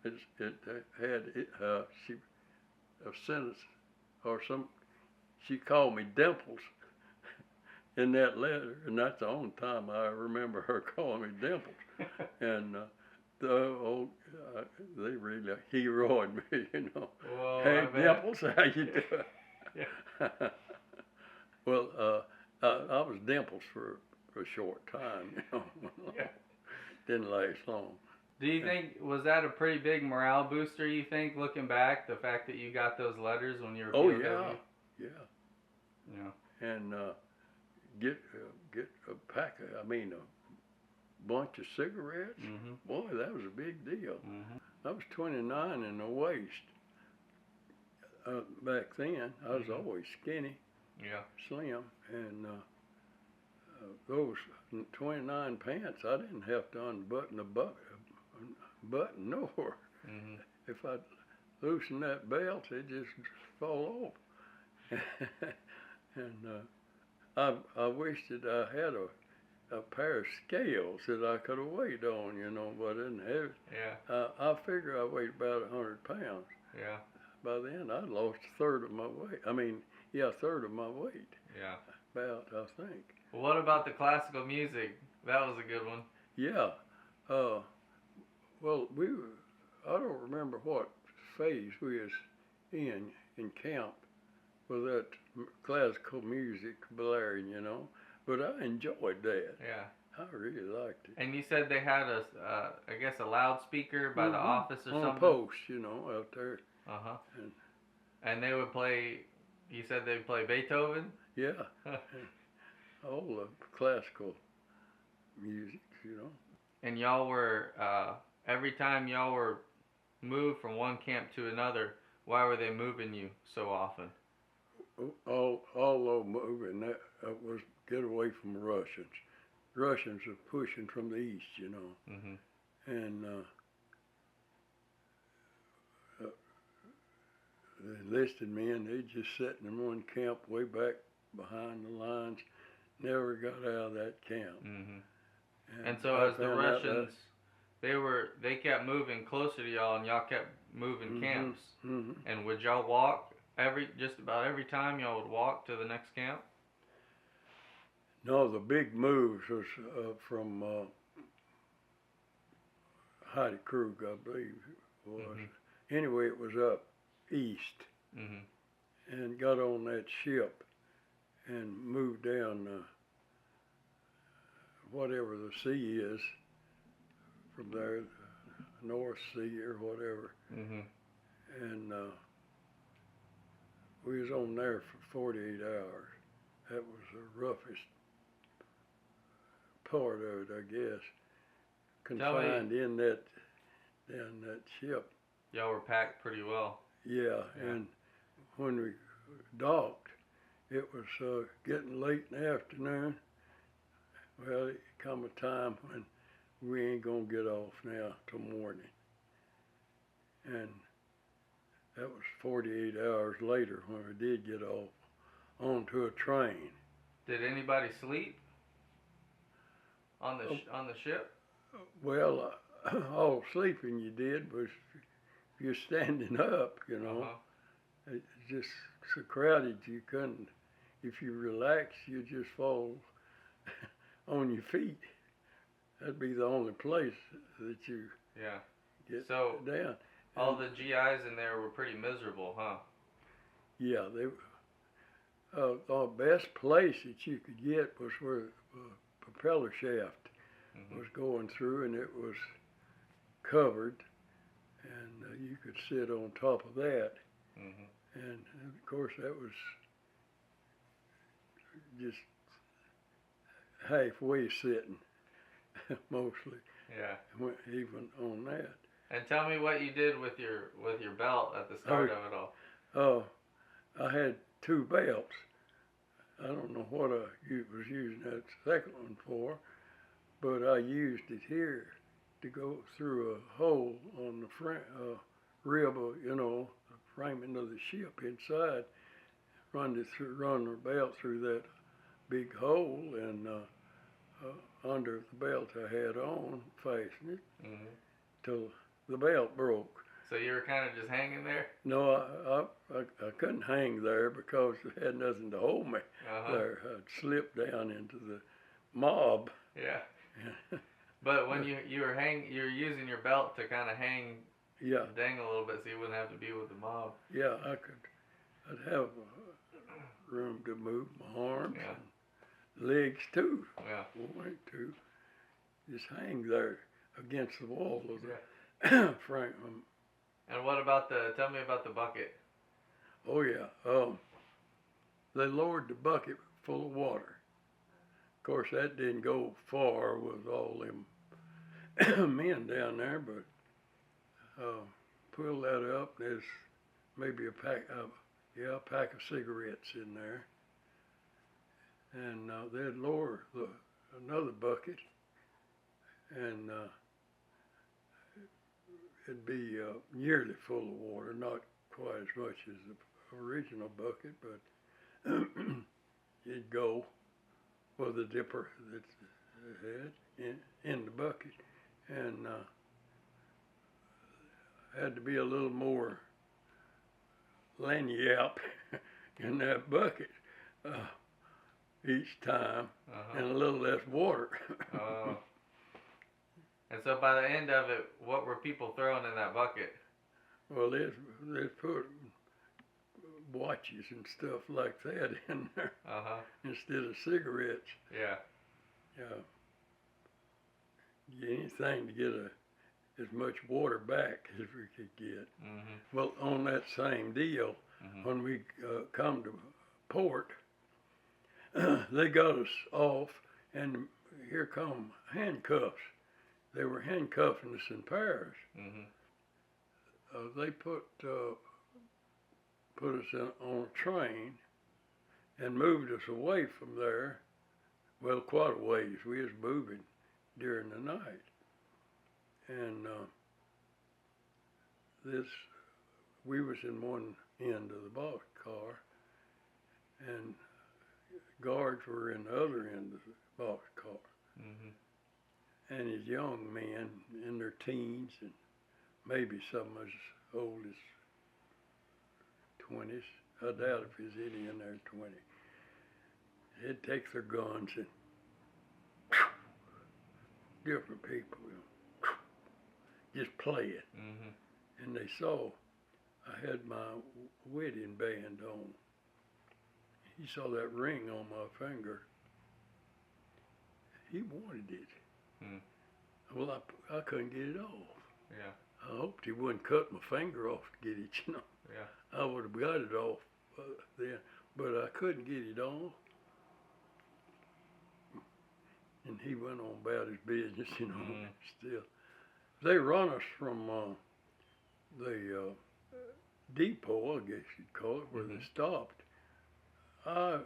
it had she a sentence or some. She called me Dimples in that letter, and that's the only time I remember her calling me Dimples. And they really heroed me, you know. Whoa, hey, Dimples, how you doing? Yeah. Well, I was Dimples for a short time, you know. Yeah. Didn't last long. Do you think, was that a pretty big morale booster, you think, looking back, the fact that you got those letters when you were POW? Yeah. Yeah. And get a pack of, a bunch of cigarettes. Mm-hmm. Boy, that was a big deal. Mm-hmm. I was 29 in the waist. Back then, I was always skinny, slim, and those 29 pants, I didn't have to unbutton a button nowhere. Mm-hmm. If I loosen that belt, it just fall off. And I wished that I had a pair of scales that I could have weighed on, you know, but I didn't have it. Yeah. I figure I weighed about 100 pounds. Yeah. By then, I'd lost a third of my weight. A third of my weight. Yeah. About, I think. Well, what about the classical music? That was a good one. Yeah. Well, I don't remember what phase we was in camp with that classical music blaring, you know. But I enjoyed that. Yeah. I really liked it. And you said they had I guess a loudspeaker by the office or something? On a post, you know, out there. Uh-huh. And they would play, you said they'd play Beethoven? Yeah. All the classical music, you know. And y'all were, every time y'all were moved from one camp to another, why were they moving you so often? All over moving, that was get away from the Russians. Russians were pushing from the east, you know. Mm-hmm. And the enlisted men, they just sitting in one camp way back behind the lines, never got out of that camp. Mm-hmm. And so as the Russians, they kept moving closer to y'all, and y'all kept moving camps. Mm-hmm. And would y'all walk just about every time y'all would walk to the next camp? No, the big moves was from Heidi Krug, I believe it was. Mm-hmm. Anyway, it was up east, and got on that ship and moved down whatever the sea is from there, the North Sea or whatever. And we was on there for 48 hours. That was the roughest part of it, I guess. Confined in that ship. Y'all were packed pretty well. Yeah, and when we docked, it was getting late in the afternoon. Well, it come a time when we ain't gonna get off now till morning. And that was 48 hours later when we did get off onto a train. Did anybody sleep on the ship? Well, all sleeping you did was you're standing up, you know. It's just so crowded you couldn't. If you relax, you just fall on your feet. That'd be the only place that you get down. All the GIs in there were pretty miserable, huh? Yeah, they. The best place that you could get was where the propeller shaft was going through, and it was covered, and you could sit on top of that. And of course, that was just halfway sitting, mostly. Yeah. Even on that. And tell me what you did with your belt at the start of it all. I had 2 belts, I don't know what I was using that second one for, but I used it here to go through a hole on the front rib of, the framing of the ship inside. Run the belt through that big hole, and under the belt I had on, fastened it till the belt broke. So you were kind of just hanging there? No, I couldn't hang there because it had nothing to hold me there. I'd slipped down into the mob. Yeah. But when you were using your belt to kind of hang, dang a little bit, so you wouldn't have to be with the mob. Yeah, I'd have room to move my arms and legs too. Yeah. Wanted to just hang there against the wall of the frame. And tell me about the bucket. Oh yeah, they lowered the bucket full of water. Of course, that didn't go far with all them men down there, but pulled that up. There's maybe a pack of cigarettes in there, and they'd lower another bucket, and it'd be nearly full of water, not quite as much as the original bucket, but it'd go with the dipper that it had in the bucket, and had to be a little more lanyap in that bucket each time, and a little less water. And so by the end of it, what were people throwing in that bucket? Well, they put watches and stuff like that in there instead of cigarettes. Yeah. Anything to get as much water back as we could get. Well, on that same deal, when we come to port, they got us off, and here come handcuffs. They were handcuffing us in pairs. They put us on a train and moved us away from there. Well, quite a ways. We was moving during the night, and we was in one end of the boxcar, and guards were in the other end of the boxcar. And his young men in their teens, and maybe some as old as 20s. I doubt if there's any in their 20s. They'd take their guns and different people just play it. And they saw I had my wedding band on. He saw that ring on my finger. He wanted it. Well, I couldn't get it off. Yeah. I hoped he wouldn't cut my finger off to get it, Yeah. I would have got it off then, but I couldn't get it off. And he went on about his business, still. They run us from the depot, I guess you'd call it, where they stopped. I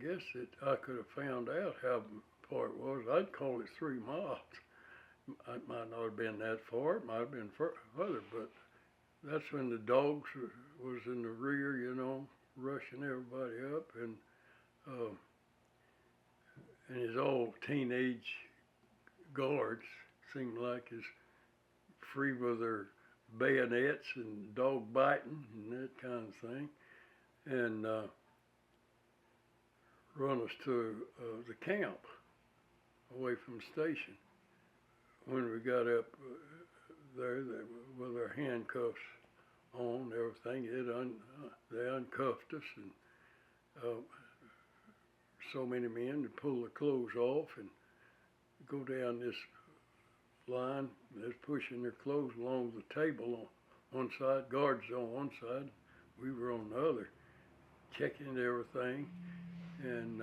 guess that I could have found out how far it was. I'd call it 3 miles. It might not have been that far. It might have been further, but that's when the dogs was in the rear, rushing everybody up, and his old teenage guards seemed like as free with their bayonets and dog biting and that kind of thing, and run us to the camp away from the station. When we got up there with our handcuffs on, everything, they uncuffed us, and so many men to pull the clothes off and go down this line. They're pushing their clothes along the table on one side, guards on one side, we were on the other, checking everything, and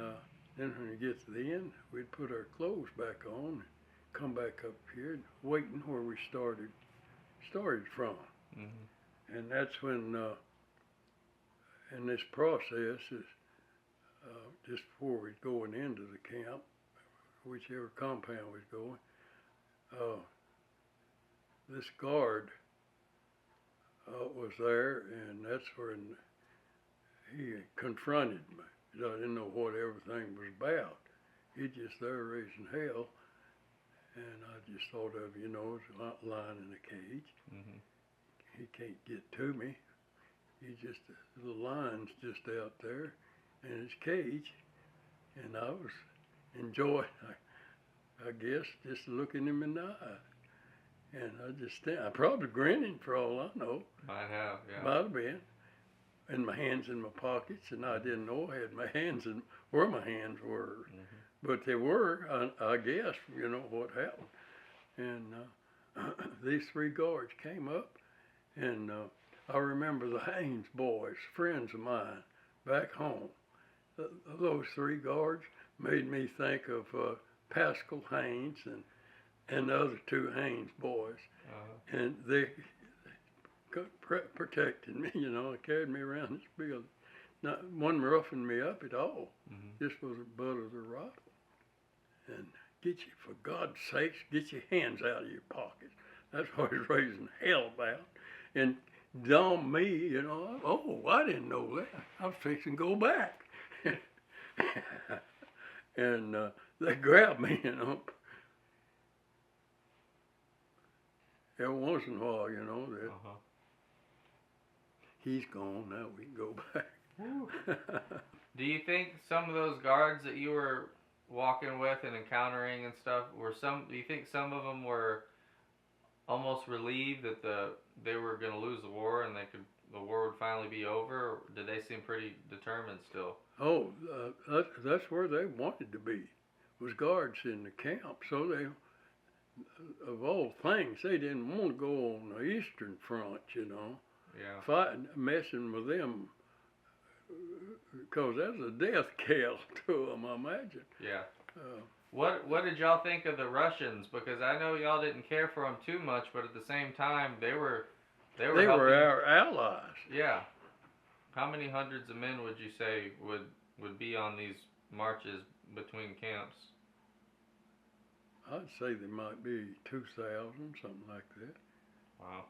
then when we get to the end, we'd put our clothes back on, come back up here, waiting where we started from. And that's when, in this process, is just before we was going into the camp, whichever compound we was going, this guard was there, and that's when he confronted me. I didn't know what everything was about. He just there raising hell, and I just thought of, you know, it's a lion in a cage. Mm-hmm. He can't get to me. He's just, the lion's just out there in his cage, and I was enjoying, I guess, just looking him in the eye. And I probably grinning for all I know. Might have, yeah. Might have been. And my hands in my pockets, and I didn't know I had my hands in where my hands were. Mm-hmm. But they were, I guess, you know, what happened. And these three guards came up, and I remember the Haynes boys, friends of mine, back home. Those three guards made me think of Pascal Haynes and the other two Haynes boys. Uh-huh. And they protected me, you know, carried me around this building. Not one roughing me up at all. Mm-hmm. This was the butt of the rifle. And for God's sakes, get your hands out of your pockets. That's what he's raising hell about. And on me, you know, oh, I didn't know that. I was fixing to go back. And they grabbed me, you know. Every once in a while, you know, that he's gone, now we can go back. Do you think some of those guards that you were walking with and encountering and stuff, do you think some of them were almost relieved that they were going to lose the war and the war would finally be over, or did they seem pretty determined still? Oh, that's where they wanted to be, was guards in the camp. So they, of all things, they didn't want to go on the Eastern Front, you know. Yeah. Fighting, messing with them, because that's a death knell to them, I imagine. Yeah. What did y'all think of the Russians? Because I know y'all didn't care for them too much, but at the same time, they were helping. Our allies. Yeah. How many hundreds of men would you say would be on these marches between camps? I'd say there might be 2,000, something like that. Wow.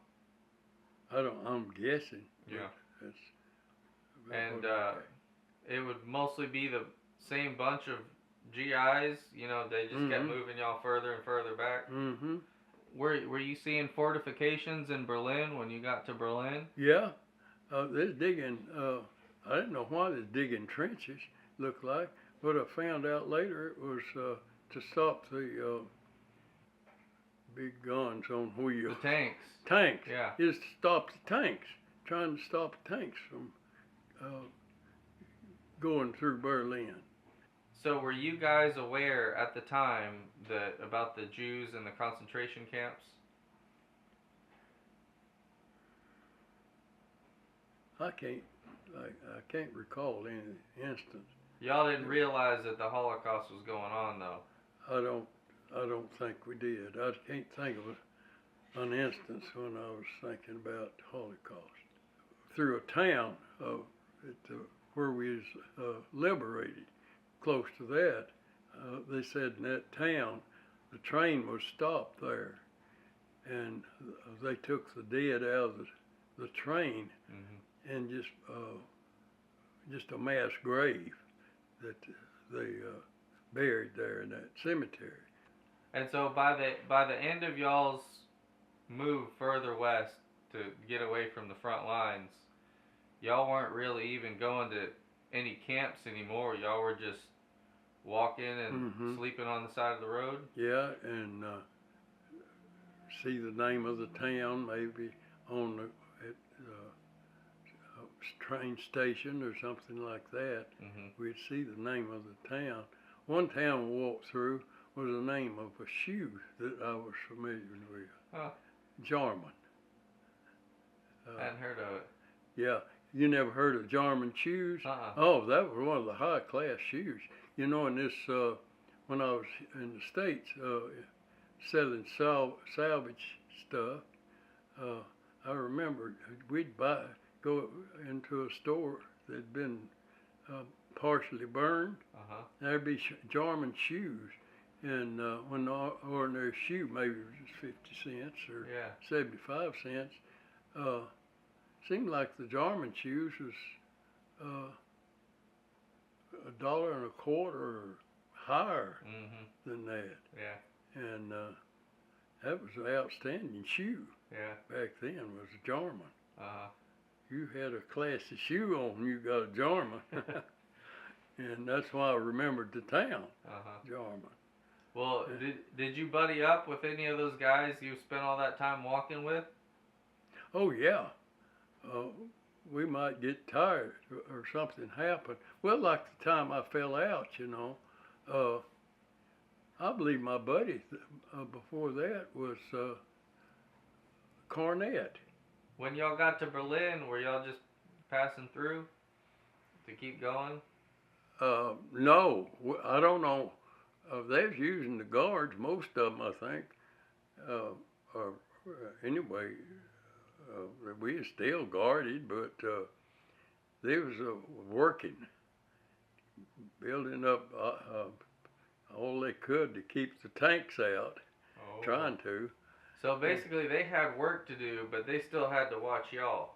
I'm guessing. Yeah. And it would mostly be the same bunch of GIs, you know, they just kept moving y'all further and further back. Mm-hmm. Were you seeing fortifications in Berlin when you got to Berlin? Yeah. They're digging, I didn't know why they're digging trenches, looked like, but I found out later it was to stop the big guns on wheels. The tanks. Tanks. Yeah. Is to stop the tanks, trying to stop the tanks from going through Berlin. So were you guys aware at the time about the Jews in the concentration camps? I can't recall any instance. Y'all didn't realize that the Holocaust was going on, though. I don't think we did. I can't think of an instance when I was thinking about the Holocaust. Through a town where we was liberated, close to that, they said in that town, the train was stopped there, and they took the dead out of the train, and just a mass grave that they buried there in that cemetery. And so by the end of y'all's move further west to get away from the front lines, y'all weren't really even going to any camps anymore. Y'all were just walking and sleeping on the side of the road? Yeah, and see the name of the town maybe on the train station or something like that. We'd see the name of the town. One town we walked through was the name of a shoe that I was familiar with. Huh. Jarman. I hadn't heard of it. Yeah. You never heard of Jarman shoes? Oh, that was one of the high class shoes. You know, in this, when I was in the States selling salvage stuff, I remember we'd go into a store that'd been partially burned. Uh-huh. There'd be German shoes, and when the ordinary shoe maybe was just 50 cents or Yeah. 75 cents, seemed like the German shoes was $1.25 or higher than that. Yeah. And that was an outstanding shoe Yeah. back then, was a German. Uh-huh. You had a classy shoe on, you got a German. And that's why I remembered the town, German. Well, did you buddy up with any of those guys you spent all that time walking with? Oh, yeah. We might get tired or something happened. Well, like the time I fell out, you know. I believe my buddy before that was Cornett. When y'all got to Berlin, were y'all just passing through to keep going? No, I don't know. They was using the guards, most of them, I think. Or anyway, we was still guarded, but they was working, building up all they could to keep the tanks out, trying to. So basically, they had work to do, but they still had to watch y'all.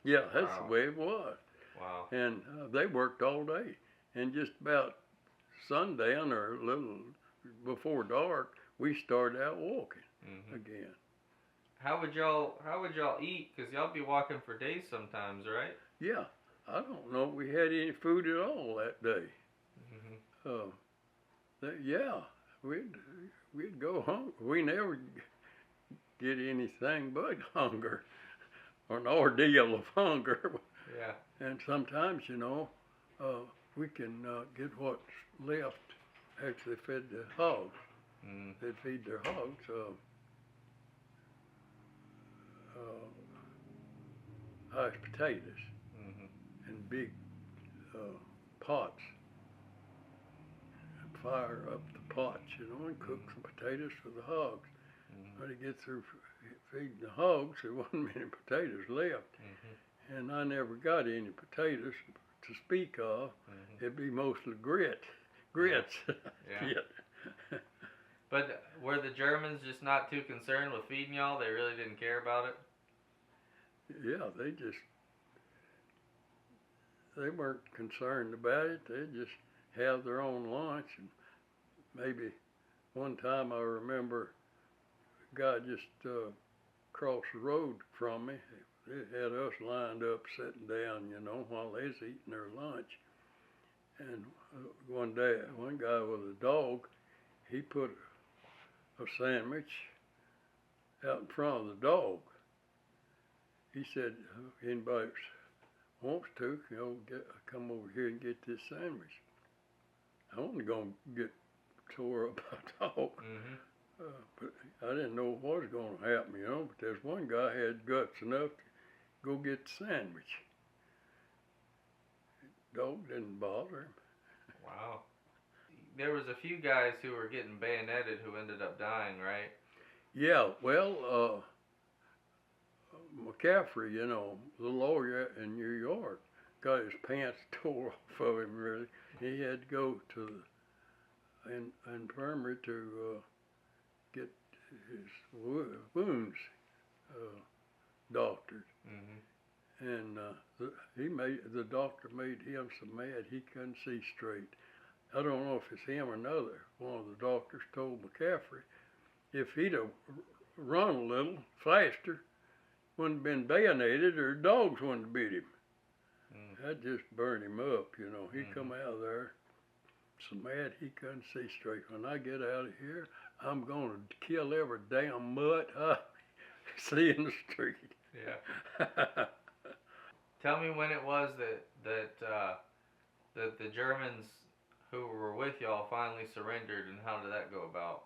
Yeah, that's the way it was. Wow. And they worked all day, and just about sundown or a little before dark, we started out walking again. How would y'all eat? Cause y'all be walking for days sometimes, right? Yeah, I don't know if we had any food at all that day. Yeah, we'd go hungry. We never get anything but hunger, or an ordeal of hunger. Yeah. And sometimes, you know, we can get what's left. Actually, fed the hogs. They'd feed their hogs mashed potatoes in big pots. And fire up the pots, you know, and cook some potatoes for the hogs. When they get through feeding the hogs, there wasn't many potatoes left. And I never got any potatoes to speak of. It'd be mostly grits. Yeah. But were the Germans just not too concerned with feeding y'all? They really didn't care about it? Yeah, they weren't concerned about it. They just have their own lunch. And maybe one time I remember a guy just across the road from me. They had us lined up, sitting down, you know, while they was eating their lunch. And one day, one guy with a dog, he put a sandwich out in front of the dog. He said, anybody wants to, you know, come over here and get this sandwich. I wasn't going to get tore up by a dog. But I didn't know what was going to happen, you know, but there's one guy had guts enough to go get the sandwich. The dog didn't bother him. Wow. There was a few guys who were getting bayoneted who ended up dying, right? Yeah, well, McCaffrey, you know, the lawyer in New York, got his pants tore off of him, really. He had to go to the infirmary to get his wounds doctored. And the doctor made him so mad he couldn't see straight. I don't know if it's him or another. One of the doctors told McCaffrey if he'd have run a little faster, wouldn't have been bayoneted, or dogs wouldn't have beat him. That just burned him up, you know. He come out of there so mad he couldn't see straight. When I get out of here, I'm going to kill every damn mutt I see in the street. Yeah. Tell me when it was that the Germans who were with y'all finally surrendered, and how did that go about?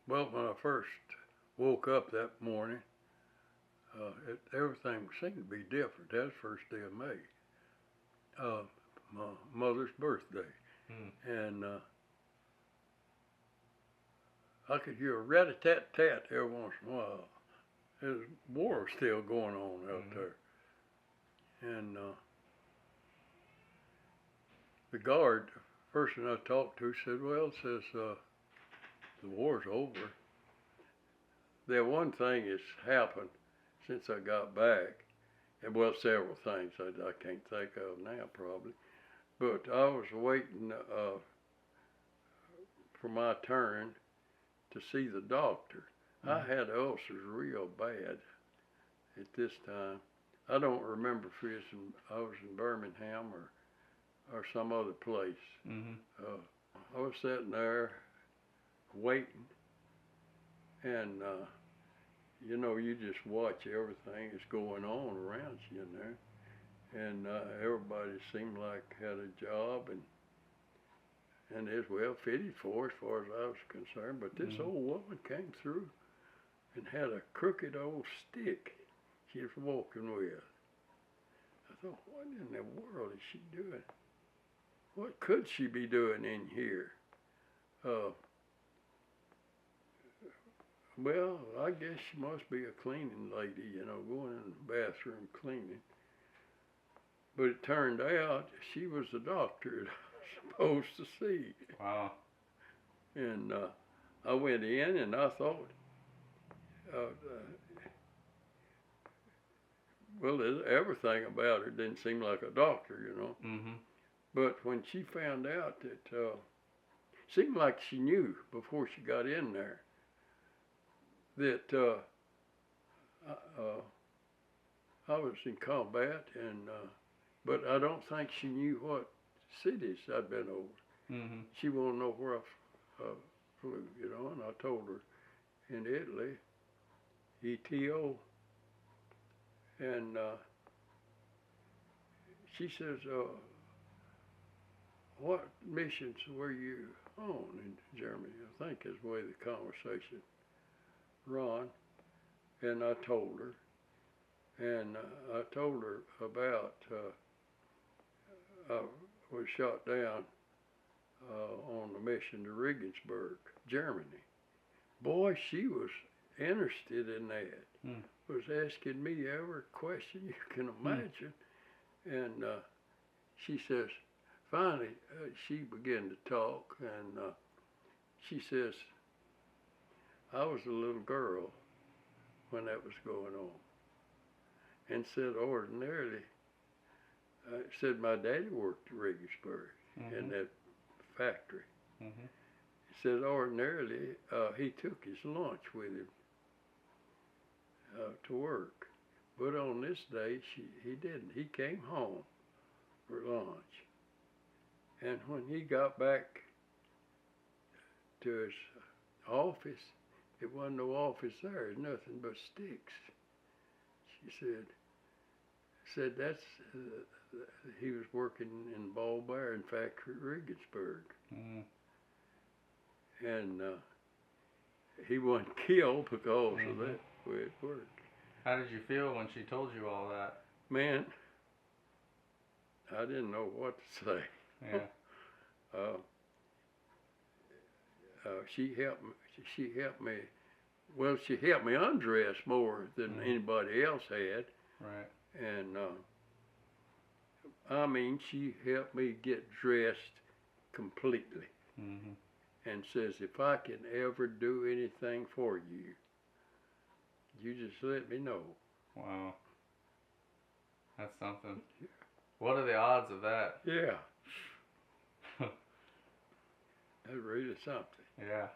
Well, when I first woke up that morning, everything seemed to be different. That was the first day of May, my mother's birthday. And I could hear a rat-a-tat-tat every once in a while. The war was still going on out there. And the guard, person I talked to said, well, says, the war's over. There one thing has happened since I got back, and well, several things I can't think of now probably, but I was waiting for my turn to see the doctor. I had ulcers real bad at this time. I don't remember if I was in Birmingham or some other place. I was sitting there waiting, and you know, you just watch everything that's going on around you in there, and everybody seemed like had a job and is well fitted for as far as I was concerned. But this old woman came through and had a crooked old stick she was walking with. I thought, what in the world is she doing? What could she be doing in here? Well, I guess she must be a cleaning lady, you know, going in the bathroom cleaning. But it turned out she was the doctor I was supposed to see. Wow. And I went in and I thought, well, everything about her didn't seem like a doctor, you know. But when she found out that, seemed like she knew before she got in there that I was in combat, and but I don't think she knew what cities I'd been over. She wanted to know where I flew, you know, and I told her in Italy, ETO, and she says, what missions were you on in Germany? I think is the way the conversation ran, and I told her, and I told her about I was shot down on a mission to Regensburg, Germany. Boy, she was interested in that. Was asking me every question you can imagine, and she says, finally, she began to talk, and she says, I was a little girl when that was going on, and said ordinarily, said my daddy worked at Regensburg in that factory. Said ordinarily he took his lunch with him to work, but on this day he didn't. He came home for lunch, and when he got back to his office, it wasn't no office there. It's nothing but sticks. She said that's he was working in ball bearing factory at Regensburg, and he wasn't killed because of that way it worked. How did you feel when she told you all that? Man, I didn't know what to say. Yeah. She helped me. Well, she helped me undress more than anybody else had. Right. And I mean, she helped me get dressed completely. And says, if I can ever do anything for you, you just let me know. Wow. That's something. What are the odds of that? Yeah. That's really something. Yeah.